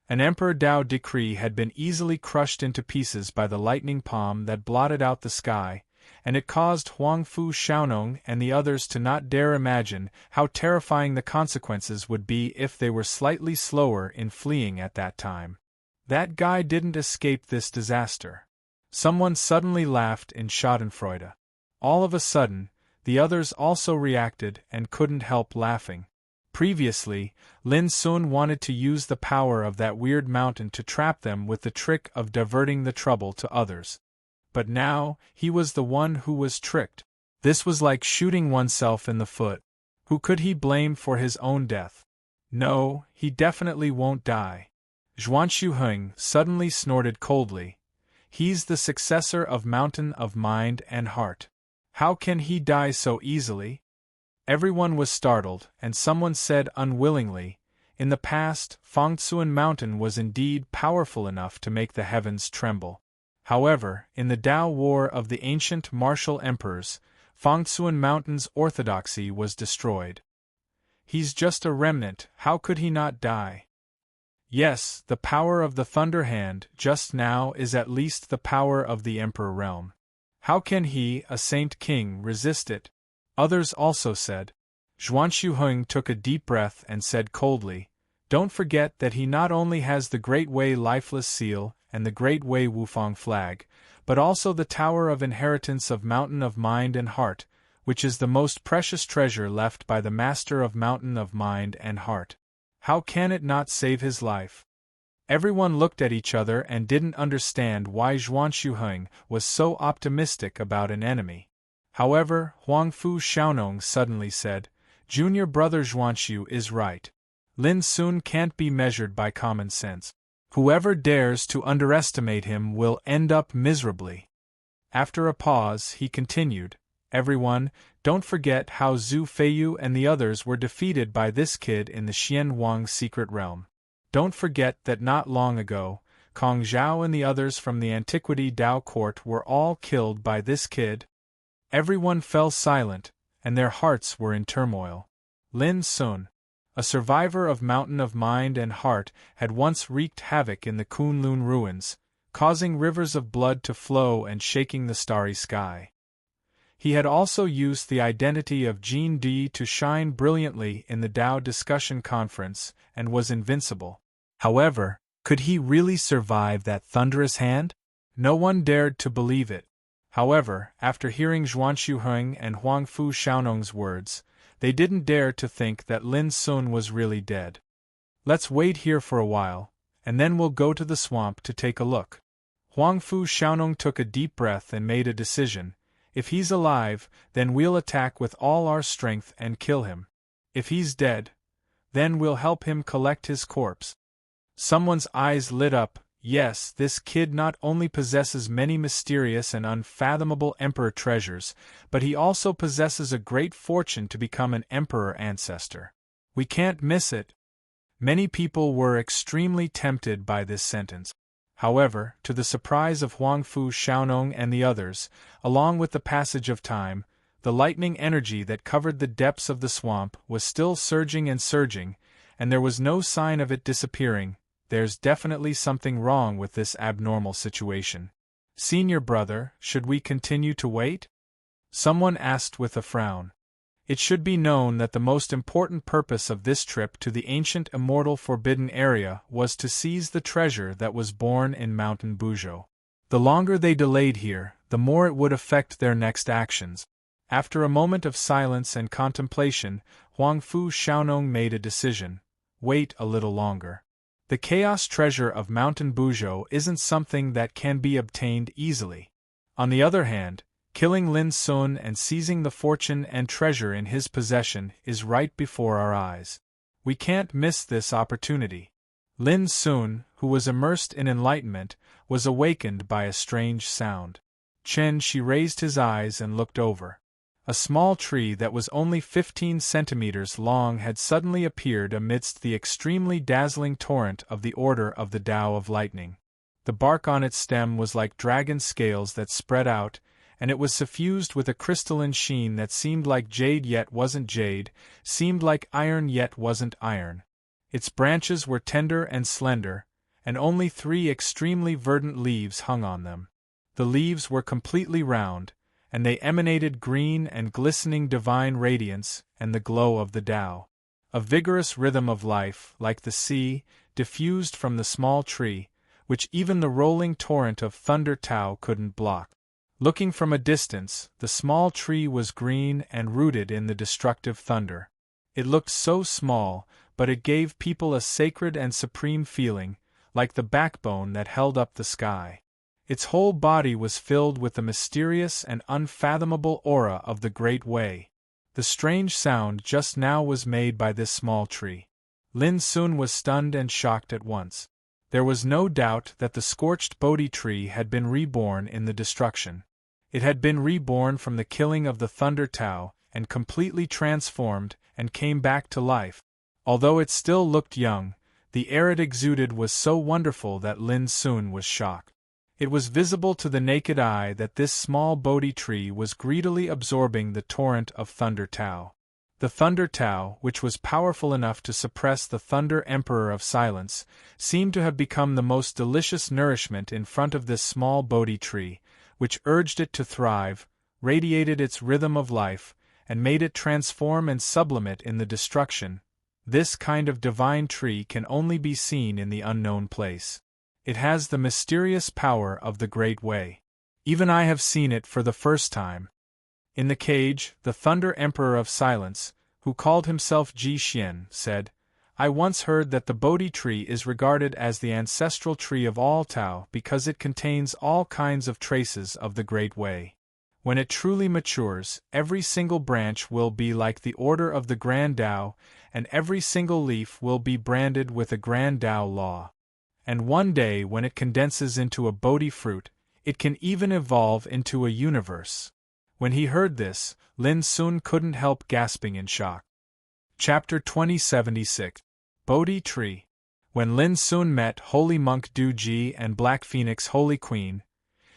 [SPEAKER 1] An Emperor Dao decree had been easily crushed into pieces by the lightning palm that blotted out the sky, and it caused Huangfu Xiaonong and the others to not dare imagine how terrifying the consequences would be if they were slightly slower in fleeing at that time. That guy didn't escape this disaster. Someone suddenly laughed in Schadenfreude. All of a sudden, the others also reacted and couldn't help laughing. Previously, Lin Sun wanted to use the power of that weird mountain to trap them with the trick of diverting the trouble to others. But now, he was the one who was tricked. This was like shooting oneself in the foot. Who could he blame for his own death? No, he definitely won't die. Zhuanshu suddenly snorted coldly. He's the successor of Mountain of Mind and Heart. How can he die so easily? Everyone was startled, and someone said unwillingly, in the past, Fangtsuan Mountain was indeed powerful enough to make the heavens tremble. However, in the Tao War of the ancient martial emperors, Fangtsuan Mountain's orthodoxy was destroyed. He's just a remnant, how could he not die? Yes, the power of the Thunder Hand just now is at least the power of the Emperor Realm. How can he, a Saint King, resist it? Others also said. Zhuanshu took a deep breath and said coldly, don't forget that he not only has the Great Wei Lifeless Seal and the Great Wei Wufang Flag, but also the Tower of Inheritance of Mountain of Mind and Heart, which is the most precious treasure left by the Master of Mountain of Mind and Heart. How can it not save his life? Everyone looked at each other and didn't understand why Zhuanshu was so optimistic about an enemy. However, Huangfu Xiaonong suddenly said, Junior brother Zhuanshu is right. Lin Sun can't be measured by common sense. Whoever dares to underestimate him will end up miserably. After a pause, he continued, everyone, don't forget how Zhu Feiyu and the others were defeated by this kid in the Xian Wang secret realm. Don't forget that not long ago, Kong Zhao and the others from the Antiquity Dao Court were all killed by this kid. Everyone fell silent, and their hearts were in turmoil. Lin Sun, a survivor of Mountain of Mind and Heart, had once wreaked havoc in the Kunlun ruins, causing rivers of blood to flow and shaking the starry sky. He had also used the identity of Jin Di to shine brilliantly in the Dao discussion conference, and was invincible. However, could he really survive that thunderous hand? No one dared to believe it. However, after hearing Zhuanshu and Huangfu Xiaonong's words, they didn't dare to think that Lin Sun was really dead. Let's wait here for a while, and then we'll go to the swamp to take a look. Huangfu Xiaonong took a deep breath and made a decision. If he's alive, then we'll attack with all our strength and kill him. If he's dead, then we'll help him collect his corpse. Someone's eyes lit up. Yes, this kid not only possesses many mysterious and unfathomable emperor treasures, but he also possesses a great fortune to become an emperor ancestor. We can't miss it. Many people were extremely tempted by this sentence. However, to the surprise of Huangfu, Xiaonong and the others, along with the passage of time, the lightning energy that covered the depths of the swamp was still surging and surging, and there was no sign of it disappearing. There's definitely something wrong with this abnormal situation. Senior brother, should we continue to wait? Someone asked with a frown. It should be known that the most important purpose of this trip to the ancient immortal forbidden area was to seize the treasure that was born in Mountain Buzhou. The longer they delayed here, the more it would affect their next actions. After a moment of silence and contemplation, Huangfu Xiaonong made a decision. Wait a little longer. The chaos treasure of Mountain Buzhou isn't something that can be obtained easily. On the other hand, killing Lin Sun and seizing the fortune and treasure in his possession is right before our eyes. We can't miss this opportunity. Lin Sun, who was immersed in enlightenment, was awakened by a strange sound. She raised his eyes and looked over. A small tree that was only 15 centimeters long had suddenly appeared amidst the extremely dazzling torrent of the Order of the Tao of Lightning. The bark on its stem was like dragon scales that spread out, and it was suffused with a crystalline sheen that seemed like jade yet wasn't jade, seemed like iron yet wasn't iron. Its branches were tender and slender, and only 3 extremely verdant leaves hung on them. The leaves were completely round, and they emanated green and glistening divine radiance and the glow of the Tao. A vigorous rhythm of life, like the sea, diffused from the small tree, which even the rolling torrent of Thunder Tao couldn't block. Looking from a distance, the small tree was green and rooted in the destructive thunder. It looked so small, but it gave people a sacred and supreme feeling, like the backbone that held up the sky. Its whole body was filled with the mysterious and unfathomable aura of the Great Way. The strange sound just now was made by this small tree. Lin Sun was stunned and shocked at once. There was no doubt that the scorched Bodhi tree had been reborn in the destruction. It had been reborn from the killing of the Thunder Tao, and completely transformed, and came back to life. Although it still looked young, the air it exuded was so wonderful that Lin Sun was shocked. It was visible to the naked eye that this small Bodhi tree was greedily absorbing the torrent of Thunder Tao. The Thunder Tao, which was powerful enough to suppress the Thunder Emperor of Silence, seemed to have become the most delicious nourishment in front of this small Bodhi tree, which urged it to thrive, radiated its rhythm of life, and made it transform and sublimate in the destruction. This kind of divine tree can only be seen in the unknown place. It has the mysterious power of the Great Way. Even I have seen it for the first time. In the cage, the Thunder Emperor of Silence, who called himself Ji Xian, said, I once heard that the Bodhi tree is regarded as the ancestral tree of all Tao because it contains all kinds of traces of the Great Way. When it truly matures, every single branch will be like the Order of the Grand Tao, and every single leaf will be branded with a Grand Tao law. And one day when it condenses into a Bodhi fruit, it can even evolve into a universe. When he heard this, Lin Sun couldn't help gasping in shock. Chapter 2076. Bodhi Tree. When Lin Sun met Holy Monk Du Ji and Black Phoenix Holy Queen,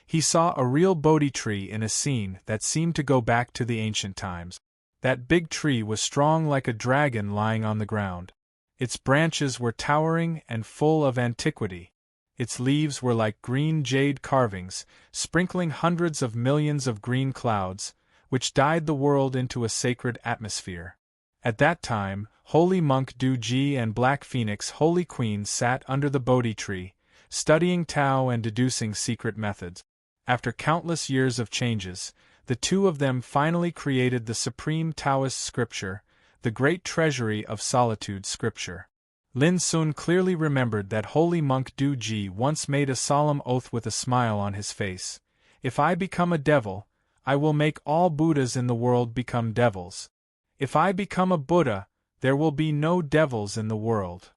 [SPEAKER 1] he saw a real Bodhi tree in a scene that seemed to go back to the ancient times. That big tree was strong like a dragon lying on the ground. Its branches were towering and full of antiquity. Its leaves were like green jade carvings, sprinkling hundreds of millions of green clouds, which dyed the world into a sacred atmosphere. At that time, Holy Monk Du Ji and Black Phoenix Holy Queen sat under the Bodhi tree, studying Tao and deducing secret methods. After countless years of changes, the two of them finally created the supreme Taoist scripture, the great treasury of solitude scripture. Lin Sun clearly remembered that Holy Monk Du Ji once made a solemn oath with a smile on his face. If I become a devil, I will make all Buddhas in the world become devils. If I become a Buddha, there will be no devils in the world.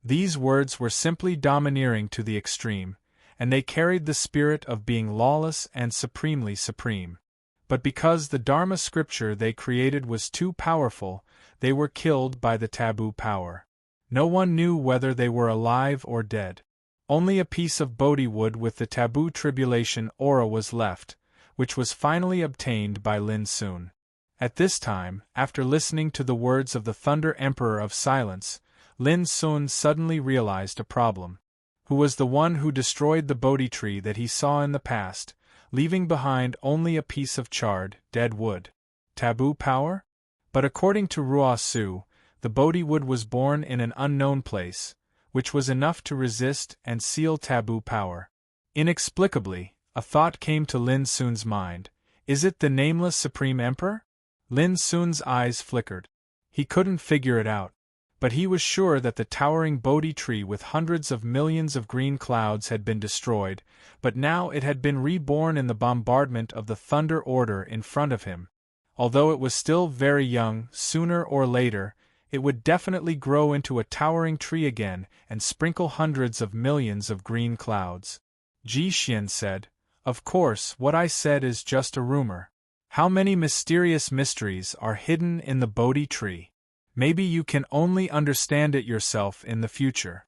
[SPEAKER 1] These words were simply domineering to the extreme, and they carried the spirit of being lawless and supremely supreme. But because the Dharma scripture they created was too powerful, they were killed by the taboo power. No one knew whether they were alive or dead. Only a piece of Bodhi wood with the taboo tribulation aura was left, which was finally obtained by Lin Sun. At this time, after listening to the words of the Thunder Emperor of Silence, Lin Sun suddenly realized a problem. Who was the one who destroyed the Bodhi tree that he saw in the past, leaving behind only a piece of charred, dead wood? Taboo power? But according to Ruo Su, the Bodhi wood was born in an unknown place, which was enough to resist and seal taboo power. Inexplicably, a thought came to Lin Sun's mind. Is it the nameless Supreme Emperor? Lin Sun's eyes flickered. He couldn't figure it out. But he was sure that the towering Bodhi tree with hundreds of millions of green clouds had been destroyed, but now it had been reborn in the bombardment of the Thunder Order in front of him. Although it was still very young, sooner or later, it would definitely grow into a towering tree again and sprinkle hundreds of millions of green clouds. Ji Xian said, "Of course, what I said is just a rumor. How many mysterious mysteries are hidden in the Bodhi tree? Maybe you can only understand it yourself in the future."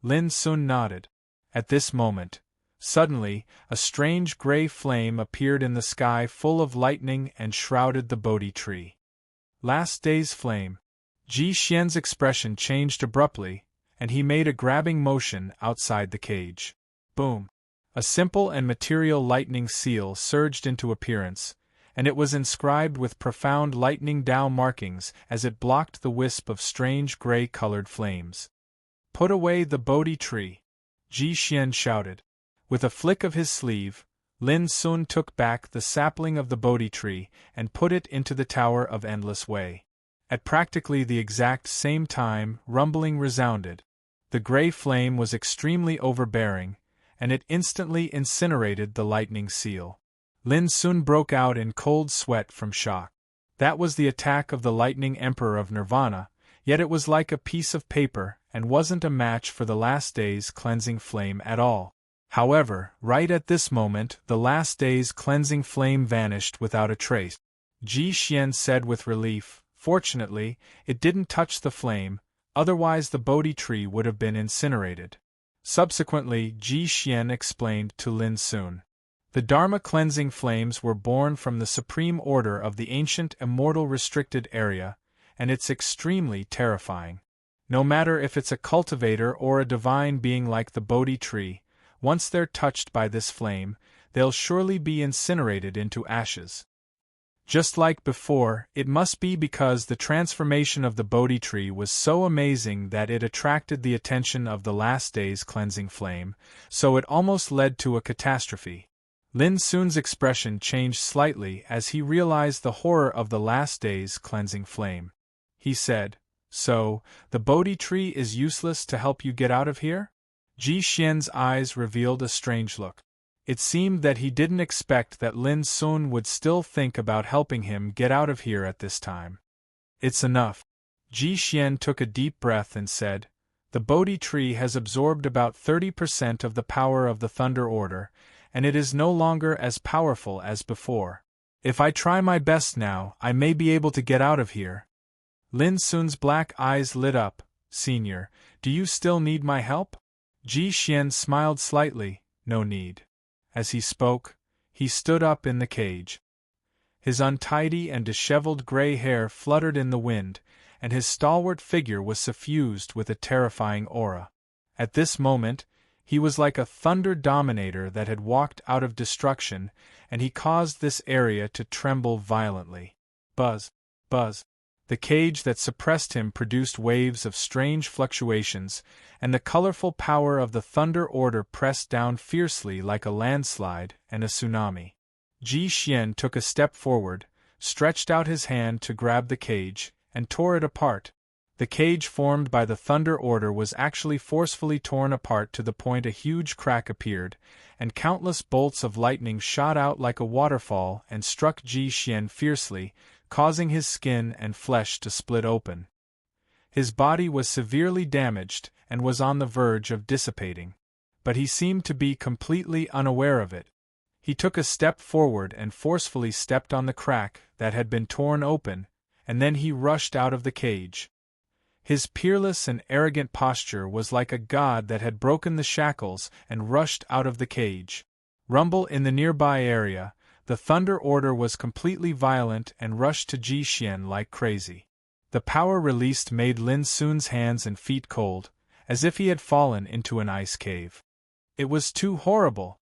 [SPEAKER 1] Lin Sun nodded. At this moment, suddenly, a strange gray flame appeared in the sky full of lightning and shrouded the Bodhi tree. Last day's flame. Ji Xian's expression changed abruptly, and he made a grabbing motion outside the cage. Boom! A simple and material lightning seal surged into appearance, and it was inscribed with profound lightning Dao markings as it blocked the wisp of strange gray-colored flames. "Put away the Bodhi tree!" Ji Xian shouted. With a flick of his sleeve, Lin Sun took back the sapling of the Bodhi tree and put it into the Tower of Endless Way. At practically the exact same time, rumbling resounded. The gray flame was extremely overbearing, and it instantly incinerated the lightning seal. Lin Sun broke out in cold sweat from shock. That was the attack of the Lightning Emperor of Nirvana, yet it was like a piece of paper and wasn't a match for the last day's cleansing flame at all. However, right at this moment, the last day's cleansing flame vanished without a trace. Ji Xian said with relief, "Fortunately, it didn't touch the flame, otherwise the Bodhi tree would have been incinerated." Subsequently, Ji Xian explained to Lin Sun. The Dharma cleansing flames were born from the supreme order of the ancient immortal restricted area, and it's extremely terrifying. No matter if it's a cultivator or a divine being like the Bodhi tree, once they're touched by this flame, they'll surely be incinerated into ashes. Just like before, it must be because the transformation of the Bodhi tree was so amazing that it attracted the attention of the last day's cleansing flame, so it almost led to a catastrophe. Lin Sun's expression changed slightly as he realized the horror of the last day's cleansing flame. He said, "So, the Bodhi tree is useless to help you get out of here?" Ji Xian's eyes revealed a strange look. It seemed that he didn't expect that Lin Sun would still think about helping him get out of here at this time. "It's enough." Ji Xian took a deep breath and said, "The Bodhi tree has absorbed about 30% of the power of the Thunder Order, and it is no longer as powerful as before. If I try my best now, I may be able to get out of here." Lin Sun's black eyes lit up. "Senior, do you still need my help?" Ji Xian smiled slightly. "No need." As he spoke, he stood up in the cage. His untidy and disheveled gray hair fluttered in the wind, and his stalwart figure was suffused with a terrifying aura. At this moment, he was like a thunder dominator that had walked out of destruction, and he caused this area to tremble violently. Buzz, buzz. The cage that suppressed him produced waves of strange fluctuations, and the colorful power of the Thunder Order pressed down fiercely like a landslide and a tsunami. Ji Xian took a step forward, stretched out his hand to grab the cage, and tore it apart. The cage formed by the Thunder Order was actually forcefully torn apart to the point a huge crack appeared, and countless bolts of lightning shot out like a waterfall and struck Ji Xian fiercely, causing his skin and flesh to split open. His body was severely damaged and was on the verge of dissipating, but he seemed to be completely unaware of it. He took a step forward and forcefully stepped on the crack that had been torn open, and then he rushed out of the cage. His peerless and arrogant posture was like a god that had broken the shackles and rushed out of the cage. Rumble in the nearby area, the Thunder Order was completely violent and rushed to Ji Xian like crazy. The power released made Lin Sun's hands and feet cold, as if he had fallen into an ice cave. It was too horrible.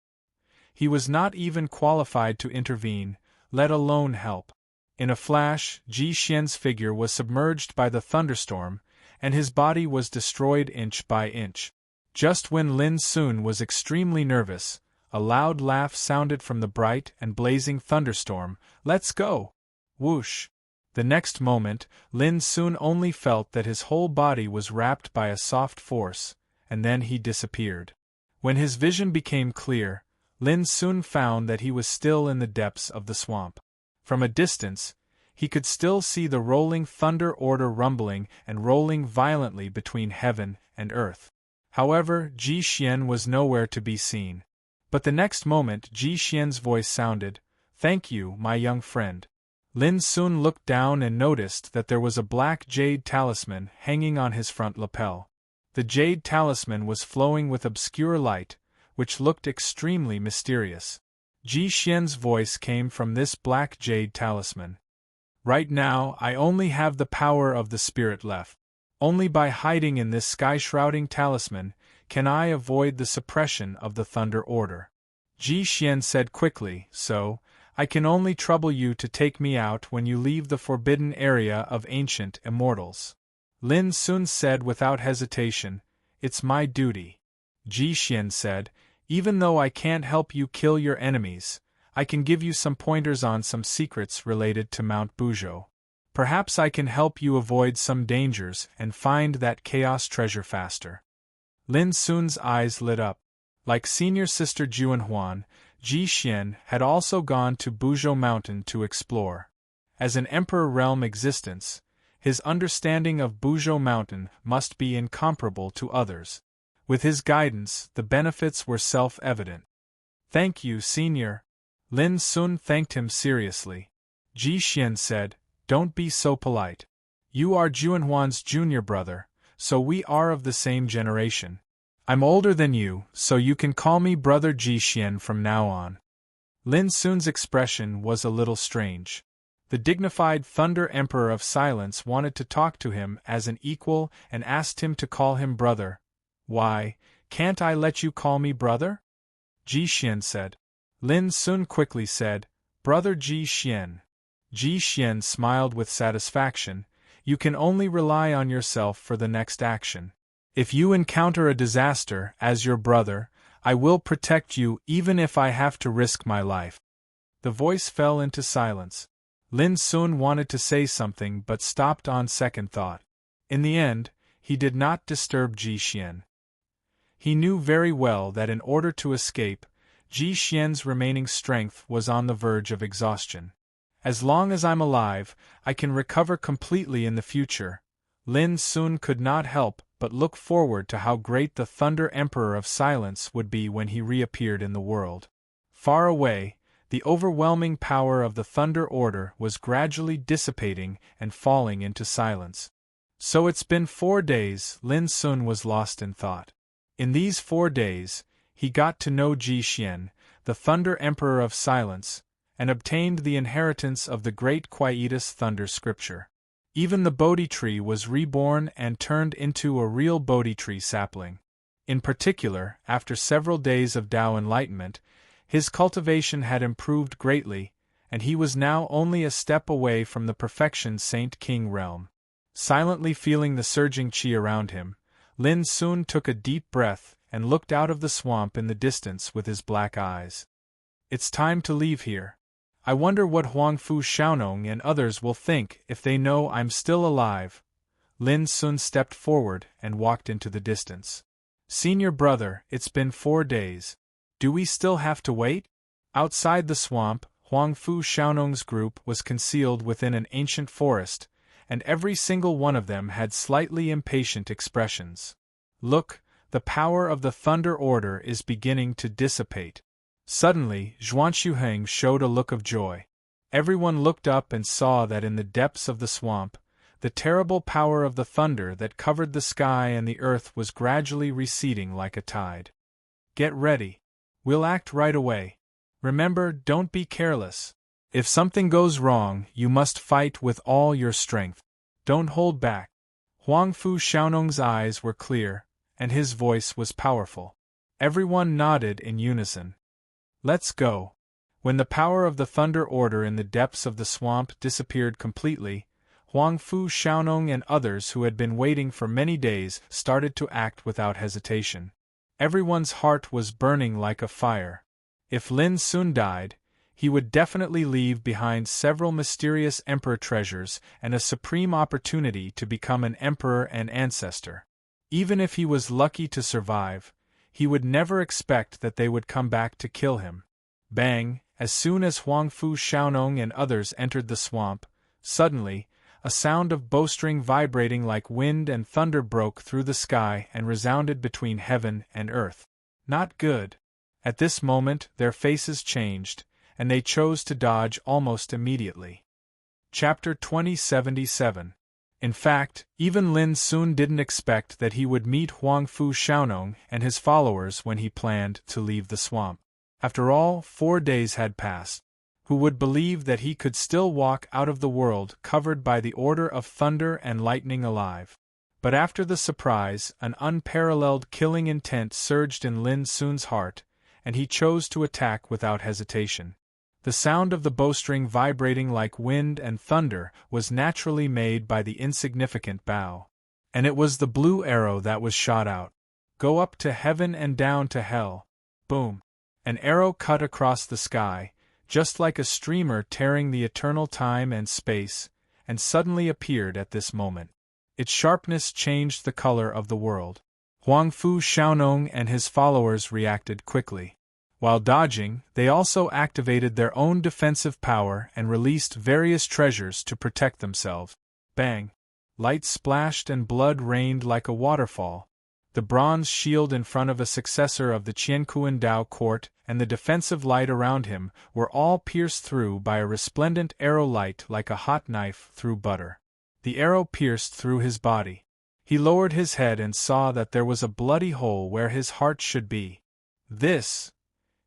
[SPEAKER 1] He was not even qualified to intervene, let alone help. In a flash, Ji Xian's figure was submerged by the thunderstorm, and his body was destroyed inch by inch. Just when Lin Sun was extremely nervous, a loud laugh sounded from the bright and blazing thunderstorm. "Let's go!" Whoosh! The next moment, Lin Sun only felt that his whole body was wrapped by a soft force, and then he disappeared. When his vision became clear, Lin Sun found that he was still in the depths of the swamp. From a distance, he could still see the rolling Thunder Order rumbling and rolling violently between heaven and earth. However, Ji Xian was nowhere to be seen. But the next moment Ji Xian's voice sounded, "Thank you, my young friend." Lin Sun looked down and noticed that there was a black jade talisman hanging on his front lapel. The jade talisman was flowing with obscure light, which looked extremely mysterious. Ji Xian's voice came from this black jade talisman. "Right now, I only have the power of the spirit left. Only by hiding in this sky-shrouding talisman can I avoid the suppression of the Thunder Order." Ji Xian said quickly, "So, I can only trouble you to take me out when you leave the forbidden area of ancient immortals." Lin Sun said without hesitation, "It's my duty." Ji Xian said, "Even though I can't help you kill your enemies, I can give you some pointers on some secrets related to Mount Buzhou. Perhaps I can help you avoid some dangers and find that chaos treasure faster." Lin Sun's eyes lit up. Like senior sister Juanhuan, Ji Xian had also gone to Buzhou Mountain to explore. As an emperor realm existence, his understanding of Buzhou Mountain must be incomparable to others. With his guidance, the benefits were self-evident. "Thank you, senior." Lin Sun thanked him seriously. Ji Xian said, "Don't be so polite. You are Juanhuan's junior brother, so we are of the same generation. I'm older than you, so you can call me Brother Ji Xian from now on." Lin Sun's expression was a little strange. The dignified Thunder Emperor of Silence wanted to talk to him as an equal and asked him to call him brother. "Why, can't I let you call me brother?" Ji Xian said. Lin Sun quickly said, "Brother Ji Xian." Ji Xian smiled with satisfaction. "You can only rely on yourself for the next action. If you encounter a disaster, as your brother, I will protect you even if I have to risk my life." The voice fell into silence. Lin Sun wanted to say something but stopped on second thought. In the end, he did not disturb Ji Xian. He knew very well that in order to escape, Ji Xian's remaining strength was on the verge of exhaustion. "As long as I'm alive, I can recover completely in the future." Lin Sun could not help but look forward to how great the Thunder Emperor of Silence would be when he reappeared in the world. Far away, the overwhelming power of the Thunder Order was gradually dissipating and falling into silence. "So it's been 4 days," Lin Sun was lost in thought. In these 4 days, he got to know Ji Xian, the Thunder Emperor of Silence, and obtained the inheritance of the great Quietus Thunder Scripture. Even the Bodhi tree was reborn and turned into a real Bodhi tree sapling. In particular, after several days of Tao enlightenment, his cultivation had improved greatly, and he was now only a step away from the perfection Saint King realm. Silently feeling the surging qi around him, Lin Sun took a deep breath and looked out of the swamp in the distance with his black eyes. "It's time to leave here. I wonder what Huangfu Xiaonong and others will think if they know I'm still alive." Lin Sun stepped forward and walked into the distance. "Senior brother, it's been 4 days. Do we still have to wait?" Outside the swamp, Huangfu Xiaonong's group was concealed within an ancient forest, and every single one of them had slightly impatient expressions. "Look, the power of the Thunder Order is beginning to dissipate." Suddenly, Zhuanshuheng showed a look of joy. Everyone looked up and saw that in the depths of the swamp, The terrible power of the thunder that covered the sky and the earth was gradually receding like a tide. Get ready. We'll act right away. Remember, don't be careless. If something goes wrong, you must fight with all your strength. Don't hold back. Huang Fu Xiaonong's eyes were clear, and his voice was powerful. Everyone nodded in unison. Let's go. When the power of the thunder order in the depths of the swamp disappeared completely, Huang Fu Xiaonong and others who had been waiting for many days started to act without hesitation. Everyone's heart was burning like a fire. If Lin Sun died, he would definitely leave behind several mysterious emperor treasures and a supreme opportunity to become an emperor and ancestor. Even if he was lucky to survive, he would never expect that they would come back to kill him. Bang! As soon as Huang Fu Xiaonong and others entered the swamp, suddenly, a sound of bowstring vibrating like wind and thunder broke through the sky and resounded between heaven and earth. Not good. At this moment their faces changed, and they chose to dodge almost immediately. Chapter 2077. In fact, even Lin Sun didn't expect that he would meet Huang Fu Xiaonong and his followers when he planned to leave the swamp. After all, 4 days had passed. Who would believe that he could still walk out of the world covered by the order of thunder and lightning alive? But after the surprise, an unparalleled killing intent surged in Lin Sun's heart, and he chose to attack without hesitation. The sound of the bowstring vibrating like wind and thunder was naturally made by the insignificant bow. And it was the blue arrow that was shot out. Go up to heaven and down to hell. Boom! An arrow cut across the sky, just like a streamer tearing the eternal time and space, and suddenly appeared at this moment. Its sharpness changed the color of the world. Huang Fu Xiaonong and his followers reacted quickly. While dodging, they also activated their own defensive power and released various treasures to protect themselves. Bang! Light splashed and blood rained like a waterfall. The bronze shield in front of a successor of the Qiankuan Dao court and the defensive light around him were all pierced through by a resplendent arrow light like a hot knife through butter. The arrow pierced through his body. He lowered his head and saw that there was a bloody hole where his heart should be. This!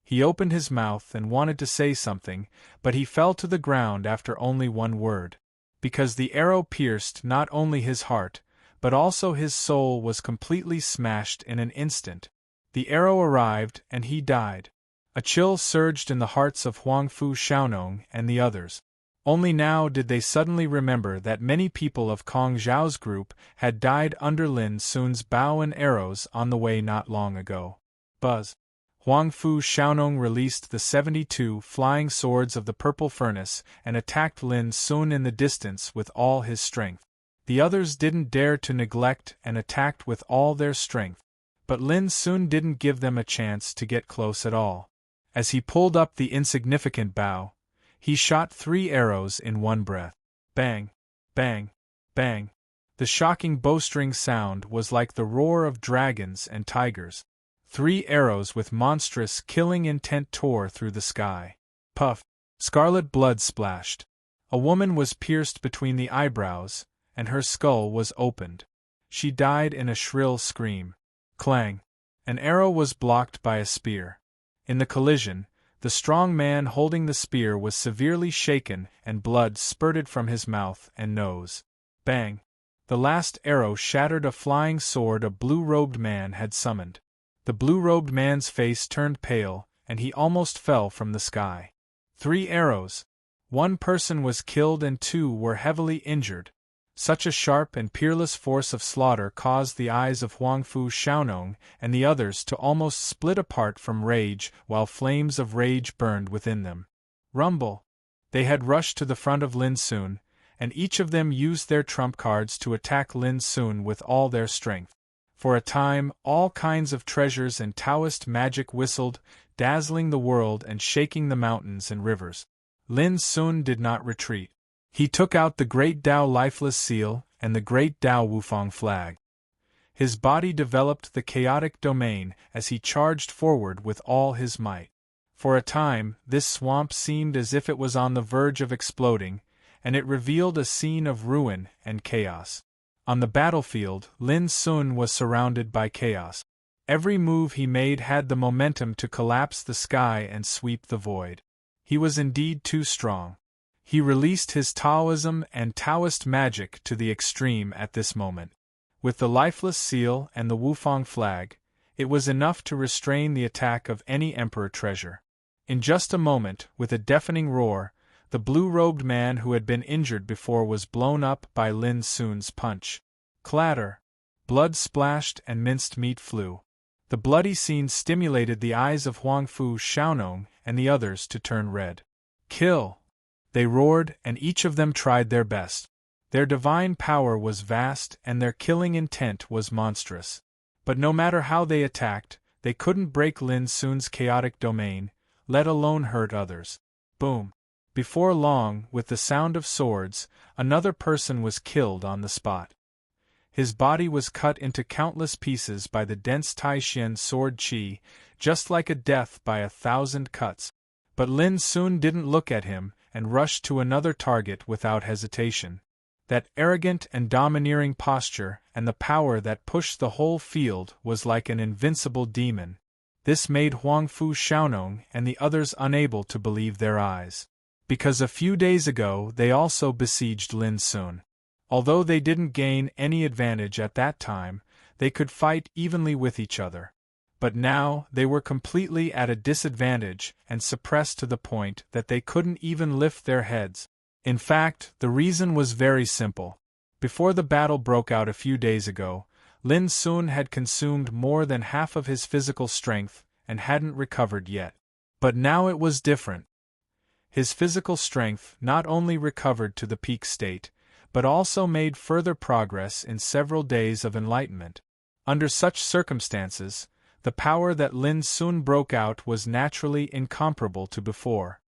[SPEAKER 1] He opened his mouth and wanted to say something, but he fell to the ground after only one word. Because the arrow pierced not only his heart, but also his soul was completely smashed in an instant. The arrow arrived and he died. A chill surged in the hearts of Huang Fu Xiaonong and the others. Only now did they suddenly remember that many people of Kong Zhao's group had died under Lin Sun's bow and arrows on the way not long ago. Buzz! Huang Fu Xiaonong released the 72 flying swords of the purple furnace and attacked Lin Sun in the distance with all his strength. The others didn't dare to neglect and attacked with all their strength, but Lin Sun didn't give them a chance to get close at all. As he pulled up the insignificant bow, he shot 3 arrows in one breath. Bang! Bang! Bang! The shocking bowstring sound was like the roar of dragons and tigers. 3 arrows with monstrous killing intent tore through the sky. Puff! Scarlet blood splashed. A woman was pierced between the eyebrows, and her skull was opened. She died in a shrill scream. Clang! An arrow was blocked by a spear. In the collision, the strong man holding the spear was severely shaken and blood spurted from his mouth and nose. Bang! The last arrow shattered a flying sword a blue-robed man had summoned. The blue-robed man's face turned pale, and he almost fell from the sky. 3 arrows! 1 person was killed and 2 were heavily injured. Such a sharp and peerless force of slaughter caused the eyes of Huang Fu Xiaonong and the others to almost split apart from rage while flames of rage burned within them. Rumble! They had rushed to the front of Lin Sun, and each of them used their trump cards to attack Lin Sun with all their strength. For a time, all kinds of treasures and Taoist magic whistled, dazzling the world and shaking the mountains and rivers. Lin Sun did not retreat. He took out the Great Tao Lifeless Seal and the Great Tao Wufang flag. His body developed the chaotic domain as he charged forward with all his might. For a time, this swamp seemed as if it was on the verge of exploding, and it revealed a scene of ruin and chaos. On the battlefield, Lin Sun was surrounded by chaos. Every move he made had the momentum to collapse the sky and sweep the void. He was indeed too strong. He released his Taoism and Taoist magic to the extreme at this moment. With the lifeless seal and the Wufang flag, it was enough to restrain the attack of any emperor treasure. In just a moment, with a deafening roar, the blue-robed man who had been injured before was blown up by Lin Sun's punch. Clatter! Blood splashed and minced meat flew. The bloody scene stimulated the eyes of Huangfu Xiaonong and the others to turn red. Kill! They roared, and each of them tried their best. Their divine power was vast and their killing intent was monstrous. But no matter how they attacked, they couldn't break Lin Sun's chaotic domain, let alone hurt others. Boom! Before long, with the sound of swords, another person was killed on the spot. His body was cut into countless pieces by the dense Taishan sword qi, just like a death by 1,000 cuts. But Lin Sun didn't look at him and rushed to another target without hesitation. That arrogant and domineering posture and the power that pushed the whole field was like an invincible demon. This made Huangfu Xiaonong and the others unable to believe their eyes. Because a few days ago they also besieged Lin Sun. Although they didn't gain any advantage at that time, they could fight evenly with each other. But now they were completely at a disadvantage and suppressed to the point that they couldn't even lift their heads. In fact, the reason was very simple. Before the battle broke out a few days ago, Lin Sun had consumed more than half of his physical strength and hadn't recovered yet. But now it was different. His physical strength not only recovered to the peak state, but also made further progress in several days of enlightenment. Under such circumstances, the power that Lin Sun broke out was naturally incomparable to before.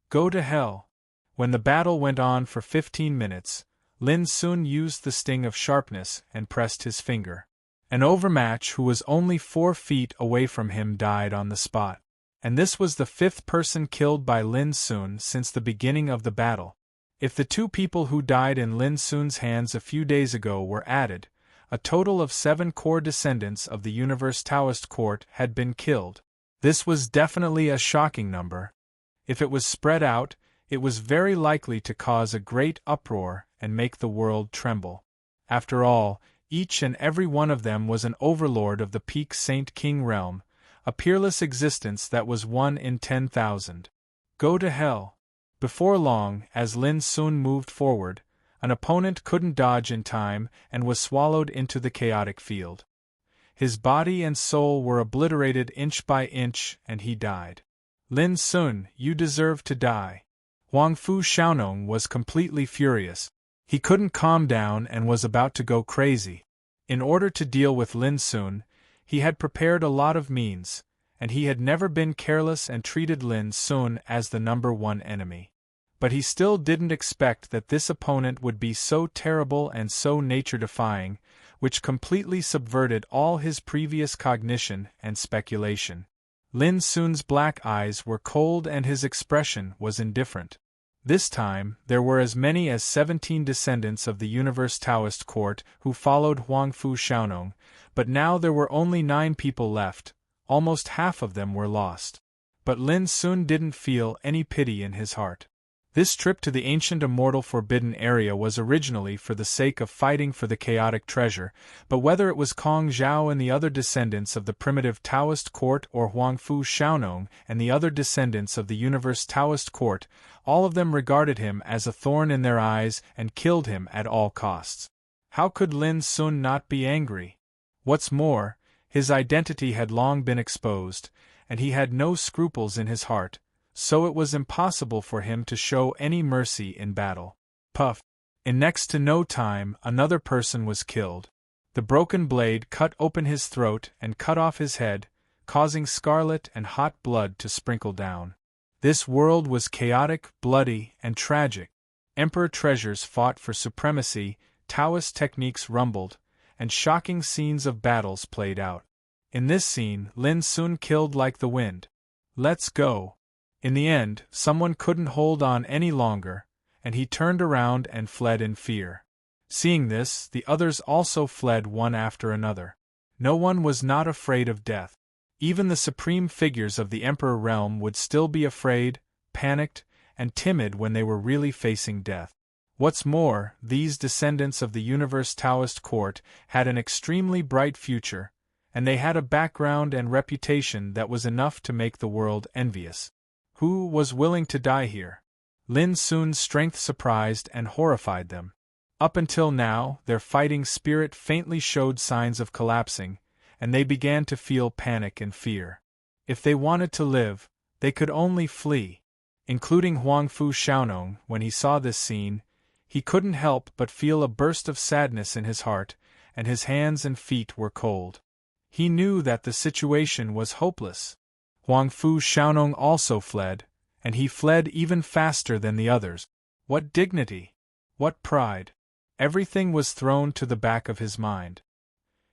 [SPEAKER 1] Go to hell! When the battle went on for 15 minutes, Lin Sun used the sting of sharpness and pressed his finger. An overmatch who was only 4 feet away from him died on the spot. And this was the 5th person killed by Lin Sun since the beginning of the battle. If the 2 people who died in Lin Sun's hands a few days ago were added, a total of 7 core descendants of the Universe Taoist court had been killed. This was definitely a shocking number. If it was spread out, it was very likely to cause a great uproar and make the world tremble. After all, each and every one of them was an overlord of the peak Saint King realm, a peerless existence that was 1 in 10,000. Go to hell! Before long, as Lin Sun moved forward, an opponent couldn't dodge in time and was swallowed into the chaotic field. His body and soul were obliterated inch by inch and he died. Lin Sun, you deserve to die. Huangfu Xiaonong was completely furious. He couldn't calm down and was about to go crazy. In order to deal with Lin Sun, he had prepared a lot of means, and he had never been careless and treated Lin Sun as the #1 enemy. But he still didn't expect that this opponent would be so terrible and so nature-defying, which completely subverted all his previous cognition and speculation. Lin Sun's black eyes were cold and his expression was indifferent. This time, there were as many as 17 descendants of the Universe Taoist court who followed Huangfu Xiaonong, but now there were only 9 people left, almost half of them were lost. But Lin Sun didn't feel any pity in his heart. This trip to the ancient immortal forbidden area was originally for the sake of fighting for the chaotic treasure, but whether it was Kong Zhao and the other descendants of the primitive Taoist court or Huangfu Xiaonong and the other descendants of the Universe Taoist court, all of them regarded him as a thorn in their eyes and killed him at all costs. How could Lin Sun not be angry? What's more, his identity had long been exposed, and he had no scruples in his heart, so it was impossible for him to show any mercy in battle. Puff! In next to no time, another person was killed. The broken blade cut open his throat and cut off his head, causing scarlet and hot blood to sprinkle down. This world was chaotic, bloody, and tragic. Emperor treasures fought for supremacy, Taoist techniques rumbled, and shocking scenes of battles played out. In this scene, Lin Sun killed like the wind. Let's go! In the end, someone couldn't hold on any longer, and he turned around and fled in fear. Seeing this, the others also fled one after another. No one was not afraid of death. Even the supreme figures of the Emperor realm would still be afraid, panicked, and timid when they were really facing death. What's more, these descendants of the Universe Taoist court had an extremely bright future, and they had a background and reputation that was enough to make the world envious. Who was willing to die here? Lin Sun's strength surprised and horrified them. Up until now, their fighting spirit faintly showed signs of collapsing, and they began to feel panic and fear. If they wanted to live, they could only flee. Including Huangfu Xiaonong. When he saw this scene, he couldn't help but feel a burst of sadness in his heart, and his hands and feet were cold. He knew that the situation was hopeless. Huangfu Xiaonong also fled, and he fled even faster than the others. What dignity! What pride! Everything was thrown to the back of his mind.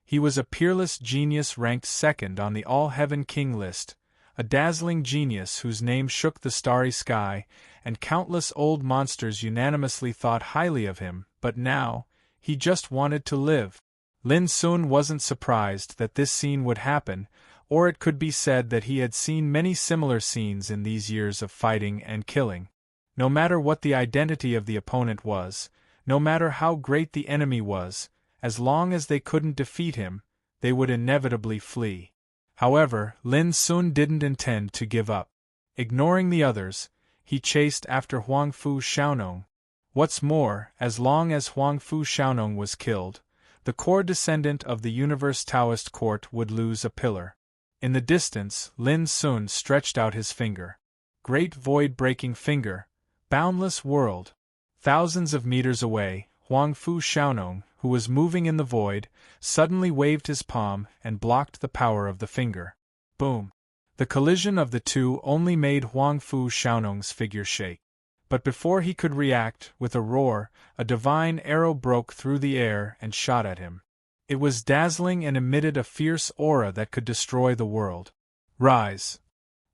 [SPEAKER 1] He was a peerless genius ranked second on the All-Heaven King list, a dazzling genius whose name shook the starry sky, and countless old monsters unanimously thought highly of him, but now, he just wanted to live. Lin Sun wasn't surprised that this scene would happen, or it could be said that he had seen many similar scenes in these years of fighting and killing. No matter what the identity of the opponent was, no matter how great the enemy was, as long as they couldn't defeat him, they would inevitably flee. However, Lin Sun didn't intend to give up. Ignoring the others, he chased after Huangfu Xiaonong. What's more, as long as Huangfu Xiaonong was killed, the core descendant of the Universe Taoist court would lose a pillar. In the distance, Lin Sun stretched out his finger. Great void-breaking finger, boundless world. Thousands of meters away, Huangfu Xiaonong, who was moving in the void, suddenly waved his palm and blocked the power of the finger. Boom! The collision of the two only made Huangfu Xiaonong's figure shake. But before he could react, with a roar, a divine arrow broke through the air and shot at him. It was dazzling and emitted a fierce aura that could destroy the world. Rise!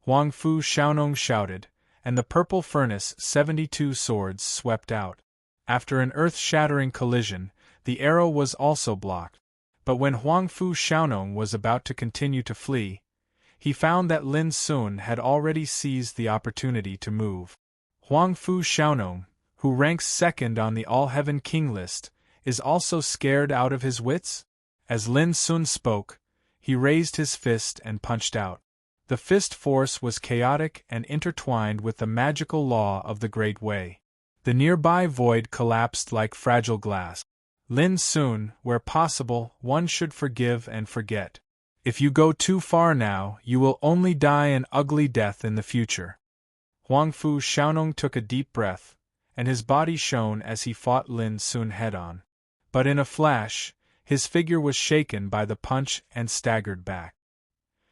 [SPEAKER 1] Huangfu Xiaonong shouted, and the purple furnace 72 swords swept out. After an earth-shattering collision, the arrow was also blocked. But when Huangfu Xiaonong was about to continue to flee, he found that Lin Sun had already seized the opportunity to move. Huangfu Xiaonong, who ranks second on the All-Heaven King list, is also scared out of his wits? As Lin Sun spoke, he raised his fist and punched out. The fist force was chaotic and intertwined with the magical law of the Great Way. The nearby void collapsed like fragile glass. Lin Sun, where possible, one should forgive and forget. If you go too far now, you will only die an ugly death in the future. Huangfu Xiaonong took a deep breath, and his body shone as he fought Lin Sun head-on. But in a flash, his figure was shaken by the punch and staggered back.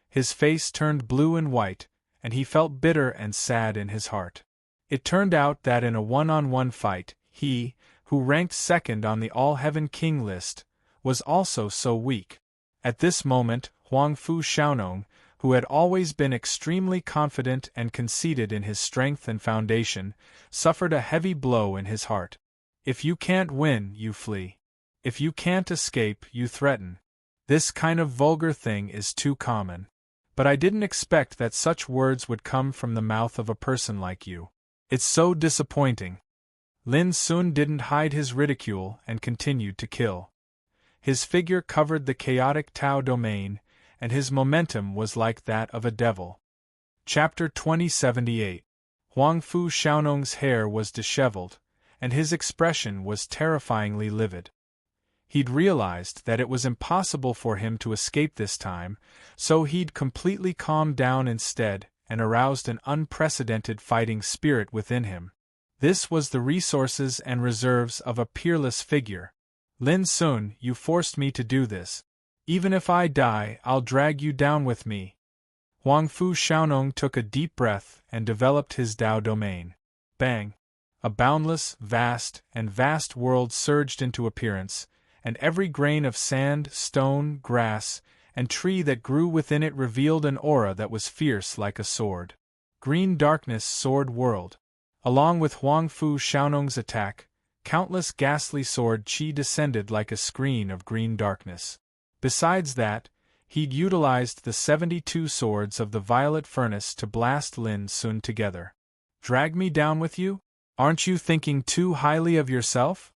[SPEAKER 1] His face turned blue and white, and he felt bitter and sad in his heart. It turned out that in a one-on-one fight, he, who ranked second on the All-Heaven King list, was also so weak. At this moment, Huangfu Xiaonong, who had always been extremely confident and conceited in his strength and foundation, suffered a heavy blow in his heart. If you can't win, you flee. If you can't escape, you threaten. This kind of vulgar thing is too common. But I didn't expect that such words would come from the mouth of a person like you. It's so disappointing. Lin Sun didn't hide his ridicule and continued to kill. His figure covered the chaotic Tao domain, and his momentum was like that of a devil. Chapter 2078. Huangfu Xiaonong's hair was disheveled, and his expression was terrifyingly livid. He'd realized that it was impossible for him to escape this time, so he'd completely calmed down instead and aroused an unprecedented fighting spirit within him. This was the resources and reserves of a peerless figure. Lin Sun, you forced me to do this. Even if I die, I'll drag you down with me. Huangfu Xiaonong took a deep breath and developed his Tao domain. Bang! A boundless, vast world surged into appearance, and every grain of sand, stone, grass, and tree that grew within it revealed an aura that was fierce like a sword. Green darkness sword world. Along with Huang Fu Xiaonong's attack, countless ghastly sword qi descended like a screen of green darkness. Besides that, he'd utilized the 72 swords of the Violet Furnace to blast Lin Sun together. Drag me down with you? Aren't you thinking too highly of yourself?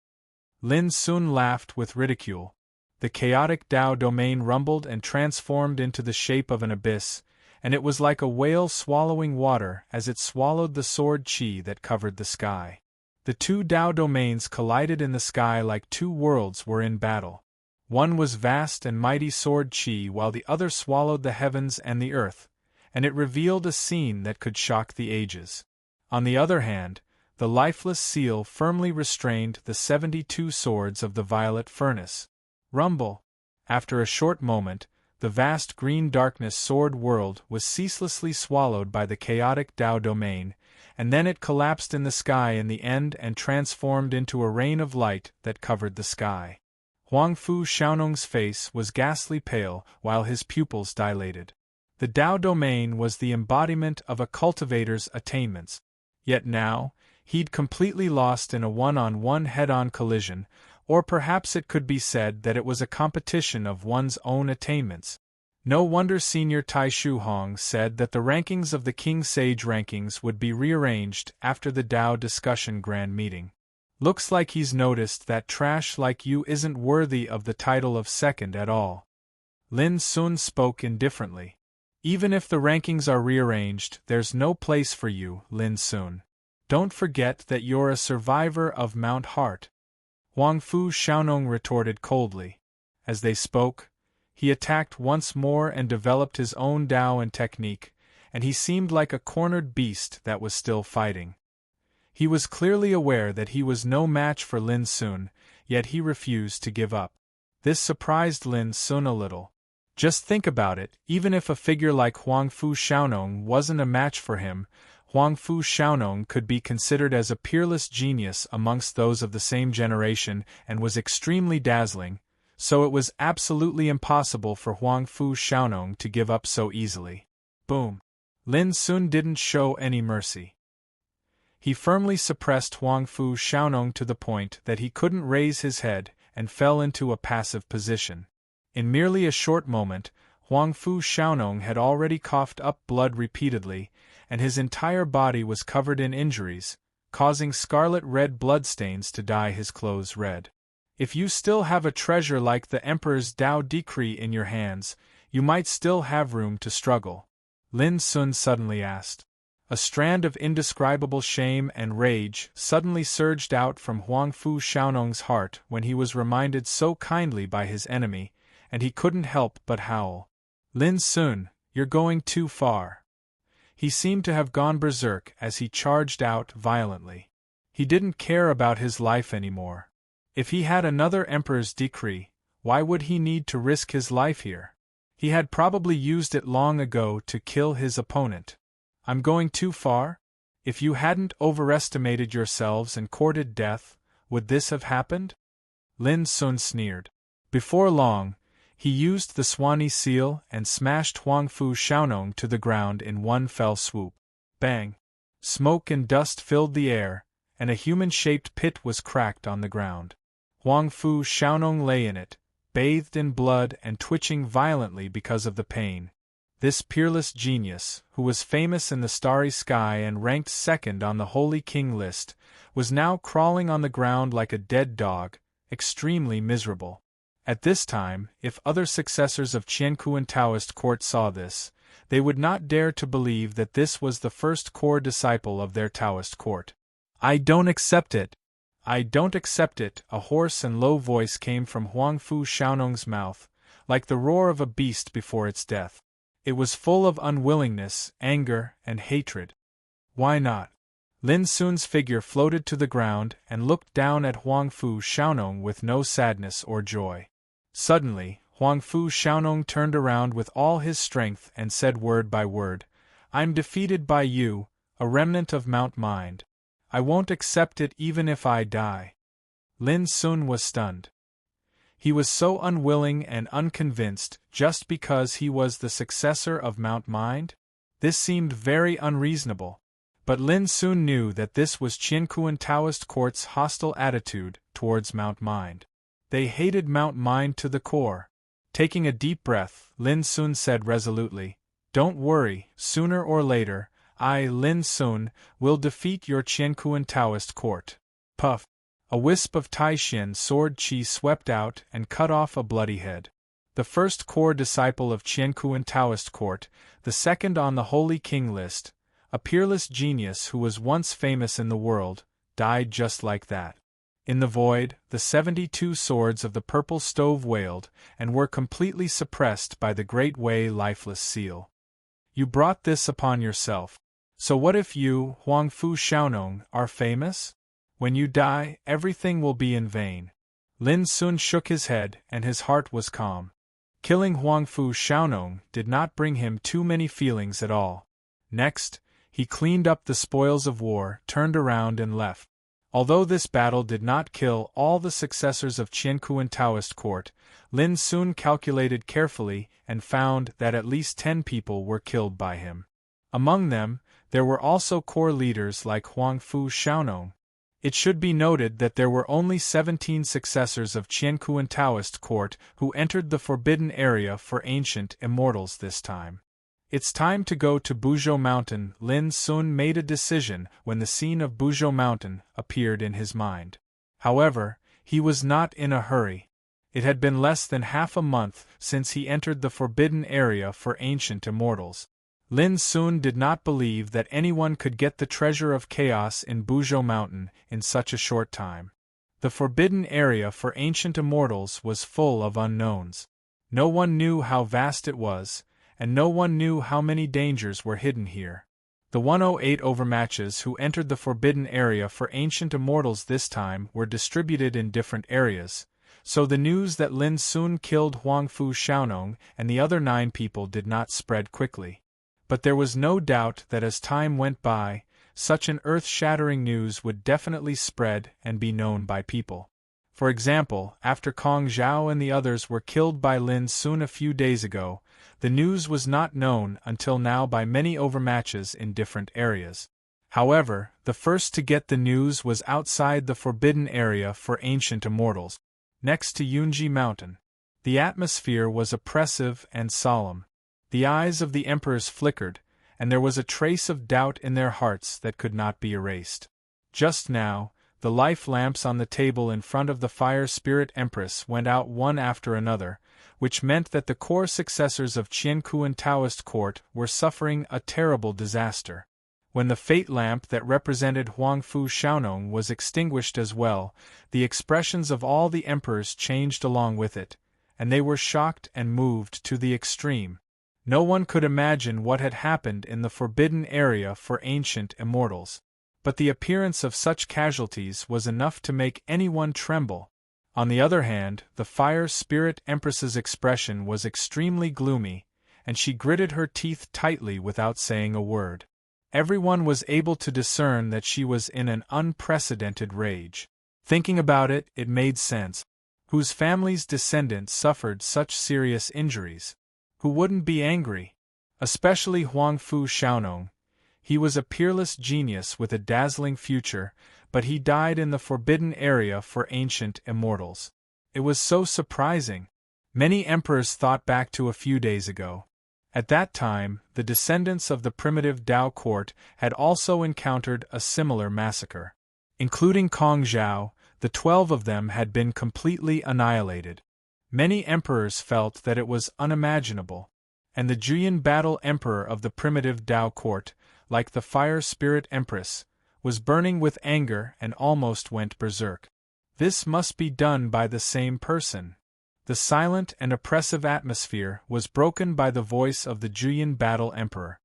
[SPEAKER 1] Lin Sun laughed with ridicule. The chaotic Tao domain rumbled and transformed into the shape of an abyss, and it was like a whale swallowing water as it swallowed the sword qi that covered the sky. The two Tao domains collided in the sky like two worlds were in battle. One was vast and mighty sword qi while the other swallowed the heavens and the earth, and it revealed a scene that could shock the ages. On the other hand, the lifeless seal firmly restrained the 72 swords of the Violet Furnace. Rumble! After a short moment, the vast green darkness sword world was ceaselessly swallowed by the chaotic Tao domain, and then it collapsed in the sky in the end and transformed into a rain of light that covered the sky. Huang Fu Xiaonong's face was ghastly pale while his pupils dilated. The Tao domain was the embodiment of a cultivator's attainments. Yet now, he'd completely lost in a one-on-one head-on collision, or perhaps it could be said that it was a competition of one's own attainments. No wonder Senior Tai Shu Hong said that the rankings of the King Sage rankings would be rearranged after the Tao discussion grand meeting. Looks like he's noticed that trash like you isn't worthy of the title of second at all. Lin Sun spoke indifferently. Even if the rankings are rearranged, there's no place for you, Lin Sun. Don't forget that you're a survivor of Mount Heart. Huang Fu Xiaonong retorted coldly. As they spoke, he attacked once more and developed his own Tao and technique, and he seemed like a cornered beast that was still fighting. He was clearly aware that he was no match for Lin Sun, yet he refused to give up. This surprised Lin Sun a little. Just think about it, even if a figure like Huang Fu Xiaonong wasn't a match for him, Huang Fu Xiaonong could be considered as a peerless genius amongst those of the same generation and was extremely dazzling, so it was absolutely impossible for Huang Fu Xiaonong to give up so easily. Boom! Lin Sun didn't show any mercy. He firmly suppressed Huang Fu Xiaonong to the point that he couldn't raise his head and fell into a passive position. In merely a short moment, Huang Fu Xiaonong had already coughed up blood repeatedly, and his entire body was covered in injuries, causing scarlet-red bloodstains to dye his clothes red. If you still have a treasure like the Emperor's Tao Decree in your hands, you might still have room to struggle. Lin Sun suddenly asked. A strand of indescribable shame and rage suddenly surged out from Huang Fu Xiaonong's heart when he was reminded so kindly by his enemy, and he couldn't help but howl. Lin Sun, you're going too far. He seemed to have gone berserk as he charged out violently. He didn't care about his life anymore. If he had another Emperor's decree, why would he need to risk his life here? He had probably used it long ago to kill his opponent. I'm going too far? If you hadn't overestimated yourselves and courted death, would this have happened? Lin Sun sneered. Before long, he used the Swanee seal and smashed Huang Fu Xiaonong to the ground in one fell swoop. Bang! Smoke and dust filled the air, and a human-shaped pit was cracked on the ground. Huang Fu Xiaonong lay in it, bathed in blood and twitching violently because of the pain. This peerless genius, who was famous in the starry sky and ranked second on the Holy King list, was now crawling on the ground like a dead dog, extremely miserable. At this time, if other successors of Qiankuan Taoist court saw this, they would not dare to believe that this was the first core disciple of their Taoist court. I don't accept it. I don't accept it, a hoarse and low voice came from Huang Fu Xiaonong's mouth, like the roar of a beast before its death. It was full of unwillingness, anger, and hatred. Why not? Lin Sun's figure floated to the ground and looked down at Huang Fu Xiaonong with no sadness or joy. Suddenly, Huang Fu Xiaonong turned around with all his strength and said word by word, I'm defeated by you, a remnant of Mount Mind. I won't accept it even if I die. Lin Sun was stunned. He was so unwilling and unconvinced just because he was the successor of Mount Mind? This seemed very unreasonable. But Lin soon knew that this was Qianquan Taoist court's hostile attitude towards Mount Mind. They hated Mount Mind to the core. Taking a deep breath, Lin Sun said resolutely, "Don't worry, sooner or later, I, Lin Sun, will defeat your Qianquan Taoist court." Puff! A wisp of Taishan sword qi swept out and cut off a bloody head. The first core disciple of Qianquan Taoist court, the second on the Holy King list, a peerless genius who was once famous in the world, died just like that. In the void, the 72 swords of the purple stove wailed, and were completely suppressed by the Great Way lifeless seal. You brought this upon yourself. So what if you, Huangfu Xiaonong, are famous? When you die, everything will be in vain. Lin Sun shook his head, and his heart was calm. Killing Huangfu Xiaonong did not bring him too many feelings at all. Next, he cleaned up the spoils of war, turned around and left. Although this battle did not kill all the successors of Qianquan Taoist court, Lin Sun calculated carefully and found that at least 10 people were killed by him. Among them, there were also core leaders like Huangfu Xiaonong. It should be noted that there were only 17 successors of Qianquan Taoist court who entered the forbidden area for ancient immortals this time. It's time to go to Buzhou Mountain. Lin Sun made a decision when the scene of Buzhou Mountain appeared in his mind. However, he was not in a hurry. It had been less than half a month since he entered the forbidden area for ancient immortals. Lin Sun did not believe that anyone could get the treasure of chaos in Buzhou Mountain in such a short time. The forbidden area for ancient immortals was full of unknowns. No one knew how vast it was, and no one knew how many dangers were hidden here. The 108 overmatches who entered the forbidden area for ancient immortals this time were distributed in different areas, so the news that Lin Sun killed Huangfu Xiaonong and the other 9 people did not spread quickly. But there was no doubt that as time went by, such an earth-shattering news would definitely spread and be known by people. For example, after Kong Zhao and the others were killed by Lin Sun a few days ago, the news was not known until now by many overmatches in different areas. However, the first to get the news was outside the forbidden area for ancient immortals, next to Yunji Mountain. The atmosphere was oppressive and solemn. The eyes of the emperors flickered, and there was a trace of doubt in their hearts that could not be erased. Just now, the life lamps on the table in front of the Fire Spirit Empress went out one after another, which meant that the core successors of Qianquan Taoist court were suffering a terrible disaster. When the fate lamp that represented Huangfu Xiaonong was extinguished as well, the expressions of all the emperors changed along with it, and they were shocked and moved to the extreme. No one could imagine what had happened in the forbidden area for ancient immortals. But the appearance of such casualties was enough to make anyone tremble. On the other hand, the Fire Spirit Empress's expression was extremely gloomy, and she gritted her teeth tightly without saying a word. Everyone was able to discern that she was in an unprecedented rage. Thinking about it, it made sense. Whose family's descendants suffered such serious injuries? Who wouldn't be angry? Especially Huangfu Xiaonong. He was a peerless genius with a dazzling future, but he died in the forbidden area for ancient immortals. It was so surprising. Many emperors thought back to a few days ago. At that time, the descendants of the primitive Dao court had also encountered a similar massacre. Including Kong Zhao, the 12 of them had been completely annihilated. Many emperors felt that it was unimaginable, and the Juyin Battle Emperor of the primitive Dao court, like the Fire Spirit Empress, was burning with anger and almost went berserk. This must be done by the same person. The silent and oppressive atmosphere was broken by the voice of the Juyin Battle Emperor.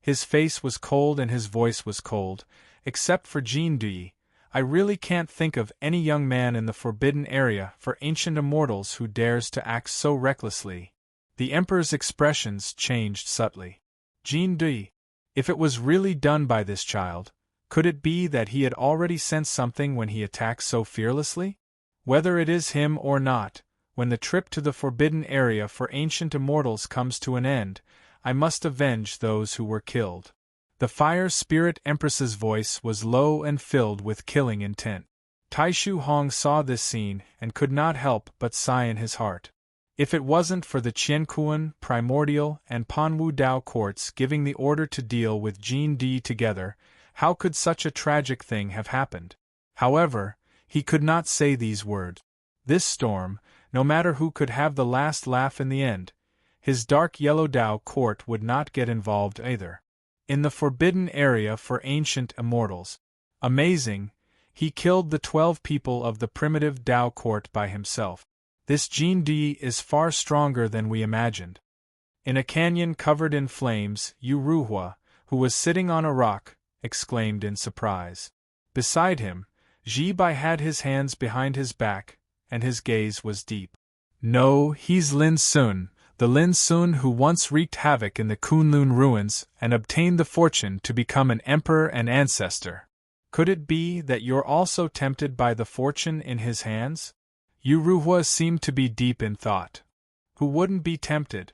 [SPEAKER 1] His face was cold and his voice was cold, except for Jin Dui. I really can't think of any young man in the forbidden area for ancient immortals who dares to act so recklessly. The Emperor's expressions changed subtly. Jin Dui. If it was really done by this child, could it be that he had already sensed something when he attacked so fearlessly? Whether it is him or not, when the trip to the forbidden area for ancient immortals comes to an end, I must avenge those who were killed. The fire spirit empress's voice was low and filled with killing intent. Taishu Hong saw this scene and could not help but sigh in his heart. If it wasn't for the Qianquan, Primordial, and Panwu Dao courts giving the order to deal with Jin Di together, how could such a tragic thing have happened? However, he could not say these words. This storm, no matter who could have the last laugh in the end, his dark yellow Dao court would not get involved either. In the forbidden area for ancient immortals. Amazing, he killed the 12 people of the primitive Dao court by himself. This Jin Di is far stronger than we imagined. In a canyon covered in flames, Yu Ruhua, who was sitting on a rock, exclaimed in surprise. Beside him, Ji Bai had his hands behind his back, and his gaze was deep. No, he's Lin Sun, the Lin Sun who once wreaked havoc in the Kunlun ruins and obtained the fortune to become an emperor and ancestor. Could it be that you're also tempted by the fortune in his hands? Yu Ruhua seemed to be deep in thought. Who wouldn't be tempted?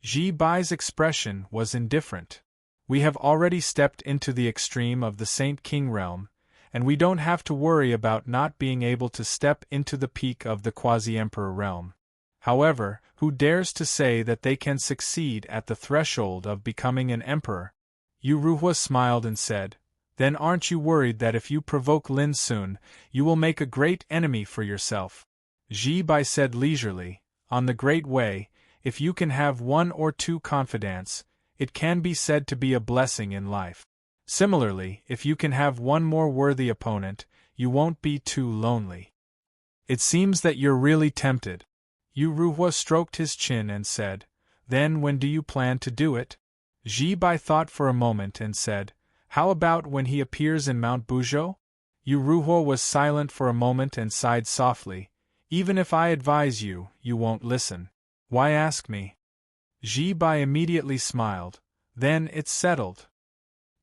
[SPEAKER 1] Ji Bai's expression was indifferent. We have already stepped into the extreme of the Saint King realm, and we don't have to worry about not being able to step into the peak of the quasi-emperor realm. However, who dares to say that they can succeed at the threshold of becoming an emperor? Yu Ruhua smiled and said, Then aren't you worried that if you provoke Lin Sun, you will make a great enemy for yourself? Ji Bai said leisurely, On the Great Way, if you can have 1 or 2 confidants, it can be said to be a blessing in life. Similarly, if you can have 1 more worthy opponent, you won't be too lonely. It seems that you're really tempted. Yu Ruhua stroked his chin and said, Then when do you plan to do it? Ji Bai thought for a moment and said, How about when he appears in Mount Buzhou? Yu Ruhua was silent for a moment and sighed softly. Even if I advise you, you won't listen. Why ask me? Ji Bai immediately smiled. Then it's settled.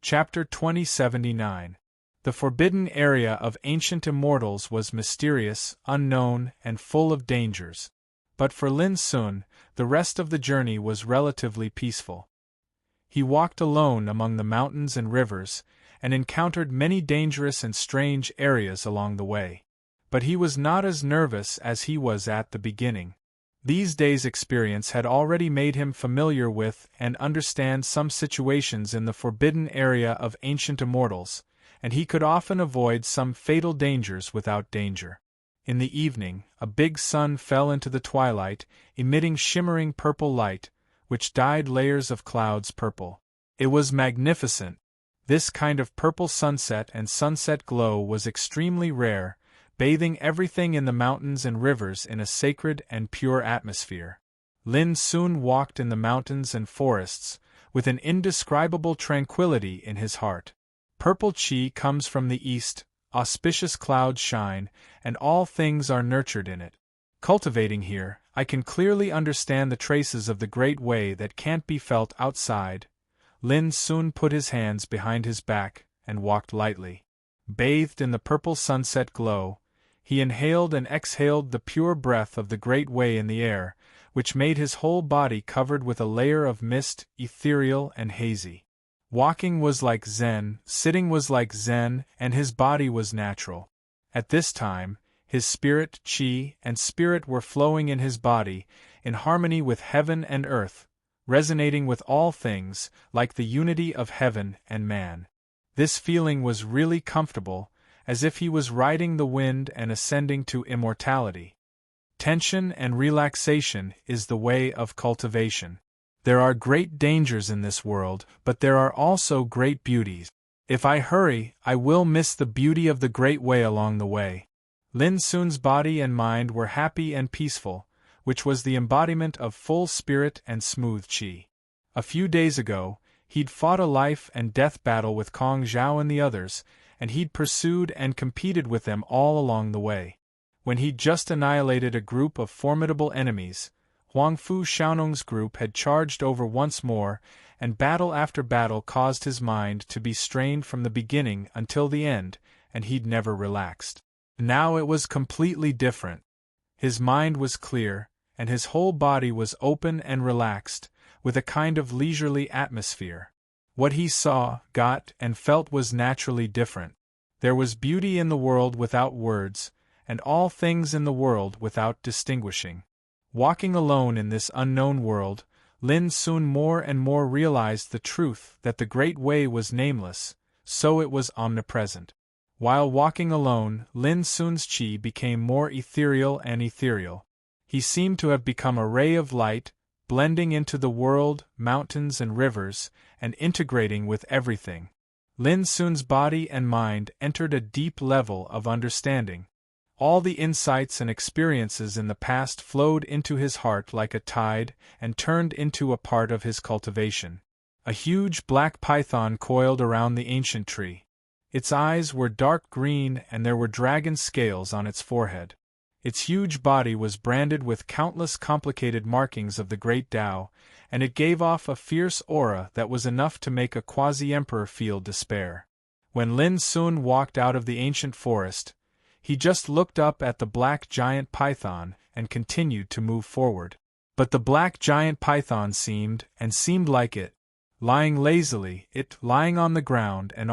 [SPEAKER 1] Chapter 2079. The forbidden area of ancient immortals was mysterious, unknown, and full of dangers. But for Lin Sun, the rest of the journey was relatively peaceful. He walked alone among the mountains and rivers, and encountered many dangerous and strange areas along the way. But he was not as nervous as he was at the beginning. These days' experience had already made him familiar with and understand some situations in the forbidden area of ancient immortals, and he could often avoid some fatal dangers without danger. In the evening, a big sun fell into the twilight, emitting shimmering purple light, which dyed layers of clouds purple. It was magnificent. This kind of purple sunset and sunset glow was extremely rare, bathing everything in the mountains and rivers in a sacred and pure atmosphere. Lin Sun walked in the mountains and forests, with an indescribable tranquility in his heart. Purple qi comes from the east, auspicious clouds shine, and all things are nurtured in it. Cultivating here, I can clearly understand the traces of the Great Way that can't be felt outside. Lin Sun put his hands behind his back and walked lightly. Bathed in the purple sunset glow, he inhaled and exhaled the pure breath of the Great Way in the air, which made his whole body covered with a layer of mist, ethereal and hazy. Walking was like Zen, sitting was like Zen, and his body was natural. At this time, his spirit, qi, and spirit were flowing in his body, in harmony with heaven and earth, resonating with all things, like the unity of heaven and man. This feeling was really comfortable, as if he was riding the wind and ascending to immortality. Tension and relaxation is the way of cultivation. There are great dangers in this world, but there are also great beauties. If I hurry, I will miss the beauty of the Great Way along the way. Lin Sun's body and mind were happy and peaceful, which was the embodiment of full spirit and smooth qi. A few days ago, he'd fought a life and death battle with Kong Zhao and the others, and he'd pursued and competed with them all along the way. When he'd just annihilated a group of formidable enemies, Huangfu Xiaonong's group had charged over once more, and battle after battle caused his mind to be strained from the beginning until the end, and he'd never relaxed. Now it was completely different. His mind was clear, and his whole body was open and relaxed, with a kind of leisurely atmosphere. What he saw, got, and felt was naturally different. There was beauty in the world without words, and all things in the world without distinguishing. Walking alone in this unknown world, Lin soon more and more realized the truth that the Great Way was nameless, so it was omnipresent. While walking alone, Lin Sun's chi became more ethereal and ethereal. He seemed to have become a ray of light, blending into the world, mountains and rivers, and integrating with everything. Lin Sun's body and mind entered a deep level of understanding. All the insights and experiences in the past flowed into his heart like a tide and turned into a part of his cultivation. A huge black python coiled around the ancient tree. Its eyes were dark green and there were dragon scales on its forehead. Its huge body was branded with countless complicated markings of the great Tao, and it gave off a fierce aura that was enough to make a quasi-emperor feel despair. When Lin Sun walked out of the ancient forest, he just looked up at the black giant python and continued to move forward. But the black giant python seemed like it, lying lazily, lying on the ground and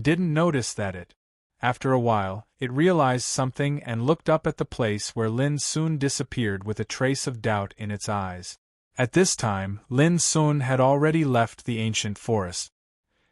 [SPEAKER 1] didn't notice that it. After a while, it realized something and looked up at the place where Lin Sun disappeared with a trace of doubt in its eyes. At this time, Lin Sun had already left the ancient forest.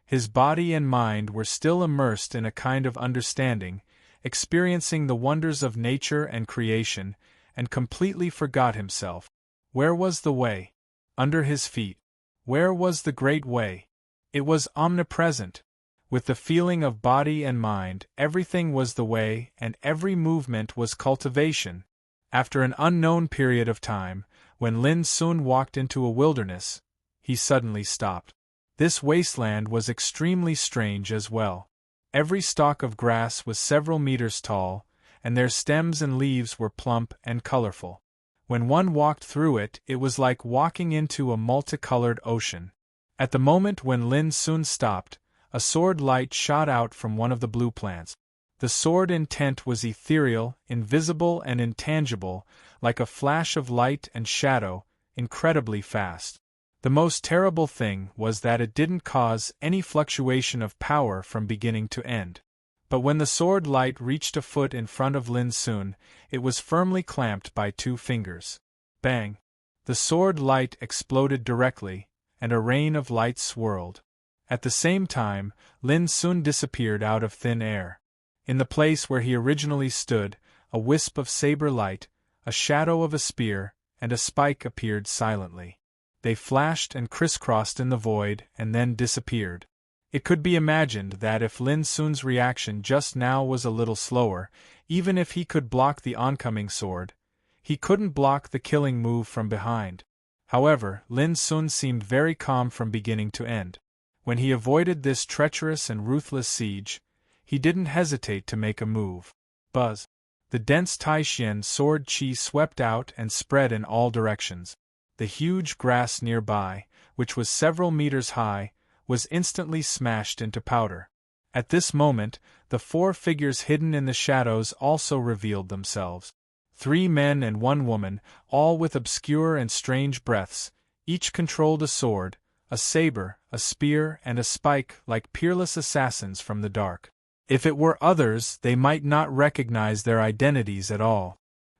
[SPEAKER 1] His body and mind were still immersed in a kind of understanding, experiencing the wonders of nature and creation, and completely forgot himself. Where was the way? Under his feet. Where was the Great Way? It was omnipresent. With the feeling of body and mind, everything was the way, and every movement was cultivation. After an unknown period of time, when Lin Sun walked into a wilderness, he suddenly stopped. This wasteland was extremely strange as well. Every stalk of grass was several meters tall, and their stems and leaves were plump and colorful. When one walked through it, it was like walking into a multicolored ocean. At the moment when Lin Sun stopped, a sword light shot out from one of the blue plants. The sword intent was ethereal, invisible and intangible, like a flash of light and shadow, incredibly fast. The most terrible thing was that it didn't cause any fluctuation of power from beginning to end. But when the sword light reached a foot in front of Lin Sun, it was firmly clamped by 2 fingers. Bang! The sword light exploded directly, and a rain of light swirled. At the same time, Lin Sun disappeared out of thin air. In the place where he originally stood, a wisp of saber light, a shadow of a spear, and a spike appeared silently. They flashed and crisscrossed in the void and then disappeared. It could be imagined that if Lin Sun's reaction just now was a little slower, even if he could block the oncoming sword, he couldn't block the killing move from behind. However, Lin Sun seemed very calm from beginning to end. When he avoided this treacherous and ruthless siege, he didn't hesitate to make a move. Buzz! The dense Taishan sword chi swept out and spread in all directions. The huge grass nearby, which was several meters high, was instantly smashed into powder. At this moment, the 4 figures hidden in the shadows also revealed themselves. 3 men and 1 woman, all with obscure and strange breaths, each controlled a sword, a saber, a spear, and a spike like peerless assassins from the dark. If it were others, they might not recognize their identities at all.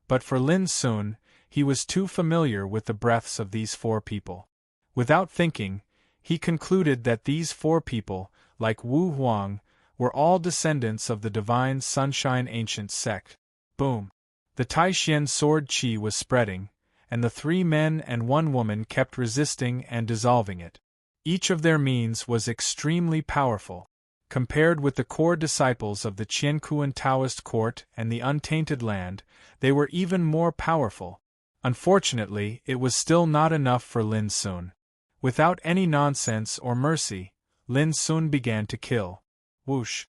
[SPEAKER 1] But for Lin Sun, he was too familiar with the breaths of these 4 people. Without thinking, he concluded that these 4 people, like Wu Huang, were all descendants of the divine sunshine ancient sect. Boom! The Taishan sword chi was spreading, and the 3 men and 1 woman kept resisting and dissolving it. Each of their means was extremely powerful. Compared with the core disciples of the Qiankuan Taoist court and the untainted land, they were even more powerful. Unfortunately, it was still not enough for Lin Sun. Without any nonsense or mercy, Lin Sun began to kill. Whoosh!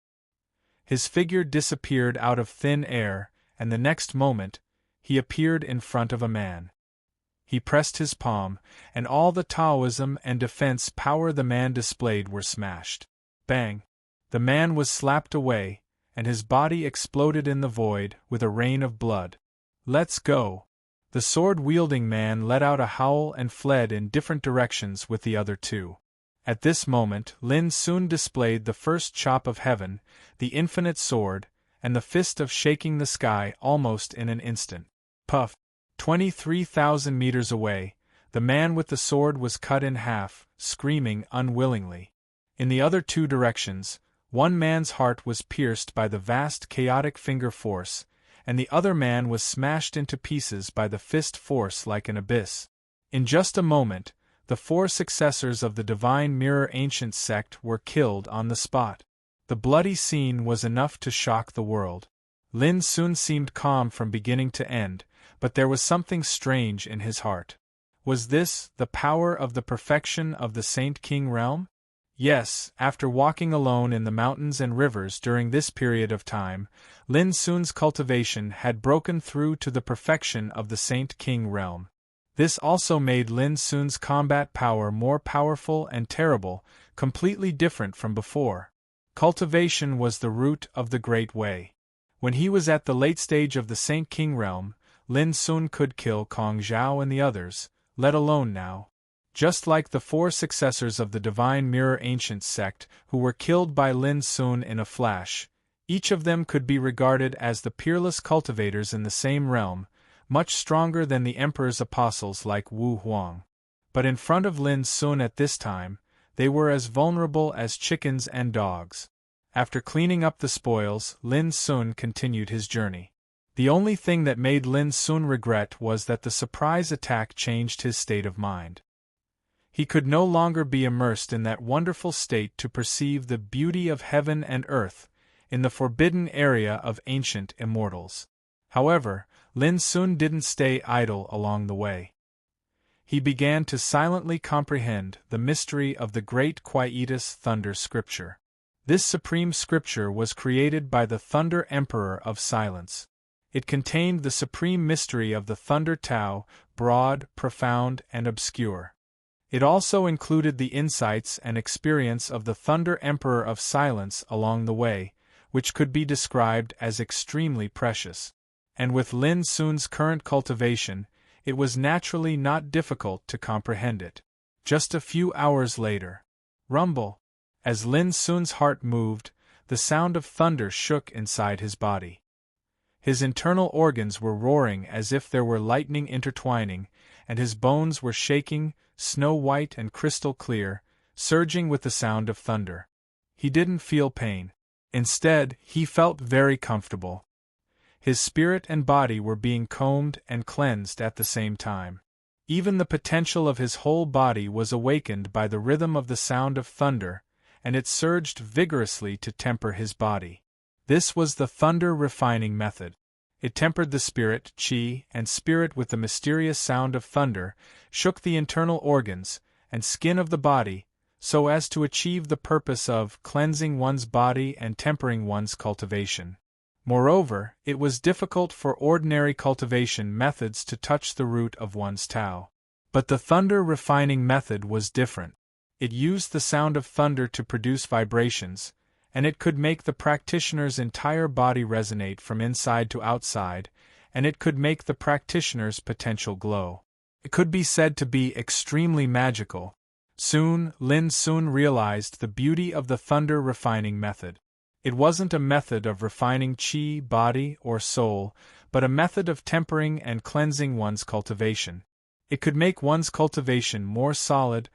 [SPEAKER 1] His figure disappeared out of thin air, and the next moment, he appeared in front of a man. He pressed his palm, and all the Taoism and defense power the man displayed were smashed. Bang! The man was slapped away, and his body exploded in the void with a rain of blood. Let's go! The sword-wielding man let out a howl and fled in different directions with the other 2. At this moment, Lin soon displayed the first chop of heaven, the infinite sword, and the fist of shaking the sky almost in an instant. Puff! 23,000 meters away, the man with the sword was cut in half, screaming unwillingly. In the other two directions, one man's heart was pierced by the vast chaotic finger force, and the other man was smashed into pieces by the fist force like an abyss. In just a moment, the 4 successors of the Divine Mirror Ancient sect were killed on the spot. The bloody scene was enough to shock the world. Lin soon seemed calm from beginning to end, but there was something strange in his heart. Was this the power of the perfection of the Saint King realm? Yes, after walking alone in the mountains and rivers during this period of time, Lin Sun's cultivation had broken through to the perfection of the Saint King realm. This also made Lin Sun's combat power more powerful and terrible, completely different from before. Cultivation was the root of the Great Way. When he was at the late stage of the Saint King realm, Lin Sun could kill Kong Zhao and the others, let alone now. Just like the 4 successors of the Divine Mirror Ancient sect who were killed by Lin Sun in a flash, each of them could be regarded as the peerless cultivators in the same realm, much stronger than the Emperor's apostles like Wu Huang. But in front of Lin Sun at this time, they were as vulnerable as chickens and dogs. After cleaning up the spoils, Lin Sun continued his journey. The only thing that made Lin Sun regret was that the surprise attack changed his state of mind. He could no longer be immersed in that wonderful state to perceive the beauty of heaven and earth, in the forbidden area of ancient immortals. However, Lin Sun didn't stay idle along the way. He began to silently comprehend the mystery of the great Quietus Thunder Scripture. This supreme scripture was created by the Thunder Emperor of Silence. It contained the supreme mystery of the Thunder Tao, broad, profound, and obscure. It also included the insights and experience of the Thunder Emperor of Silence along the way, which could be described as extremely precious. And with Lin Sun's current cultivation, it was naturally not difficult to comprehend it. Just a few hours later. Rumble! As Lin Sun's heart moved, the sound of thunder shook inside his body. His internal organs were roaring as if there were lightning intertwining, and his bones were shaking, snow-white and crystal clear, surging with the sound of thunder. He didn't feel pain. Instead, he felt very comfortable. His spirit and body were being combed and cleansed at the same time. Even the potential of his whole body was awakened by the rhythm of the sound of thunder, and it surged vigorously to temper his body. This was the thunder refining method. It tempered the spirit, qi, and spirit with the mysterious sound of thunder, shook the internal organs and skin of the body, so as to achieve the purpose of cleansing one's body and tempering one's cultivation. Moreover, it was difficult for ordinary cultivation methods to touch the root of one's Tao. But the thunder refining method was different. It used the sound of thunder to produce vibrations, and it could make the practitioner's entire body resonate from inside to outside, and it could make the practitioner's potential glow. It could be said to be extremely magical. Soon, Lin Sun realized the beauty of the thunder refining method. It wasn't a method of refining qi, body, or soul, but a method of tempering and cleansing one's cultivation. It could make one's cultivation more solid,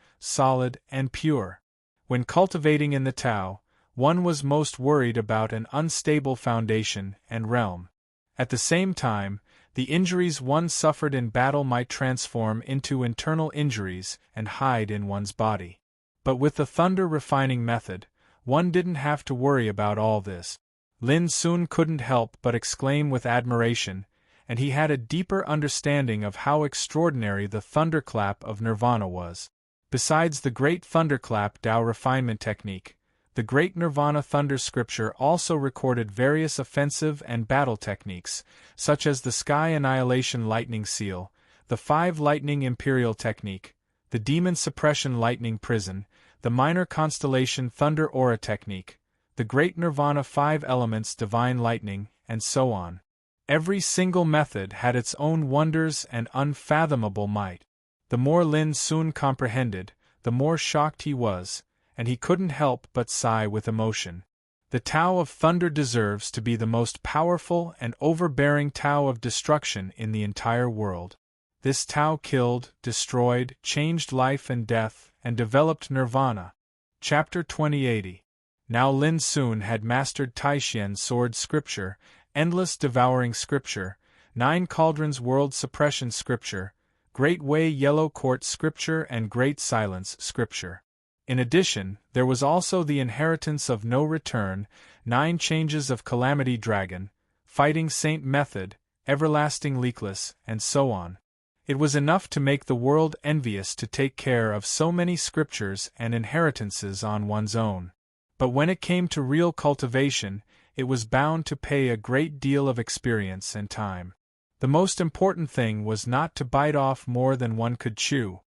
[SPEAKER 1] and pure. When cultivating in the Tao, one was most worried about an unstable foundation and realm. At the same time, the injuries one suffered in battle might transform into internal injuries and hide in one's body. But with the thunder refining method, one didn't have to worry about all this. Lin Sun couldn't help but exclaim with admiration, and he had a deeper understanding of how extraordinary the thunderclap of Nirvana was. Besides the great thunderclap Tao refinement technique, the great Nirvana thunder scripture also recorded various offensive and battle techniques, such as the Sky Annihilation Lightning Seal, the 5 Lightning Imperial Technique, the Demon Suppression Lightning Prison, the Minor Constellation Thunder Aura Technique, the Great Nirvana 5 Elements Divine Lightning, and so on. Every single method had its own wonders and unfathomable might. The more Lin Sun comprehended, the more shocked he was, and he couldn't help but sigh with emotion. The Tao of Thunder deserves to be the most powerful and overbearing Tao of destruction in the entire world. This Tao killed, destroyed, changed life and death, and developed nirvana. Chapter 2080. Now Lin Sun had mastered Taishian sword scripture, endless devouring scripture, 9 cauldrons world suppression scripture, Great Way Yellow Court scripture and Great Silence scripture. In addition, there was also the inheritance of no return, 9 changes of Calamity Dragon, Fighting Saint Method, Everlasting Leakless, and so on. It was enough to make the world envious to take care of so many scriptures and inheritances on one's own. But when it came to real cultivation, it was bound to pay a great deal of experience and time. The most important thing was not to bite off more than one could chew.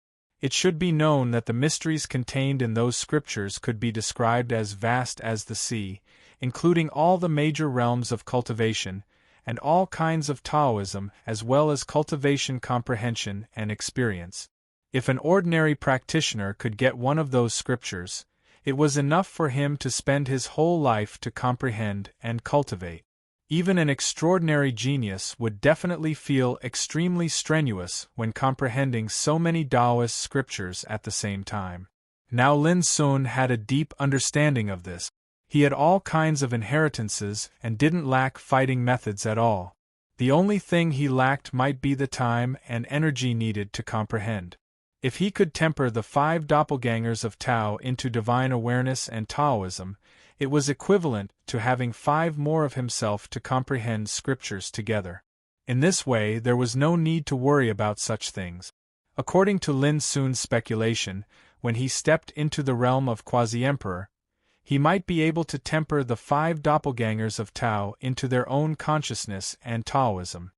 [SPEAKER 1] It should be known that the mysteries contained in those scriptures could be described as vast as the sea, including all the major realms of cultivation, and all kinds of Taoism as well as cultivation comprehension and experience. If an ordinary practitioner could get one of those scriptures, it was enough for him to spend his whole life to comprehend and cultivate. Even an extraordinary genius would definitely feel extremely strenuous when comprehending so many Taoist scriptures at the same time. Now Lin Sun had a deep understanding of this. He had all kinds of inheritances and didn't lack fighting methods at all. The only thing he lacked might be the time and energy needed to comprehend. If he could temper the 5 doppelgangers of Tao into divine awareness and Taoism, it was equivalent to having 5 more of himself to comprehend scriptures together. In this way, there was no need to worry about such things. According to Lin Sun's speculation, when he stepped into the realm of Quasi-Emperor, he might be able to temper the 5 doppelgangers of Tao into their own consciousness and Taoism.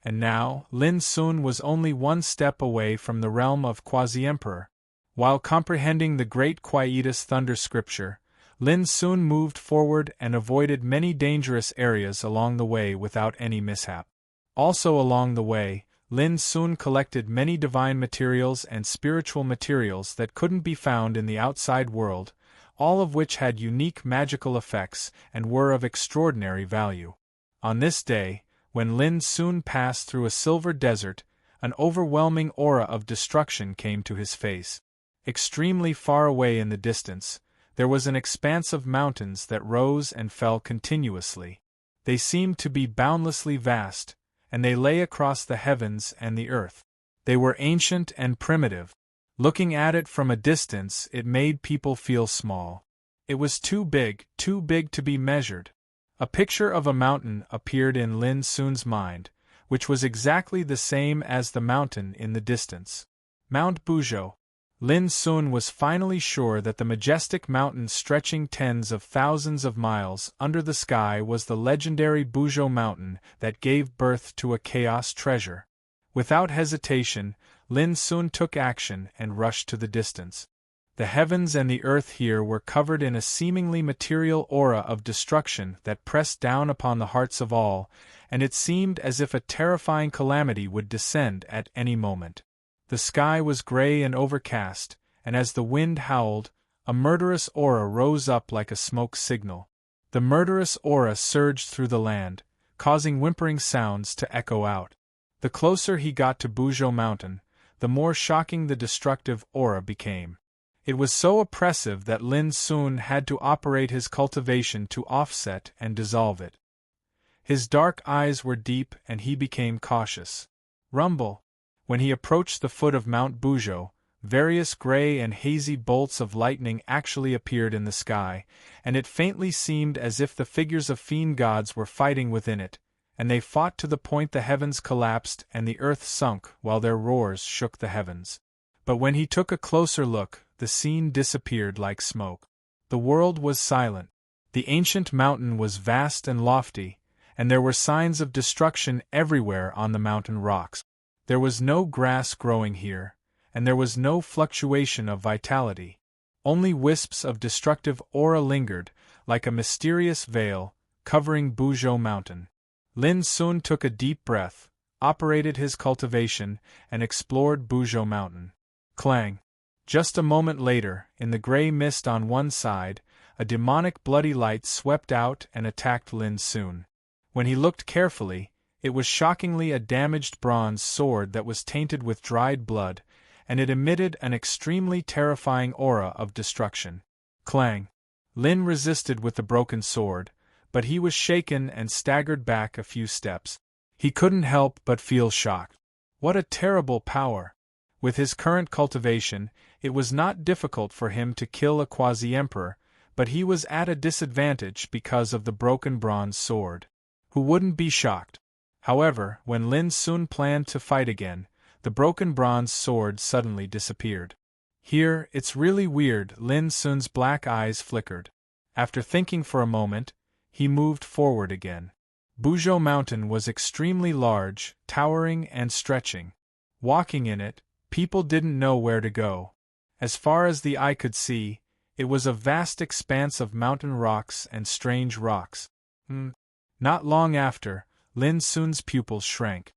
[SPEAKER 1] And now, Lin Sun was only one step away from the realm of Quasi-Emperor. While comprehending the great Quietus Thunder scripture, Lin Sun moved forward and avoided many dangerous areas along the way without any mishap. Also along the way, Lin Sun collected many divine materials and spiritual materials that couldn't be found in the outside world, all of which had unique magical effects and were of extraordinary value. On this day, when Lin Sun passed through a silver desert, an overwhelming aura of destruction came to his face. Extremely far away in the distance, there was an expanse of mountains that rose and fell continuously. They seemed to be boundlessly vast, and they lay across the heavens and the earth. They were ancient and primitive. Looking at it from a distance, it made people feel small. It was too big to be measured. A picture of a mountain appeared in Lin Sun's mind, which was exactly the same as the mountain in the distance. Mount Buzhou. Lin Sun was finally sure that the majestic mountain stretching tens of thousands of miles under the sky was the legendary Buzhou mountain that gave birth to a chaos treasure. Without hesitation, Lin Sun took action and rushed to the distance. The heavens and the earth here were covered in a seemingly material aura of destruction that pressed down upon the hearts of all, and it seemed as if a terrifying calamity would descend at any moment. The sky was gray and overcast, and as the wind howled, a murderous aura rose up like a smoke signal. The murderous aura surged through the land, causing whimpering sounds to echo out. The closer he got to Buzhou Mountain, the more shocking the destructive aura became. It was so oppressive that Lin Sun had to operate his cultivation to offset and dissolve it. His dark eyes were deep and he became cautious. Rumble! When he approached the foot of Mount Buzhou, various gray and hazy bolts of lightning actually appeared in the sky, and it faintly seemed as if the figures of fiend gods were fighting within it, and they fought to the point the heavens collapsed and the earth sunk while their roars shook the heavens. But when he took a closer look, the scene disappeared like smoke. The world was silent. The ancient mountain was vast and lofty, and there were signs of destruction everywhere on the mountain rocks. There was no grass growing here, and there was no fluctuation of vitality. Only wisps of destructive aura lingered, like a mysterious veil, covering Buzhou Mountain. Lin Sun took a deep breath, operated his cultivation, and explored Buzhou Mountain. Clang! Just a moment later, in the gray mist on one side, a demonic bloody light swept out and attacked Lin Sun. When he looked carefully, it was shockingly a damaged bronze sword that was tainted with dried blood, and it emitted an extremely terrifying aura of destruction. Clang! Lin resisted with the broken sword, but he was shaken and staggered back a few steps. He couldn't help but feel shocked. What a terrible power! With his current cultivation, it was not difficult for him to kill a quasi-emperor, but he was at a disadvantage because of the broken bronze sword. Who wouldn't be shocked? However, when Lin Sun planned to fight again, the broken bronze sword suddenly disappeared. Here, it's really weird. Lin Sun's black eyes flickered. After thinking for a moment, he moved forward again. Buzhou Mountain was extremely large, towering and stretching. Walking in it, people didn't know where to go. As far as the eye could see, it was a vast expanse of mountain rocks and strange rocks. Not long after, Lin Sun's pupils shrank.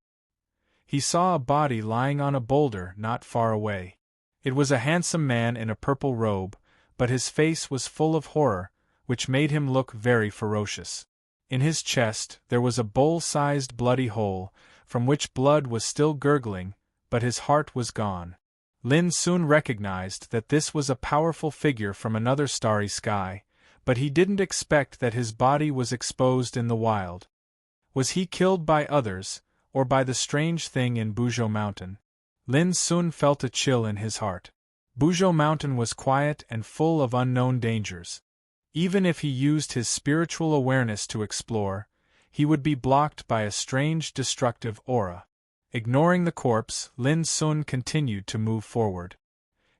[SPEAKER 1] He saw a body lying on a boulder not far away. It was a handsome man in a purple robe, but his face was full of horror, which made him look very ferocious. In his chest there was a bowl-sized bloody hole, from which blood was still gurgling, but his heart was gone. Lin Sun recognized that this was a powerful figure from another starry sky, but he didn't expect that his body was exposed in the wild. Was he killed by others, or by the strange thing in Buzhou Mountain? Lin Sun felt a chill in his heart. Buzhou Mountain was quiet and full of unknown dangers. Even if he used his spiritual awareness to explore, he would be blocked by a strange destructive aura. Ignoring the corpse, Lin Sun continued to move forward.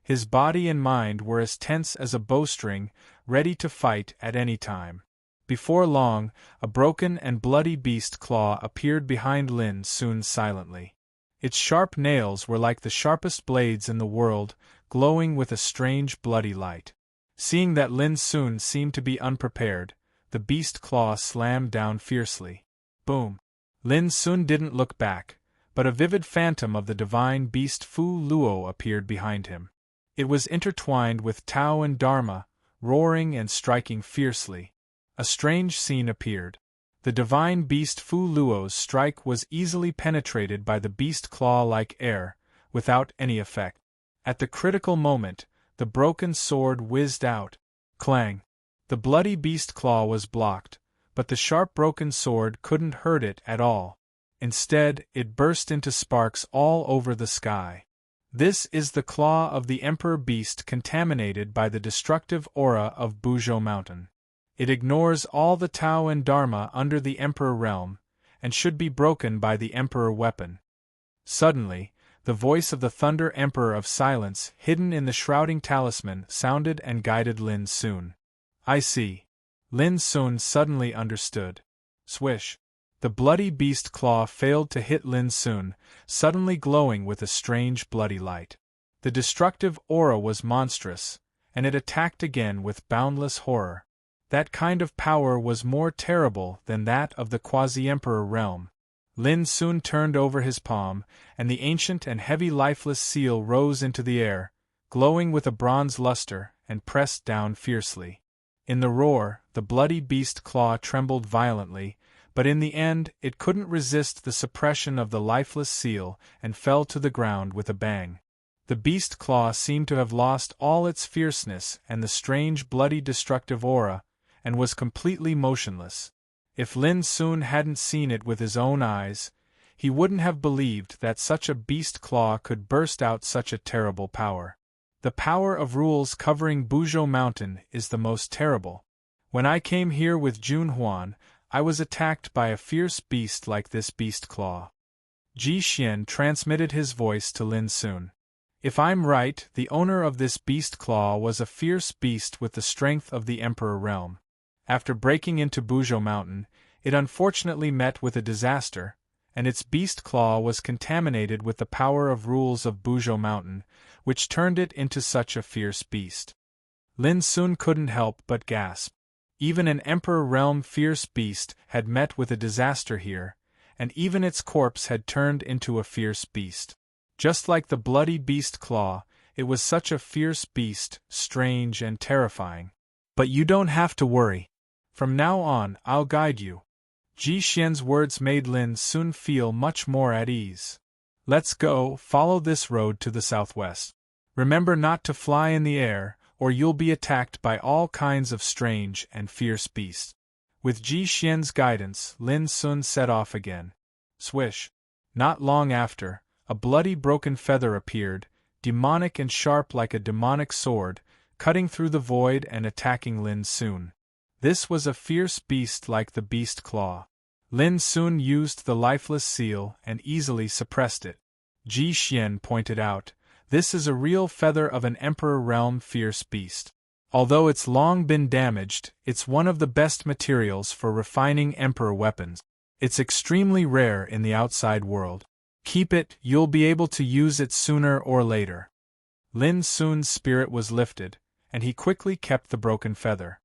[SPEAKER 1] His body and mind were as tense as a bowstring, ready to fight at any time. Before long, a broken and bloody beast claw appeared behind Lin Sun silently. Its sharp nails were like the sharpest blades in the world, glowing with a strange bloody light. Seeing that Lin Sun seemed to be unprepared, the beast claw slammed down fiercely. Boom! Lin Sun didn't look back, but a vivid phantom of the divine beast Fu Luo appeared behind him. It was intertwined with Tao and Dharma, roaring and striking fiercely. A strange scene appeared. The divine beast Fu Luo's strike was easily penetrated by the beast claw-like air, without any effect. At the critical moment, the broken sword whizzed out. Clang! The bloody beast claw was blocked, but the sharp broken sword couldn't hurt it at all. Instead, it burst into sparks all over the sky. This is the claw of the Emperor Beast contaminated by the destructive aura of Buzhou Mountain. It ignores all the Tao and Dharma under the Emperor realm, and should be broken by the Emperor weapon. Suddenly, the voice of the Thunder Emperor of Silence, hidden in the shrouding talisman, sounded and guided Lin Sun. I see. Lin Sun suddenly understood. Swish! The bloody beast claw failed to hit Lin Sun, suddenly glowing with a strange bloody light. The destructive aura was monstrous, and it attacked again with boundless horror. That kind of power was more terrible than that of the quasi-emperor realm. Lin Sun turned over his palm, and the ancient and heavy lifeless seal rose into the air, glowing with a bronze luster, and pressed down fiercely. In the roar, the bloody beast claw trembled violently, but in the end it couldn't resist the suppression of the lifeless seal and fell to the ground with a bang. The beast claw seemed to have lost all its fierceness and the strange bloody destructive aura, and was completely motionless. If Lin Sun hadn't seen it with his own eyes, he wouldn't have believed that such a beast claw could burst out such a terrible power. The power of rules covering Buzhou Mountain is the most terrible. When I came here with Jun Huan, I was attacked by a fierce beast like this beast claw. Ji Xian transmitted his voice to Lin Sun. If I'm right, the owner of this beast claw was a fierce beast with the strength of the Emperor realm. After breaking into Buzhou Mountain, it unfortunately met with a disaster, and its beast claw was contaminated with the power of rules of Buzhou Mountain, which turned it into such a fierce beast. Lin Sun couldn't help but gasp. Even an Emperor realm fierce beast had met with a disaster here, and even its corpse had turned into a fierce beast. Just like the bloody beast claw, It was such a fierce beast, strange and terrifying. But you don't have to worry. From now on, I'll guide you. Ji Xian's words made Lin Sun feel much more at ease. Let's go, follow this road to the southwest. Remember not to fly in the air, or you'll be attacked by all kinds of strange and fierce beasts. With Ji Xian's guidance, Lin Sun set off again. Swish! Not long after, a bloody broken feather appeared, demonic and sharp like a demonic sword, cutting through the void and attacking Lin Sun. This was a fierce beast like the beast claw. Lin Sun used the lifeless seal and easily suppressed it. Ji Xian pointed out, this is a real feather of an Emperor Realm fierce beast. Although it's long been damaged, it's one of the best materials for refining Emperor weapons. It's extremely rare in the outside world. Keep it, you'll be able to use it sooner or later. Lin Sun's spirit was lifted, and he quickly kept the broken feather.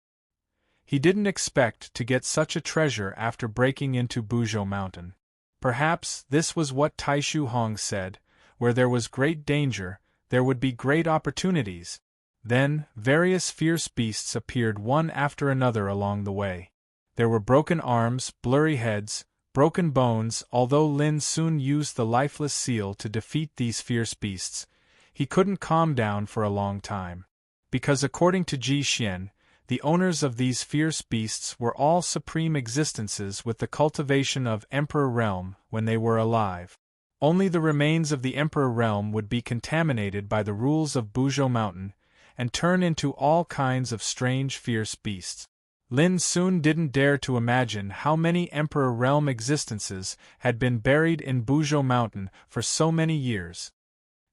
[SPEAKER 1] He didn't expect to get such a treasure after breaking into Buzhou Mountain. Perhaps this was what Taishu Hong said, where there was great danger, there would be great opportunities. Then, various fierce beasts appeared one after another along the way. There were broken arms, blurry heads, broken bones. Although Lin Sun used the lifeless seal to defeat these fierce beasts, he couldn't calm down for a long time. Because according to Ji Xian, the owners of these fierce beasts were all supreme existences with the cultivation of Emperor Realm when they were alive. Only the remains of the Emperor Realm would be contaminated by the rules of Buzhou Mountain and turn into all kinds of strange fierce beasts. Lin Sun didn't dare to imagine how many Emperor Realm existences had been buried in Buzhou Mountain for so many years.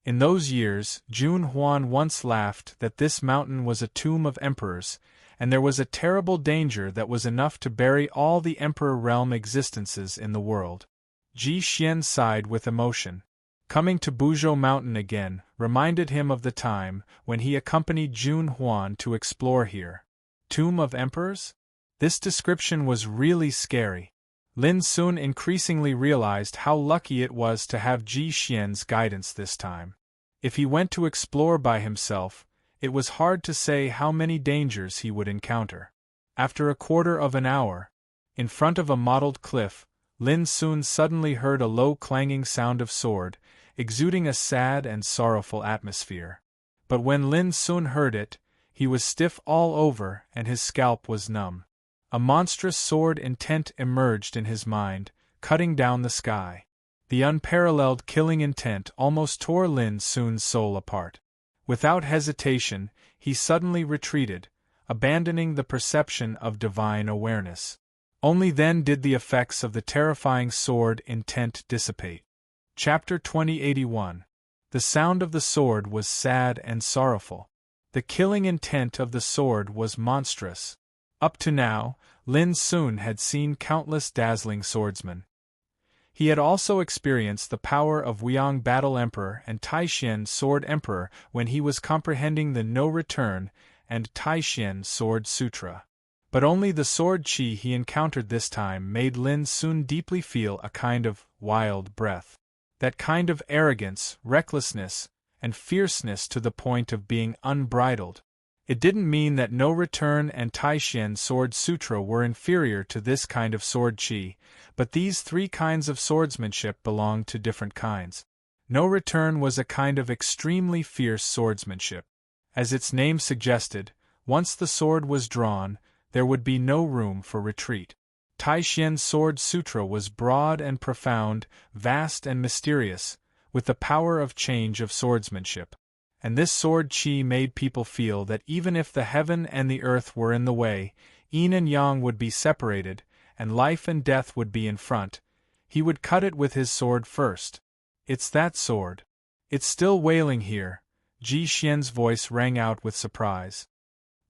[SPEAKER 1] In those years, Jun Huan once laughed that this mountain was a tomb of emperors, and there was a terrible danger that was enough to bury all the Emperor Realm existences in the world. Ji Xian sighed with emotion. Coming to Buzhou Mountain again reminded him of the time when he accompanied Jun Huan to explore here. Tomb of Emperors? This description was really scary. Lin Sun increasingly realized how lucky it was to have Ji Xian's guidance this time. If he went to explore by himself, it was hard to say how many dangers he would encounter. After a quarter of an hour, in front of a mottled cliff, Lin Sun suddenly heard a low clanging sound of sword, exuding a sad and sorrowful atmosphere. But when Lin Sun heard it, he was stiff all over and his scalp was numb. A monstrous sword intent emerged in his mind, cutting down the sky. The unparalleled killing intent almost tore Lin Sun's soul apart. Without hesitation, he suddenly retreated, abandoning the perception of divine awareness. Only then did the effects of the terrifying sword intent dissipate. Chapter 2081. The sound of the sword was sad and sorrowful. The killing intent of the sword was monstrous. Up to now, Lin Sun had seen countless dazzling swordsmen. He had also experienced the power of Weiyang Battle Emperor and Taishen Sword Emperor when he was comprehending the No Return and Taishen Sword Sutra. But only the sword chi he encountered this time made Lin Sun deeply feel a kind of wild breath. That kind of arrogance, recklessness, and fierceness to the point of being unbridled. It didn't mean that No Return and Taishen Sword Sutra were inferior to this kind of sword chi, but these three kinds of swordsmanship belonged to different kinds. No Return was a kind of extremely fierce swordsmanship. As its name suggested, once the sword was drawn, there would be no room for retreat. Taishen Sword Sutra was broad and profound, vast and mysterious, with the power of change of swordsmanship. And this sword chi made people feel that even if the heaven and the earth were in the way, yin and yang would be separated, and life and death would be in front, he would cut it with his sword first. It's that sword. It's still wailing here. Ji Xian's voice rang out with surprise.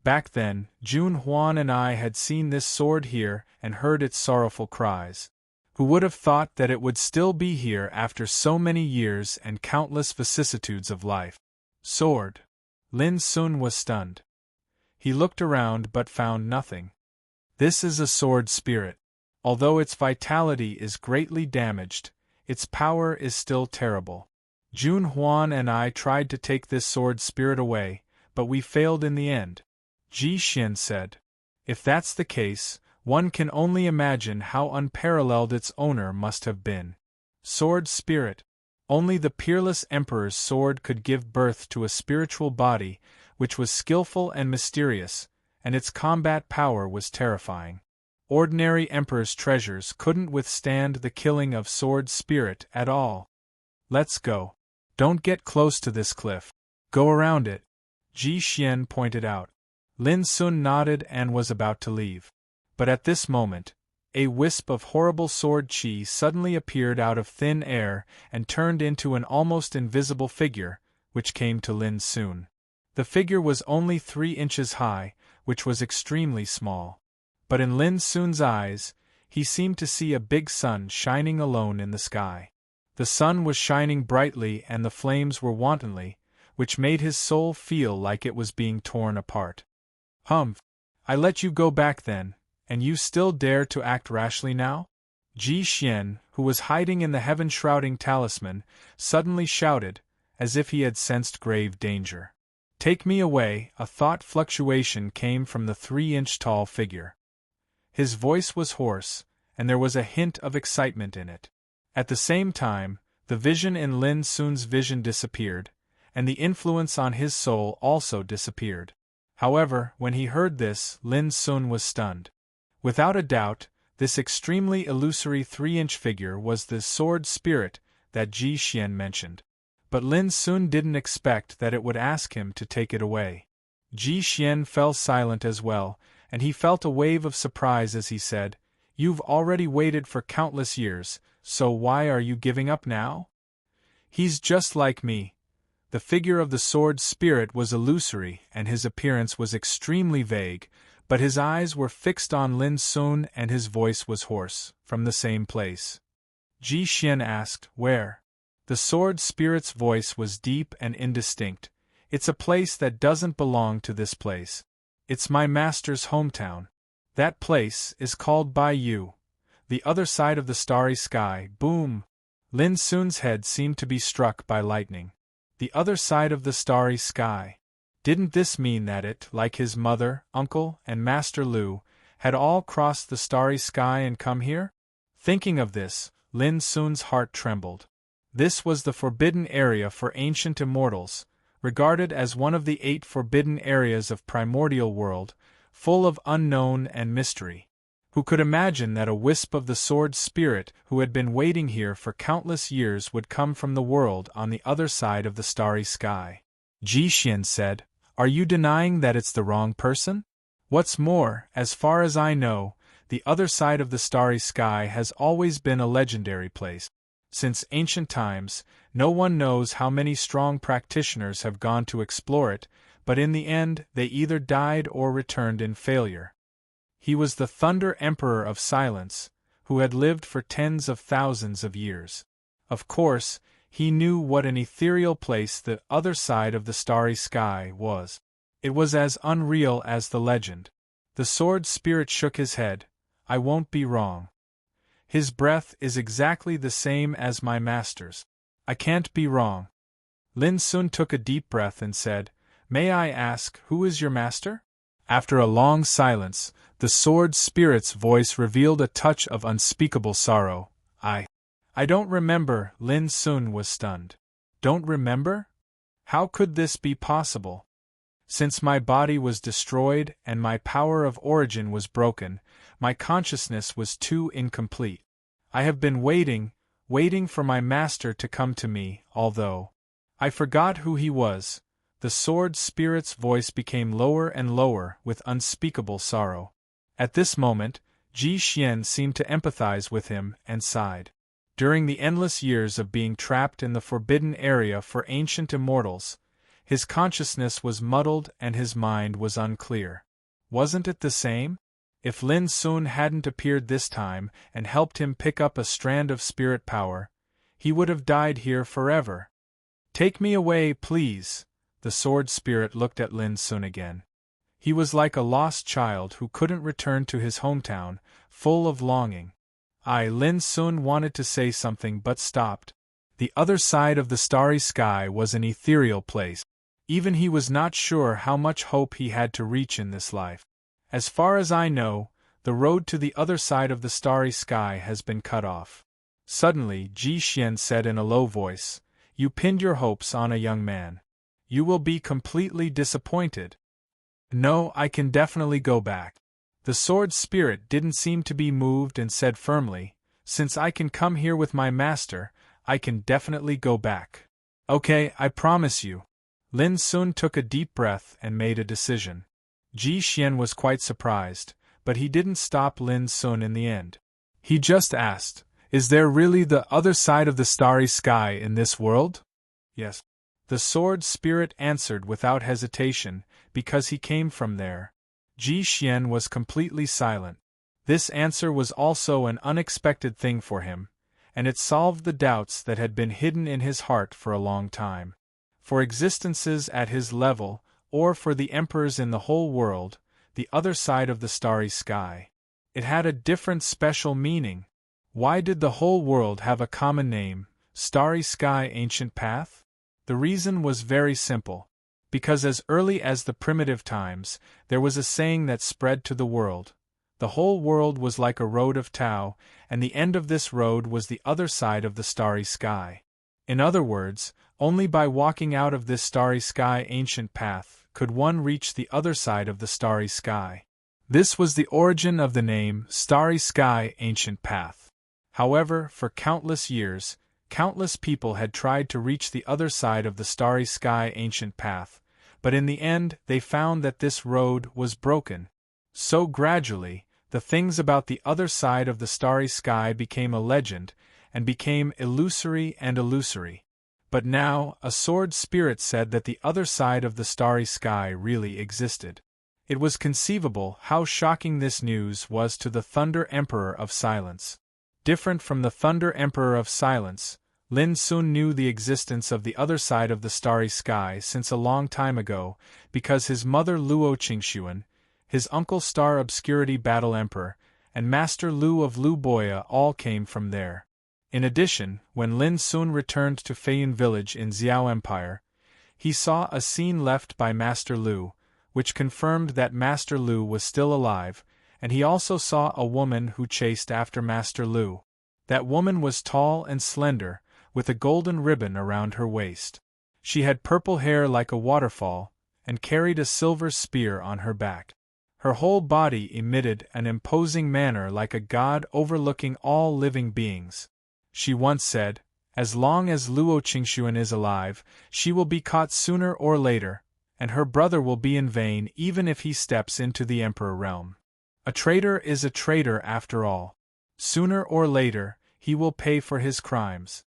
[SPEAKER 1] Back then, Jun Huan and I had seen this sword here and heard its sorrowful cries. Who would have thought that it would still be here after so many years and countless vicissitudes of life? Sword. Lin Sun was stunned. He looked around but found nothing. This is a sword spirit. Although its vitality is greatly damaged, its power is still terrible. Jun Huan and I tried to take this sword spirit away, but we failed in the end, Ji Xian said. If that's the case, one can only imagine how unparalleled its owner must have been. Sword spirit. Only the peerless emperor's sword could give birth to a spiritual body, which was skillful and mysterious, and its combat power was terrifying. Ordinary emperor's treasures couldn't withstand the killing of sword spirit at all. Let's go. Don't get close to this cliff. Go around it, Ji Xian pointed out. Lin Sun nodded and was about to leave. But at this moment, a wisp of horrible sword chi suddenly appeared out of thin air and turned into an almost invisible figure, which came to Lin Sun. The figure was only 3 inches high, which was extremely small. But in Lin Sun's eyes, he seemed to see a big sun shining alone in the sky. The sun was shining brightly and the flames were wantonly, which made his soul feel like it was being torn apart. Humph! I let you go back then, and you still dare to act rashly now? Ji Xian, who was hiding in the heaven-shrouding talisman, suddenly shouted, as if he had sensed grave danger. Take me away! A thought fluctuation came from the 3-inch-tall figure. His voice was hoarse, and there was a hint of excitement in it. At the same time, the vision in Lin Sun's vision disappeared, and the influence on his soul also disappeared. However, when he heard this, Lin Sun was stunned. Without a doubt, this extremely illusory 3-inch figure was the sword spirit that Ji Xian mentioned. But Lin Sun didn't expect that it would ask him to take it away. Ji Xian fell silent as well, and he felt a wave of surprise as he said, "You've already waited for countless years, so why are you giving up now?" "He's just like me." The figure of the sword spirit was illusory and his appearance was extremely vague, but his eyes were fixed on Lin Sun and his voice was hoarse, from the same place. Ji Xian asked, "Where?" The sword spirit's voice was deep and indistinct. "It's a place that doesn't belong to this place. It's my master's hometown. That place is called by you. The other side of the starry sky." Boom! Lin Sun's head seemed to be struck by lightning. The other side of the starry sky. Didn't this mean that it, like his mother, uncle, and Master Lu, had all crossed the starry sky and come here? Thinking of this, Lin Sun's heart trembled. This was the forbidden area for ancient immortals, regarded as one of the 8 forbidden areas of primordial world, full of unknown and mystery. Who could imagine that a wisp of the sword spirit who had been waiting here for countless years would come from the world on the other side of the starry sky? Ji Xian said, "Are you denying that it's the wrong person? What's more, as far as I know, the other side of the starry sky has always been a legendary place. Since ancient times, no one knows how many strong practitioners have gone to explore it, but in the end they either died or returned in failure." He was the Thunder Emperor of Silence, who had lived for tens of thousands of years. Of course, he knew what an ethereal place the other side of the starry sky was. It was as unreal as the legend. The sword spirit shook his head. "I won't be wrong. His breath is exactly the same as my master's. I can't be wrong." Lin Sun took a deep breath and said, "May I ask, who is your master?" After a long silence, the sword spirit's voice revealed a touch of unspeakable sorrow. I don't remember." Lin Sun was stunned. "Don't remember? How could this be possible? Since my body was destroyed and my power of origin was broken, my consciousness was too incomplete. I have been waiting for my master to come to me, although I forgot who he was." The sword spirit's voice became lower and lower with unspeakable sorrow. At this moment, Ji Xian seemed to empathize with him and sighed. During the endless years of being trapped in the forbidden area for ancient immortals, his consciousness was muddled and his mind was unclear. Wasn't it the same? If Lin Sun hadn't appeared this time and helped him pick up a strand of spirit power, he would have died here forever. "Take me away, please." The sword spirit looked at Lin Sun again. He was like a lost child who couldn't return to his hometown, full of longing. Lin Sun wanted to say something but stopped. The other side of the starry sky was an ethereal place. Even he was not sure how much hope he had to reach in this life. As far as I know, the road to the other side of the starry sky has been cut off. Suddenly, Ji Xian said in a low voice, "You pinned your hopes on a young man. You will be completely disappointed." "No, I can definitely go back." The sword spirit didn't seem to be moved and said firmly, "Since I can come here with my master, I can definitely go back." "Okay, I promise you." Lin Sun took a deep breath and made a decision. Ji Xian was quite surprised, but he didn't stop Lin Sun in the end. He just asked, "Is there really the other side of the starry sky in this world?" "Yes." The sword spirit answered without hesitation, "because he came from there." Ji Xian was completely silent. This answer was also an unexpected thing for him, and it solved the doubts that had been hidden in his heart for a long time. For existences at his level, or for the emperors in the whole world, the other side of the starry sky. It had a different special meaning. Why did the whole world have a common name, Starry Sky Ancient Path? The reason was very simple. Because as early as the primitive times, there was a saying that spread to the world. The whole world was like a road of Tao, and the end of this road was the other side of the starry sky. In other words, only by walking out of this starry sky ancient path could one reach the other side of the starry sky. This was the origin of the name Starry Sky Ancient Path. However, for countless years, countless people had tried to reach the other side of the starry sky ancient path, but in the end they found that this road was broken. So gradually, the things about the other side of the starry sky became a legend, and became illusory and illusory. But now, a sword spirit said that the other side of the starry sky really existed. It was conceivable how shocking this news was to the Thunder Emperor of Silence. Different from the Thunder Emperor of Silence, Lin Sun knew the existence of the other side of the starry sky since a long time ago, because his mother Luo Qingxuan, his uncle Star Obscurity Battle Emperor, and Master Lu of Lu Boya all came from there. In addition, when Lin Sun returned to Feiyun village in Xiao Empire, he saw a scene left by Master Lu, which confirmed that Master Lu was still alive, and he also saw a woman who chased after Master Lu. That woman was tall and slender, with a golden ribbon around her waist. She had purple hair like a waterfall, and carried a silver spear on her back. Her whole body emitted an imposing manner like a god overlooking all living beings. She once said, "As long as Luo Qingxuan is alive, she will be caught sooner or later, and her brother will be in vain even if he steps into the Emperor realm. A traitor is a traitor after all. Sooner or later, he will pay for his crimes."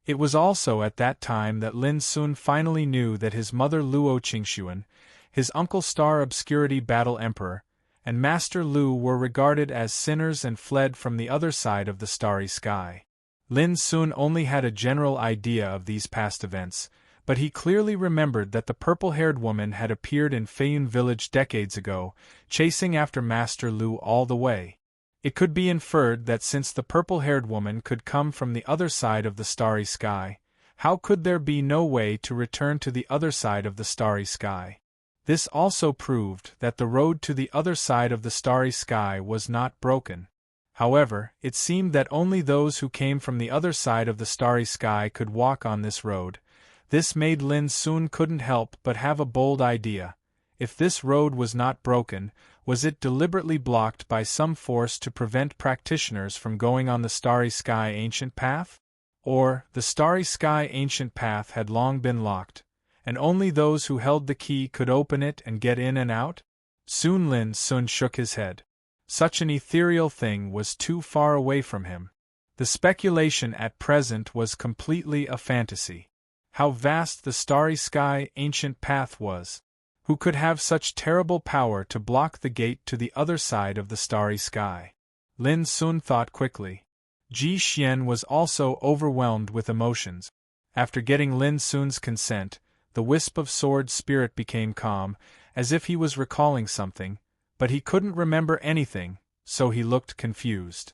[SPEAKER 1] It was also at that time that Lin Sun finally knew that his mother Luo Qingxuan, his uncle Star Obscurity Battle Emperor, and Master Lu were regarded as sinners and fled from the other side of the starry sky. Lin Sun only had a general idea of these past events, but he clearly remembered that the purple-haired woman had appeared in Feiyun village decades ago, chasing after Master Lu all the way. It could be inferred that since the purple-haired woman could come from the other side of the starry sky, how could there be no way to return to the other side of the starry sky? This also proved that the road to the other side of the starry sky was not broken. However, it seemed that only those who came from the other side of the starry sky could walk on this road. This made Lin Sun couldn't help but have a bold idea. If this road was not broken, was it deliberately blocked by some force to prevent practitioners from going on the Starry Sky Ancient Path? Or, the Starry Sky Ancient Path had long been locked, and only those who held the key could open it and get in and out? Soon Lin Sun shook his head. Such an ethereal thing was too far away from him. The speculation at present was completely a fantasy. How vast the Starry Sky Ancient Path was! Who could have such terrible power to block the gate to the other side of the starry sky? Lin Sun thought quickly. Ji Xian was also overwhelmed with emotions. After getting Lin Sun's consent, the wisp of sword spirit became calm, as if he was recalling something, but he couldn't remember anything, so he looked confused.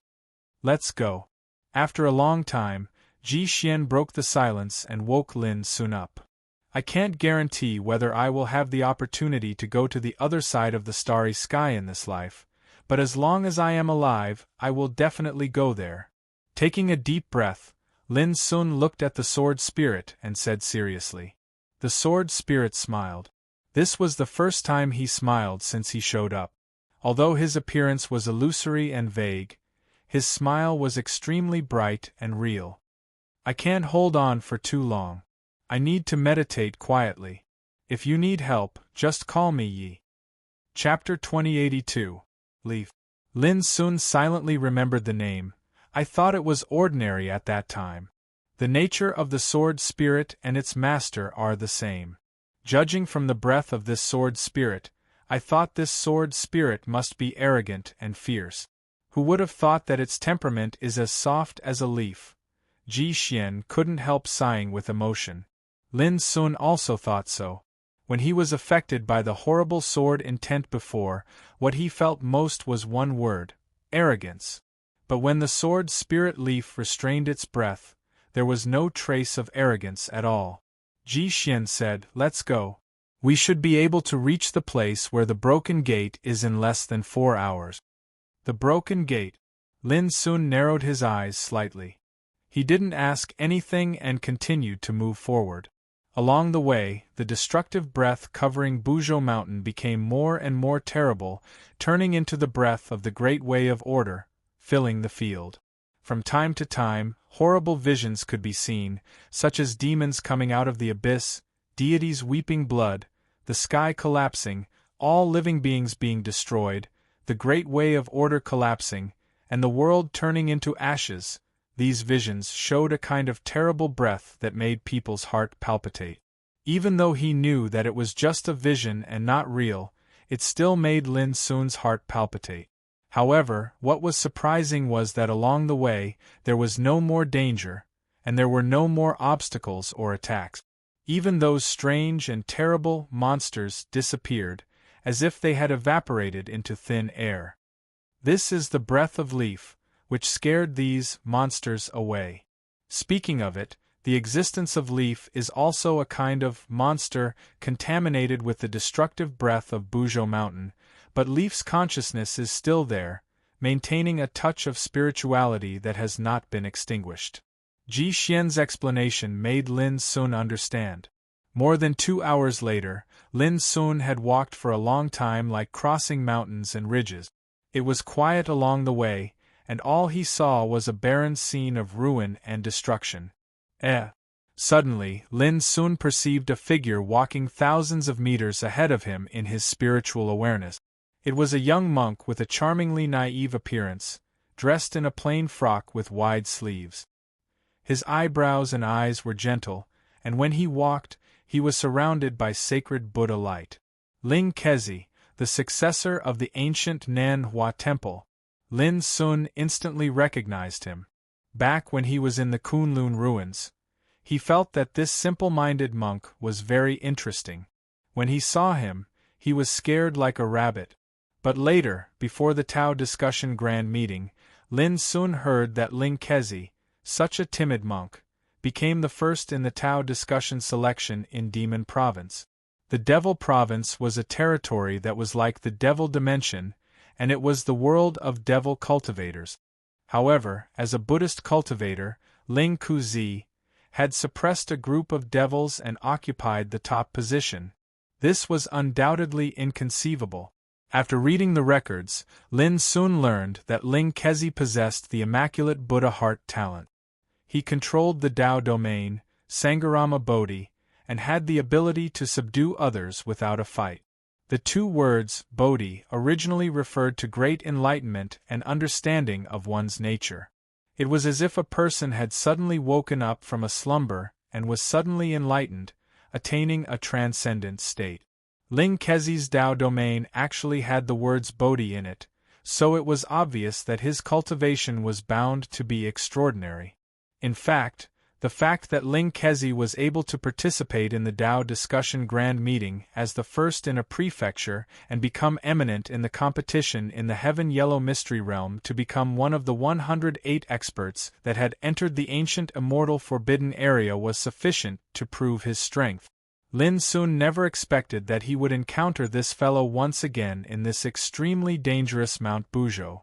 [SPEAKER 1] "Let's go." After a long time, Ji Xian broke the silence and woke Lin Sun up. I can't guarantee whether I will have the opportunity to go to the other side of the starry sky in this life, but as long as I am alive, I will definitely go there. Taking a deep breath, Lin Sun looked at the sword spirit and said seriously. The sword spirit smiled. This was the first time he smiled since he showed up. Although his appearance was illusory and vague, his smile was extremely bright and real. I can't hold on for too long. I need to meditate quietly. If you need help, just call me Yi. Chapter 2082. Leaf. Lin Sun silently remembered the name. I thought it was ordinary at that time. The nature of the sword spirit and its master are the same. Judging from the breath of this sword spirit, I thought this sword spirit must be arrogant and fierce. Who would have thought that its temperament is as soft as a leaf? Ji Xian couldn't help sighing with emotion. Lin Sun also thought so. When he was affected by the horrible sword intent before, what he felt most was one word: arrogance. But when the sword spirit leaf restrained its breath, there was no trace of arrogance at all. Ji Xian said, "Let's go. We should be able to reach the place where the broken gate is in less than 4 hours. The broken gate. Lin Sun narrowed his eyes slightly. He didn't ask anything and continued to move forward. Along the way, the destructive breath covering Buzhou Mountain became more and more terrible, turning into the breath of the Great Way of Order, filling the field. From time to time, horrible visions could be seen, such as demons coming out of the abyss, deities weeping blood, the sky collapsing, all living beings being destroyed, the Great Way of Order collapsing, and the world turning into ashes. These visions showed a kind of terrible breath that made people's heart palpitate. Even though he knew that it was just a vision and not real, it still made Lin Sun's heart palpitate. However, what was surprising was that along the way, there was no more danger, and there were no more obstacles or attacks. Even those strange and terrible monsters disappeared, as if they had evaporated into thin air. This is the breath of leaf, which scared these monsters away. Speaking of it, the existence of leaf is also a kind of monster contaminated with the destructive breath of Buzhou Mountain, but leaf's consciousness is still there, maintaining a touch of spirituality that has not been extinguished. Ji Xian's explanation made Lin Sun understand. More than 2 hours later, Lin Sun had walked for a long time like crossing mountains and ridges. It was quiet along the way, and all he saw was a barren scene of ruin and destruction. Suddenly, Lin Sun perceived a figure walking thousands of meters ahead of him in his spiritual awareness. It was a young monk with a charmingly naive appearance, dressed in a plain frock with wide sleeves. His eyebrows and eyes were gentle, and when he walked, he was surrounded by sacred Buddha light. Ling Kezi, the successor of the ancient Nan Hua Temple. Lin Sun instantly recognized him. Back when he was in the Kunlun ruins, he felt that this simple-minded monk was very interesting. When he saw him, he was scared like a rabbit. But later, before the Tao discussion grand meeting, Lin Sun heard that Ling Kezi, such a timid monk, became the first in the Tao discussion selection in Demon Province. The Devil Province was a territory that was like the Devil Dimension, and it was the world of devil cultivators. However, as a Buddhist cultivator, Ling Kuzi had suppressed a group of devils and occupied the top position. This was undoubtedly inconceivable. After reading the records, Lin Sun learned that Ling Kezi possessed the immaculate Buddha heart talent. He controlled the Tao domain, Sangarama Bodhi, and had the ability to subdue others without a fight. The two words, Bodhi, originally referred to great enlightenment and understanding of one's nature. It was as if a person had suddenly woken up from a slumber and was suddenly enlightened, attaining a transcendent state. Ling Kezi's Tao domain actually had the words Bodhi in it, so it was obvious that his cultivation was bound to be extraordinary. In fact, The fact that Ling Kezi was able to participate in the Dao discussion grand meeting as the first in a prefecture and become eminent in the competition in the Heaven Yellow Mystery Realm to become one of the 108 experts that had entered the ancient immortal forbidden area was sufficient to prove his strength. Lin Sun never expected that he would encounter this fellow once again in this extremely dangerous Mount Buzhou.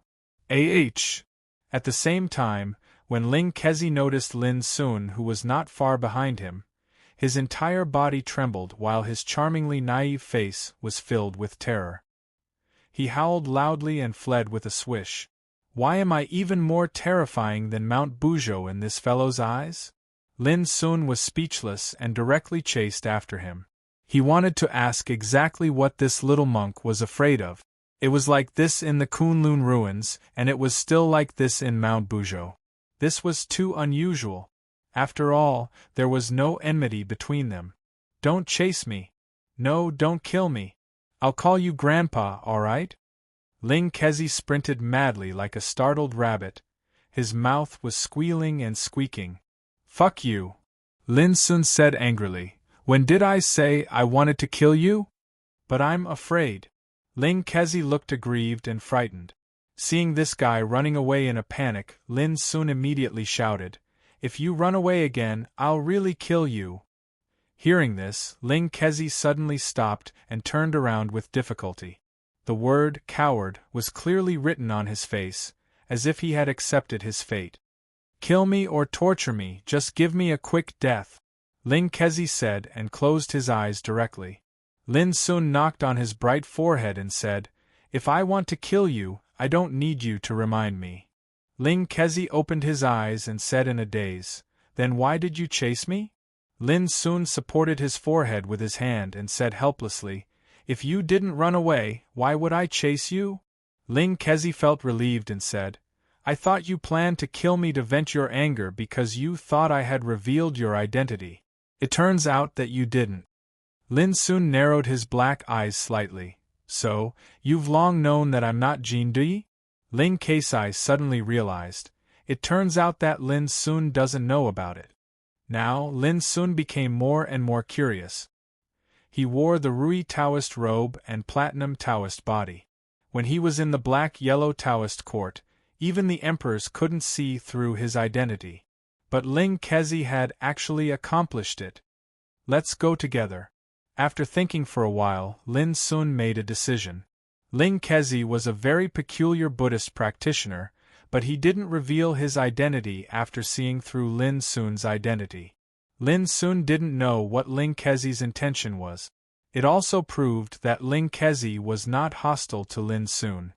[SPEAKER 1] At the same time, when Ling Kezi noticed Lin Sun, who was not far behind him, his entire body trembled while his charmingly naive face was filled with terror. He howled loudly and fled with a swish. Why am I even more terrifying than Mount Buzhou in this fellow's eyes? Lin Sun was speechless and directly chased after him. He wanted to ask exactly what this little monk was afraid of. It was like this in the Kunlun ruins, and it was still like this in Mount Buzhou. This was too unusual. After all, there was no enmity between them. Don't chase me. No, don't kill me. I'll call you Grandpa, all right? Ling Kezi sprinted madly like a startled rabbit. His mouth was squealing and squeaking. Fuck you, Lin Sun said angrily. When did I say I wanted to kill you? But I'm afraid. Ling Kezi looked aggrieved and frightened. Seeing this guy running away in a panic, Lin Sun immediately shouted, "If you run away again, I'll really kill you." Hearing this, Ling Kezi suddenly stopped and turned around with difficulty. The word coward was clearly written on his face, as if he had accepted his fate. "Kill me or torture me, just give me a quick death," Ling Kezi said and closed his eyes directly. Lin Sun knocked on his bright forehead and said, "If I want to kill you, I don't need you to remind me." Ling Kezi opened his eyes and said in a daze, "Then why did you chase me?" Lin Sun supported his forehead with his hand and said helplessly, "If you didn't run away, why would I chase you?" Ling Kezi felt relieved and said, "I thought you planned to kill me to vent your anger because you thought I had revealed your identity. It turns out that you didn't." Lin Sun narrowed his black eyes slightly. "So, you've long known that I'm not Jin Dui?" Ling Kezi suddenly realized. It turns out that Lin Sun doesn't know about it. Now, Lin Sun became more and more curious. He wore the Rui Taoist robe and platinum Taoist body. When he was in the black-yellow Taoist court, even the emperors couldn't see through his identity. But Ling Kezi had actually accomplished it. "Let's go together." After thinking for a while, Lin Sun made a decision. Ling Kezi was a very peculiar Buddhist practitioner, but he didn't reveal his identity after seeing through Lin Sun's identity. Lin Sun didn't know what Ling Kezi's intention was. It also proved that Ling Kezi was not hostile to Lin Sun.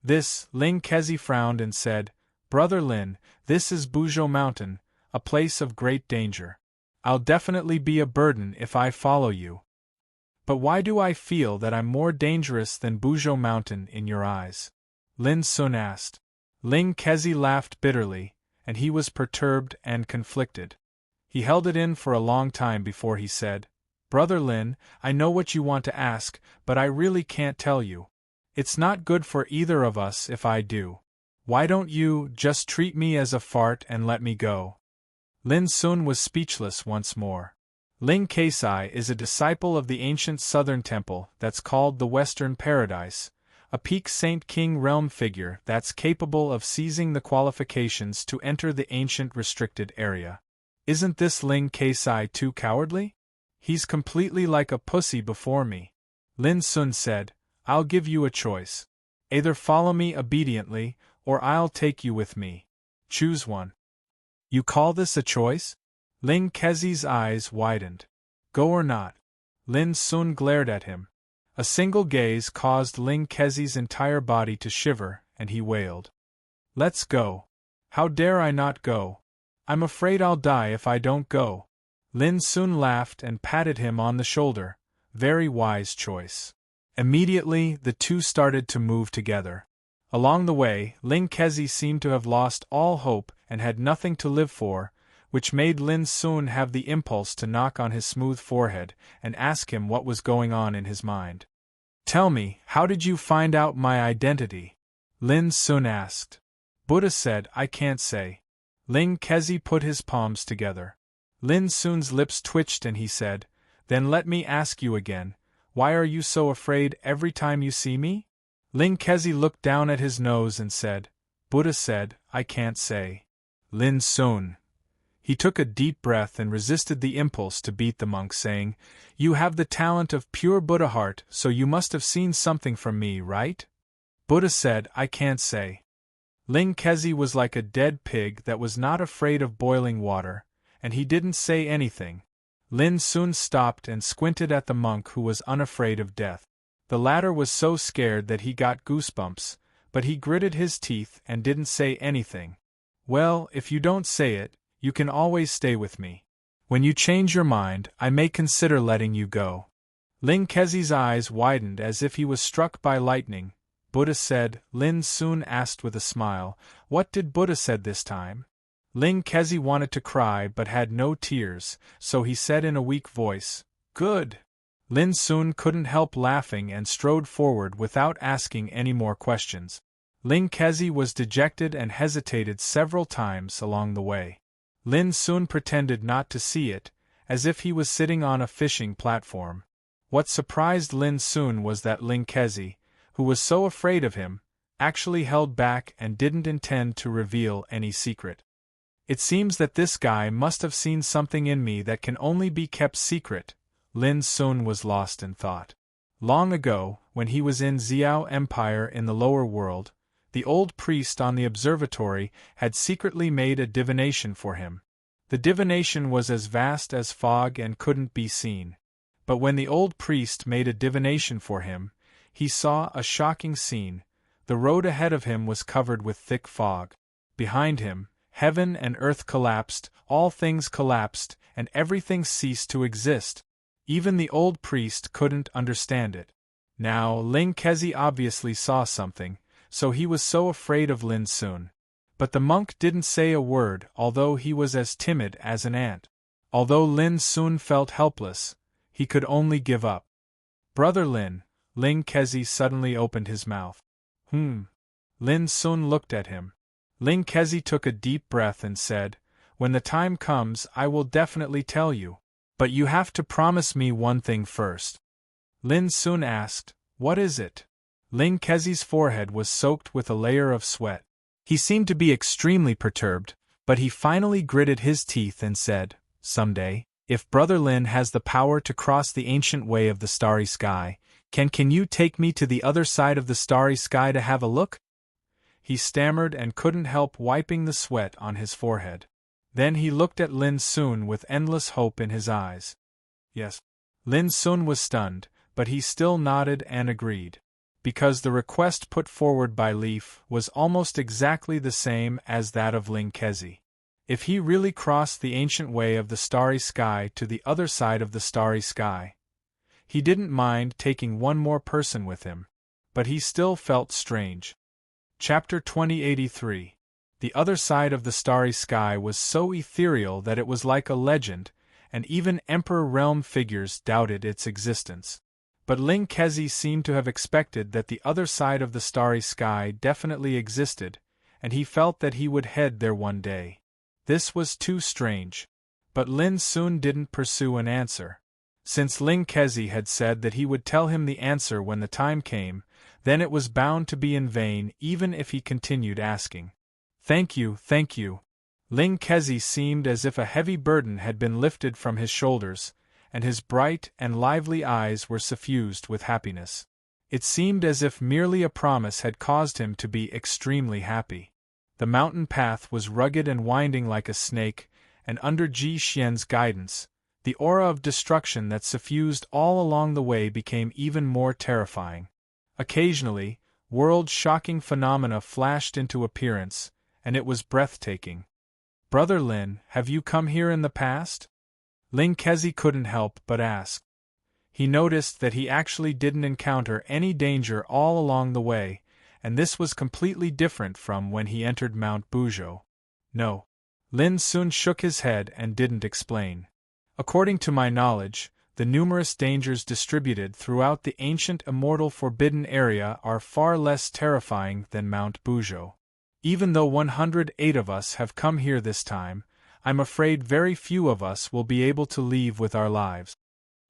[SPEAKER 1] This, Ling Kezi frowned and said, "Brother Lin, this is Buzhou Mountain, a place of great danger. I'll definitely be a burden if I follow you. But why do I feel that I'm more dangerous than Buzhou Mountain in your eyes?" Lin Sun asked. Ling Kezi laughed bitterly, and he was perturbed and conflicted. He held it in for a long time before he said, "Brother Lin, I know what you want to ask, but I really can't tell you. It's not good for either of us if I do. Why don't you just treat me as a fart and let me go?" Lin Sun was speechless once more. Ling Kezi is a disciple of the ancient southern temple that's called the Western Paradise, a peak Saint King realm figure that's capable of seizing the qualifications to enter the ancient restricted area. Isn't this Ling Kezi too cowardly? He's completely like a pussy before me. Lin Sun said, "I'll give you a choice. Either follow me obediently, or I'll take you with me. Choose one." "You call this a choice?" Ling Kezi's eyes widened. "Go or not?" Lin Sun glared at him. A single gaze caused Ling Kezi's entire body to shiver, and he wailed. "Let's go." "How dare I not go? I'm afraid I'll die if I don't go." Lin Sun laughed and patted him on the shoulder. "Very wise choice." Immediately, the two started to move together. Along the way, Ling Kezi seemed to have lost all hope and had nothing to live for, which made Lin Sun have the impulse to knock on his smooth forehead and ask him what was going on in his mind. "Tell me, how did you find out my identity?" Lin Sun asked. Buddha said, "I can't say. Ling Kezi put his palms together. Lin Sun's lips twitched and he said, "Then let me ask you again, why are you so afraid every time you see me?" Ling Kezi looked down at his nose and said, "Buddha said, I can't say." Lin Sun. He took a deep breath and resisted the impulse to beat the monk, saying, "You have the talent of pure Buddha heart, so you must have seen something from me, right?" Buddha said, "I can't say." Ling Kezi was like a dead pig that was not afraid of boiling water, and he didn't say anything. Lin Sun stopped and squinted at the monk, who was unafraid of death. The latter was so scared that he got goosebumps, but he gritted his teeth and didn't say anything. "Well, if you don't say it, you can always stay with me. When you change your mind, I may consider letting you go." Ling Kezi's eyes widened as if he was struck by lightning. Buddha said. Lin Sun asked with a smile, "What did Buddha said this time?" Ling Kezi wanted to cry but had no tears, so he said in a weak voice, "Good." Lin Sun couldn't help laughing and strode forward without asking any more questions. Ling Kezi was dejected and hesitated several times along the way. Lin Sun pretended not to see it, as if he was sitting on a fishing platform. What surprised Lin Sun was that Ling Kezi, who was so afraid of him, actually held back and didn't intend to reveal any secret. "It seems that this guy must have seen something in me that can only be kept secret." Lin Sun was lost in thought. Long ago, when he was in Xiao Empire in the lower world, the old priest on the observatory had secretly made a divination for him. The divination was as vast as fog and couldn't be seen. But when the old priest made a divination for him, he saw a shocking scene. The road ahead of him was covered with thick fog. Behind him, heaven and earth collapsed, all things collapsed, and everything ceased to exist. Even the old priest couldn't understand it. Now, Ling Kezi obviously saw something, so he was so afraid of Lin Sun. But the monk didn't say a word, although he was as timid as an ant. Although Lin Sun felt helpless, he could only give up. "Brother Lin," Ling Kezi suddenly opened his mouth. Lin Sun looked at him. Ling Kezi took a deep breath and said, "When the time comes, I will definitely tell you. But you have to promise me one thing first." Lin Sun asked, "What is it?" Ling Kezi's forehead was soaked with a layer of sweat. He seemed to be extremely perturbed, but he finally gritted his teeth and said, "Someday, if Brother Lin has the power to cross the ancient way of the starry sky, can you take me to the other side of the starry sky to have a look?" He stammered and couldn't help wiping the sweat on his forehead. Then he looked at Lin Sun with endless hope in his eyes. "Yes." Lin Sun was stunned, but he still nodded and agreed. Because the request put forward by Leaf was almost exactly the same as that of Ling Kezi. If he really crossed the ancient way of the starry sky to the other side of the starry sky, he didn't mind taking one more person with him. But he still felt strange. Chapter 2083. The other side of the starry sky was so ethereal that it was like a legend, and even Emperor Realm figures doubted its existence. But Ling Kezi seemed to have expected that the other side of the starry sky definitely existed, and he felt that he would head there one day. This was too strange. But Lin Sun didn't pursue an answer. Since Ling Kezi had said that he would tell him the answer when the time came, then it was bound to be in vain even if he continued asking. Thank you. Ling Kezi seemed as if a heavy burden had been lifted from his shoulders, and his bright and lively eyes were suffused with happiness. It seemed as if merely a promise had caused him to be extremely happy. The mountain path was rugged and winding like a snake, and under Ji Xian's guidance, the aura of destruction that suffused all along the way became even more terrifying. Occasionally, world-shocking phenomena flashed into appearance, and it was breathtaking. "Brother Lin, have you come here in the past?" Ling Kezi couldn't help but ask. He noticed that he actually didn't encounter any danger all along the way, and this was completely different from when he entered Mount Buzhou. "No." Lin Sun shook his head and didn't explain. "According to my knowledge, the numerous dangers distributed throughout the ancient immortal forbidden area are far less terrifying than Mount Buzhou. Even though 108 of us have come here this time, I'm afraid very few of us will be able to leave with our lives.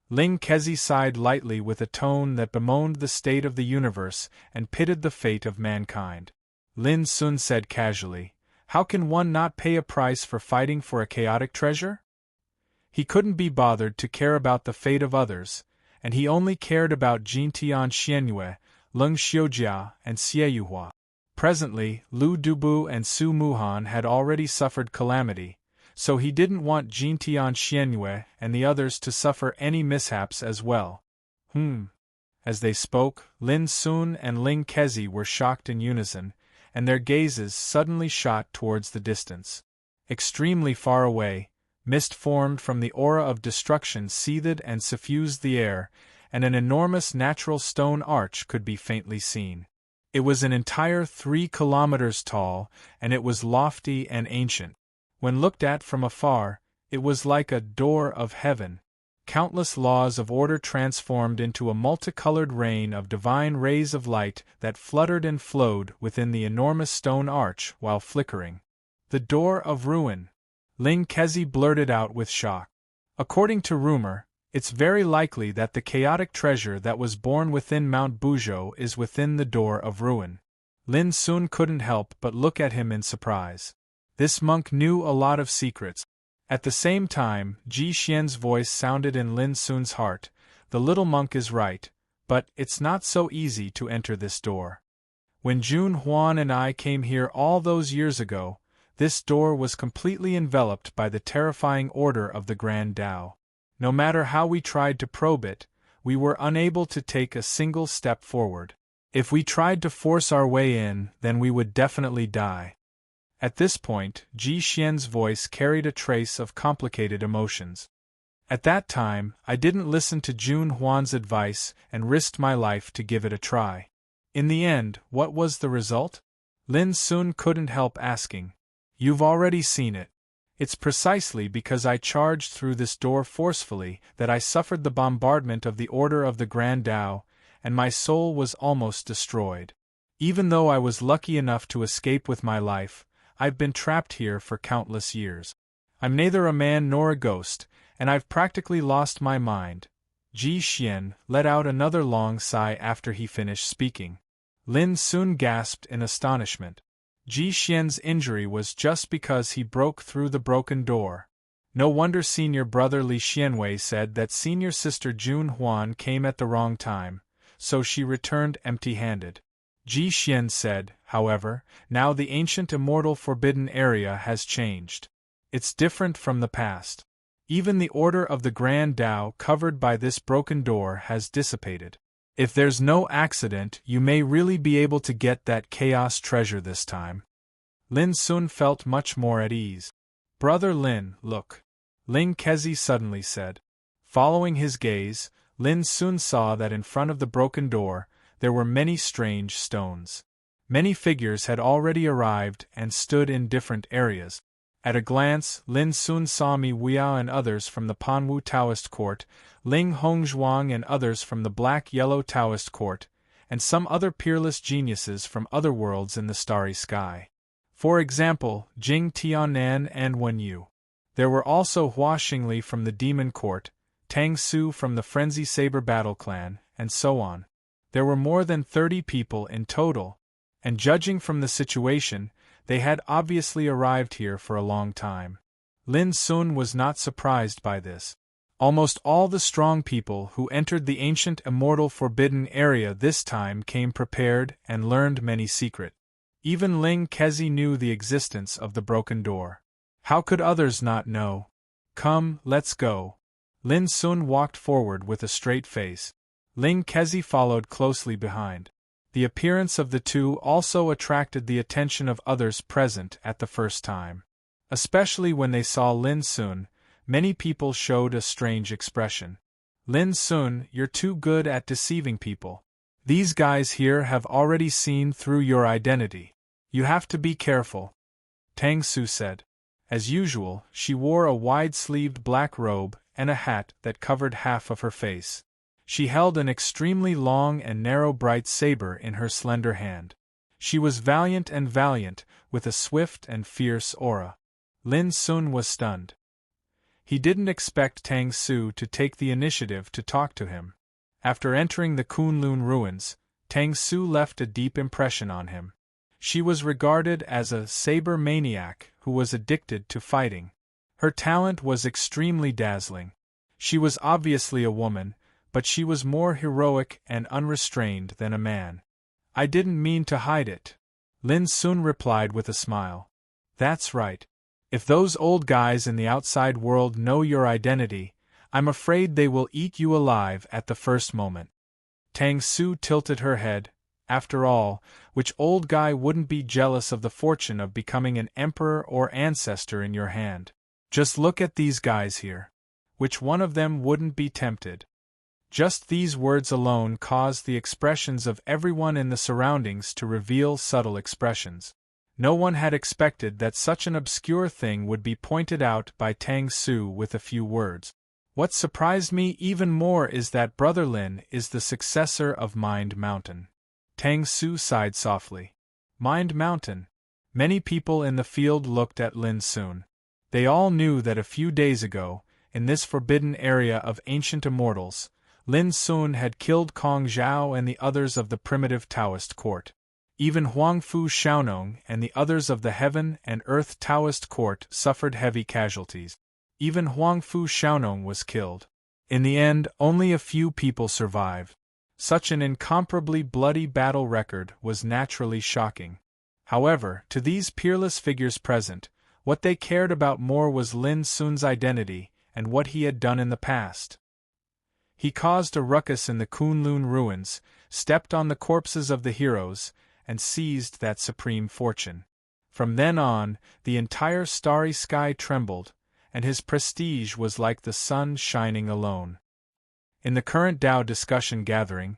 [SPEAKER 1] Ling Kezi sighed lightly with a tone that bemoaned the state of the universe and pitied the fate of mankind. Lin Sun said casually, "How can one not pay a price for fighting for a chaotic treasure?" He couldn't be bothered to care about the fate of others, and he only cared about Jintian Xianyue, Leng Xiujia, and Xieyuhua. Presently, Lu Dubu and Su Muhan had already suffered calamity, so he didn't want Jintian Xianyue and the others to suffer any mishaps as well. As they spoke, Lin Sun and Ling Kezi were shocked in unison, and their gazes suddenly shot towards the distance. Extremely far away, mist formed from the aura of destruction seethed and suffused the air, and an enormous natural stone arch could be faintly seen. It was an entire 3 kilometers tall, and it was lofty and ancient. When looked at from afar, it was like a door of heaven. Countless laws of order transformed into a multicolored rain of divine rays of light that fluttered and flowed within the enormous stone arch while flickering. The door of ruin! Ling Kezi blurted out with shock. According to rumor, it's very likely that the chaotic treasure that was born within Mount Buzhou is within the door of ruin. Lin Sun couldn't help but look at him in surprise. This monk knew a lot of secrets. At the same time, Ji Xian's voice sounded in Lin Sun's heart. The little monk is right, but it's not so easy to enter this door. When Jun Huan and I came here all those years ago, this door was completely enveloped by the terrifying order of the Grand Tao. No matter how we tried to probe it, we were unable to take a single step forward. If we tried to force our way in, then we would definitely die. At this point, Ji Xian's voice carried a trace of complicated emotions. At that time, I didn't listen to Jun Huan's advice and risked my life to give it a try. In the end, what was the result? Lin Sun couldn't help asking. You've already seen it. It's precisely because I charged through this door forcefully that I suffered the bombardment of the Order of the Grand Tao, and my soul was almost destroyed. Even though I was lucky enough to escape with my life, I've been trapped here for countless years. I'm neither a man nor a ghost, and I've practically lost my mind. Ji Xian let out another long sigh after he finished speaking. Lin Sun gasped in astonishment. Ji Xian's injury was just because he broke through the broken door. No wonder senior brother Li Xianwei said that senior sister Jun Huan came at the wrong time, so she returned empty-handed. Ji Xian said, however, now the ancient immortal forbidden area has changed. It's different from the past. Even the order of the Grand Tao covered by this broken door has dissipated. If there's no accident, you may really be able to get that chaos treasure this time. Lin Sun felt much more at ease. Brother Lin, look. Ling Kezi suddenly said. Following his gaze, Lin Sun saw that in front of the broken door, there were many strange stones. Many figures had already arrived and stood in different areas. At a glance, Lin Sun saw Mi Weao and others from the Panwu Taoist court, Ling Hongzhuang and others from the Black-Yellow Taoist court, and some other peerless geniuses from other worlds in the starry sky. For example, Jing Tianan and Wen Yu. There were also Hua Xingli from the Demon Court, Tang Su from the Frenzy Saber Battle Clan, and so on. There were more than 30 people in total, and judging from the situation, they had obviously arrived here for a long time. Lin Sun was not surprised by this. Almost all the strong people who entered the ancient immortal forbidden area this time came prepared and learned many secrets. Even Ling Kezi knew the existence of the broken door. How could others not know? Come, let's go. Lin Sun walked forward with a straight face. Ling Kezi followed closely behind. The appearance of the two also attracted the attention of others present at the first time. Especially when they saw Lin Sun, many people showed a strange expression. Lin Sun, you're too good at deceiving people. These guys here have already seen through your identity. You have to be careful. Tang Su said. As usual, she wore a wide-sleeved black robe and a hat that covered half of her face. She held an extremely long and narrow bright saber in her slender hand. She was valiant, with a swift and fierce aura. Lin Sun was stunned. He didn't expect Tang Su to take the initiative to talk to him. After entering the Kunlun ruins, Tang Su left a deep impression on him. She was regarded as a saber maniac who was addicted to fighting. Her talent was extremely dazzling. She was obviously a woman, but she was more heroic and unrestrained than a man. I didn't mean to hide it, Lin Sun replied with a smile. That's right. If those old guys in the outside world know your identity, I'm afraid they will eat you alive at the first moment. Tang Su tilted her head. After all, which old guy wouldn't be jealous of the fortune of becoming an emperor or ancestor in your hand? Just look at these guys here. Which one of them wouldn't be tempted? Just these words alone caused the expressions of everyone in the surroundings to reveal subtle expressions. No one had expected that such an obscure thing would be pointed out by Tang Su with a few words. What surprised me even more is that Brother Lin is the successor of Mind Mountain. Tang Su sighed softly. Mind Mountain. Many people in the field looked at Lin Sun. They all knew that a few days ago, in this forbidden area of ancient immortals, Lin Sun had killed Kong Zhao and the others of the primitive Taoist court. Even Huangfu Xiaonong and the others of the Heaven and Earth Taoist court suffered heavy casualties. Even Huangfu Xiaonong was killed. In the end, only a few people survived. Such an incomparably bloody battle record was naturally shocking. However, to these peerless figures present, what they cared about more was Lin Sun's identity and what he had done in the past. He caused a ruckus in the Kunlun ruins, stepped on the corpses of the heroes, and seized that supreme fortune. From then on, the entire starry sky trembled, and his prestige was like the sun shining alone. In the current Dao discussion gathering,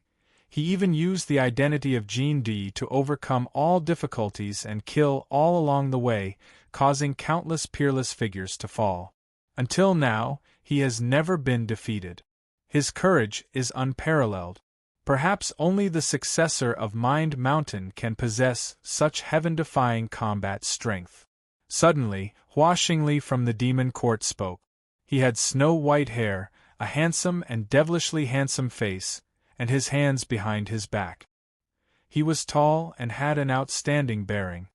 [SPEAKER 1] he even used the identity of Jin Di to overcome all difficulties and kill all along the way, causing countless peerless figures to fall. Until now, he has never been defeated. His courage is unparalleled. Perhaps only the successor of Mind Mountain can possess such heaven-defying combat strength. Suddenly, Hua Xingli from the demon court spoke. He had snow-white hair, a handsome and devilishly handsome face, and his hands behind his back. He was tall and had an outstanding bearing.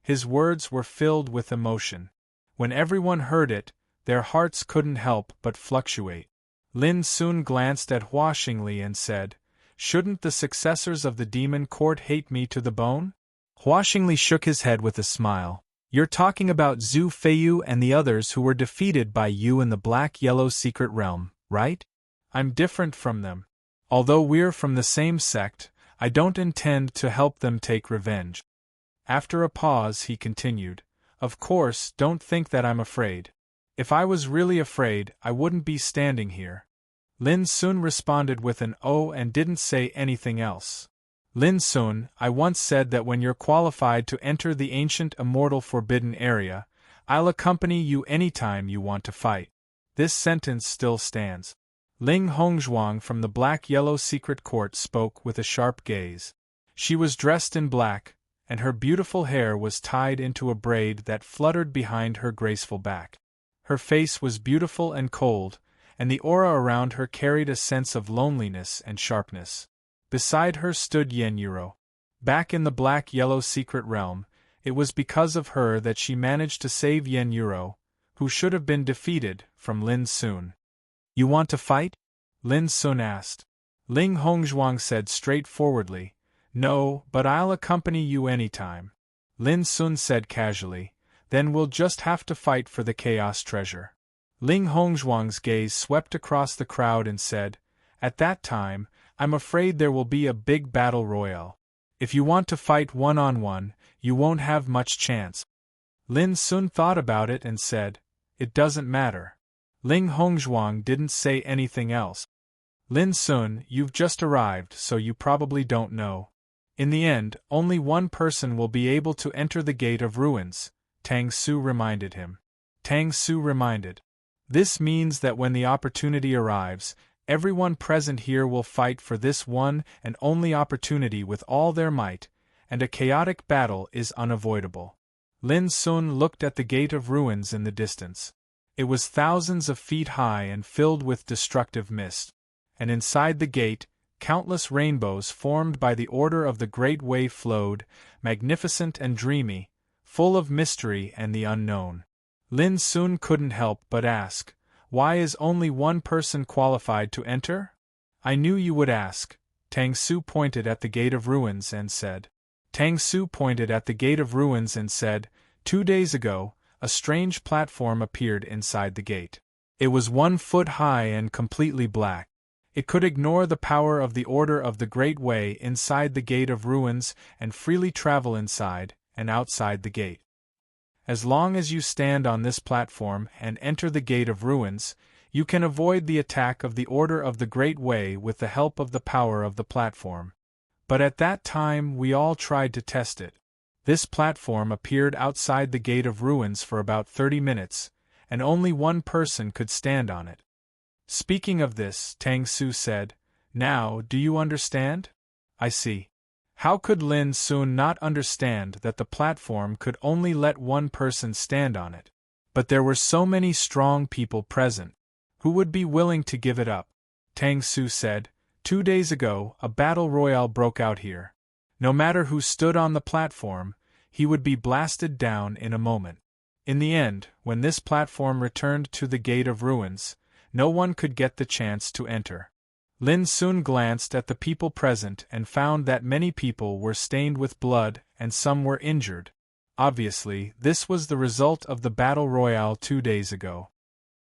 [SPEAKER 1] His words were filled with emotion. When everyone heard it, their hearts couldn't help but fluctuate. Lin Sun glanced at Hua Xingli and said, "Shouldn't the successors of the demon court hate me to the bone?" Hua Xingli shook his head with a smile. "You're talking about Zhu Feiyu and the others who were defeated by you in the Black-Yellow Secret Realm, right? I'm different from them. Although we're from the same sect, I don't intend to help them take revenge." After a pause he continued, "Of course, don't think that I'm afraid. If I was really afraid, I wouldn't be standing here." Lin Sun responded with an "oh" and didn't say anything else. "Lin Sun, I once said that when you're qualified to enter the ancient immortal forbidden area, I'll accompany you anytime you want to fight." This sentence still stands. Ling Hongzhuang from the Black-Yellow Secret Court spoke with a sharp gaze. She was dressed in black, and her beautiful hair was tied into a braid that fluttered behind her graceful back. Her face was beautiful and cold, and the aura around her carried a sense of loneliness and sharpness. Beside her stood Yen Yuro. Back in the Black-Yellow Secret Realm, it was because of her that she managed to save Yen Yuro, who should have been defeated, from Lin Sun. "You want to fight?" Lin Sun asked. Ling Hongzhuang said straightforwardly, "No, but I'll accompany you anytime." Lin Sun said casually, "Then we'll just have to fight for the Chaos Treasure." Ling Hongzhuang's gaze swept across the crowd and said, "At that time, I'm afraid there will be a big battle royale. If you want to fight one-on-one, you won't have much chance." Lin Sun thought about it and said, "It doesn't matter." Ling Hongzhuang didn't say anything else. "Lin Sun, you've just arrived, so you probably don't know. In the end, only one person will be able to enter the Gate of Ruins," Tang Su reminded him. Tang Su reminded. "This means that when the opportunity arrives, everyone present here will fight for this one and only opportunity with all their might, and a chaotic battle is unavoidable." Lin Sun looked at the gate of ruins in the distance. It was thousands of feet high and filled with destructive mist. And inside the gate, countless rainbows formed by the order of the Great Way flowed, magnificent and dreamy, full of mystery and the unknown. Lin Sun couldn't help but ask, "Why is only one person qualified to enter?" "I knew you would ask." Tang Su pointed at the gate of ruins and said. 2 days ago, a strange platform appeared inside the gate. It was 1 foot high and completely black. It could ignore the power of the Order of the Great Way inside the Gate of Ruins and freely travel inside and outside the gate. As long as you stand on this platform and enter the Gate of Ruins, you can avoid the attack of the Order of the Great Way with the help of the power of the platform. But at that time we all tried to test it. This platform appeared outside the Gate of Ruins for about 30 minutes, and only one person could stand on it. Speaking of this, Tang Su said, "Now, do you understand?" "I see." How could Lin Sun not understand that the platform could only let one person stand on it? But there were so many strong people present. Who would be willing to give it up? Tang Su said, 2 days ago, a battle royale broke out here. No matter who stood on the platform, he would be blasted down in a moment. In the end, when this platform returned to the Gate of Ruins, no one could get the chance to enter. Lin Sun glanced at the people present and found that many people were stained with blood and some were injured. Obviously, this was the result of the battle royale 2 days ago.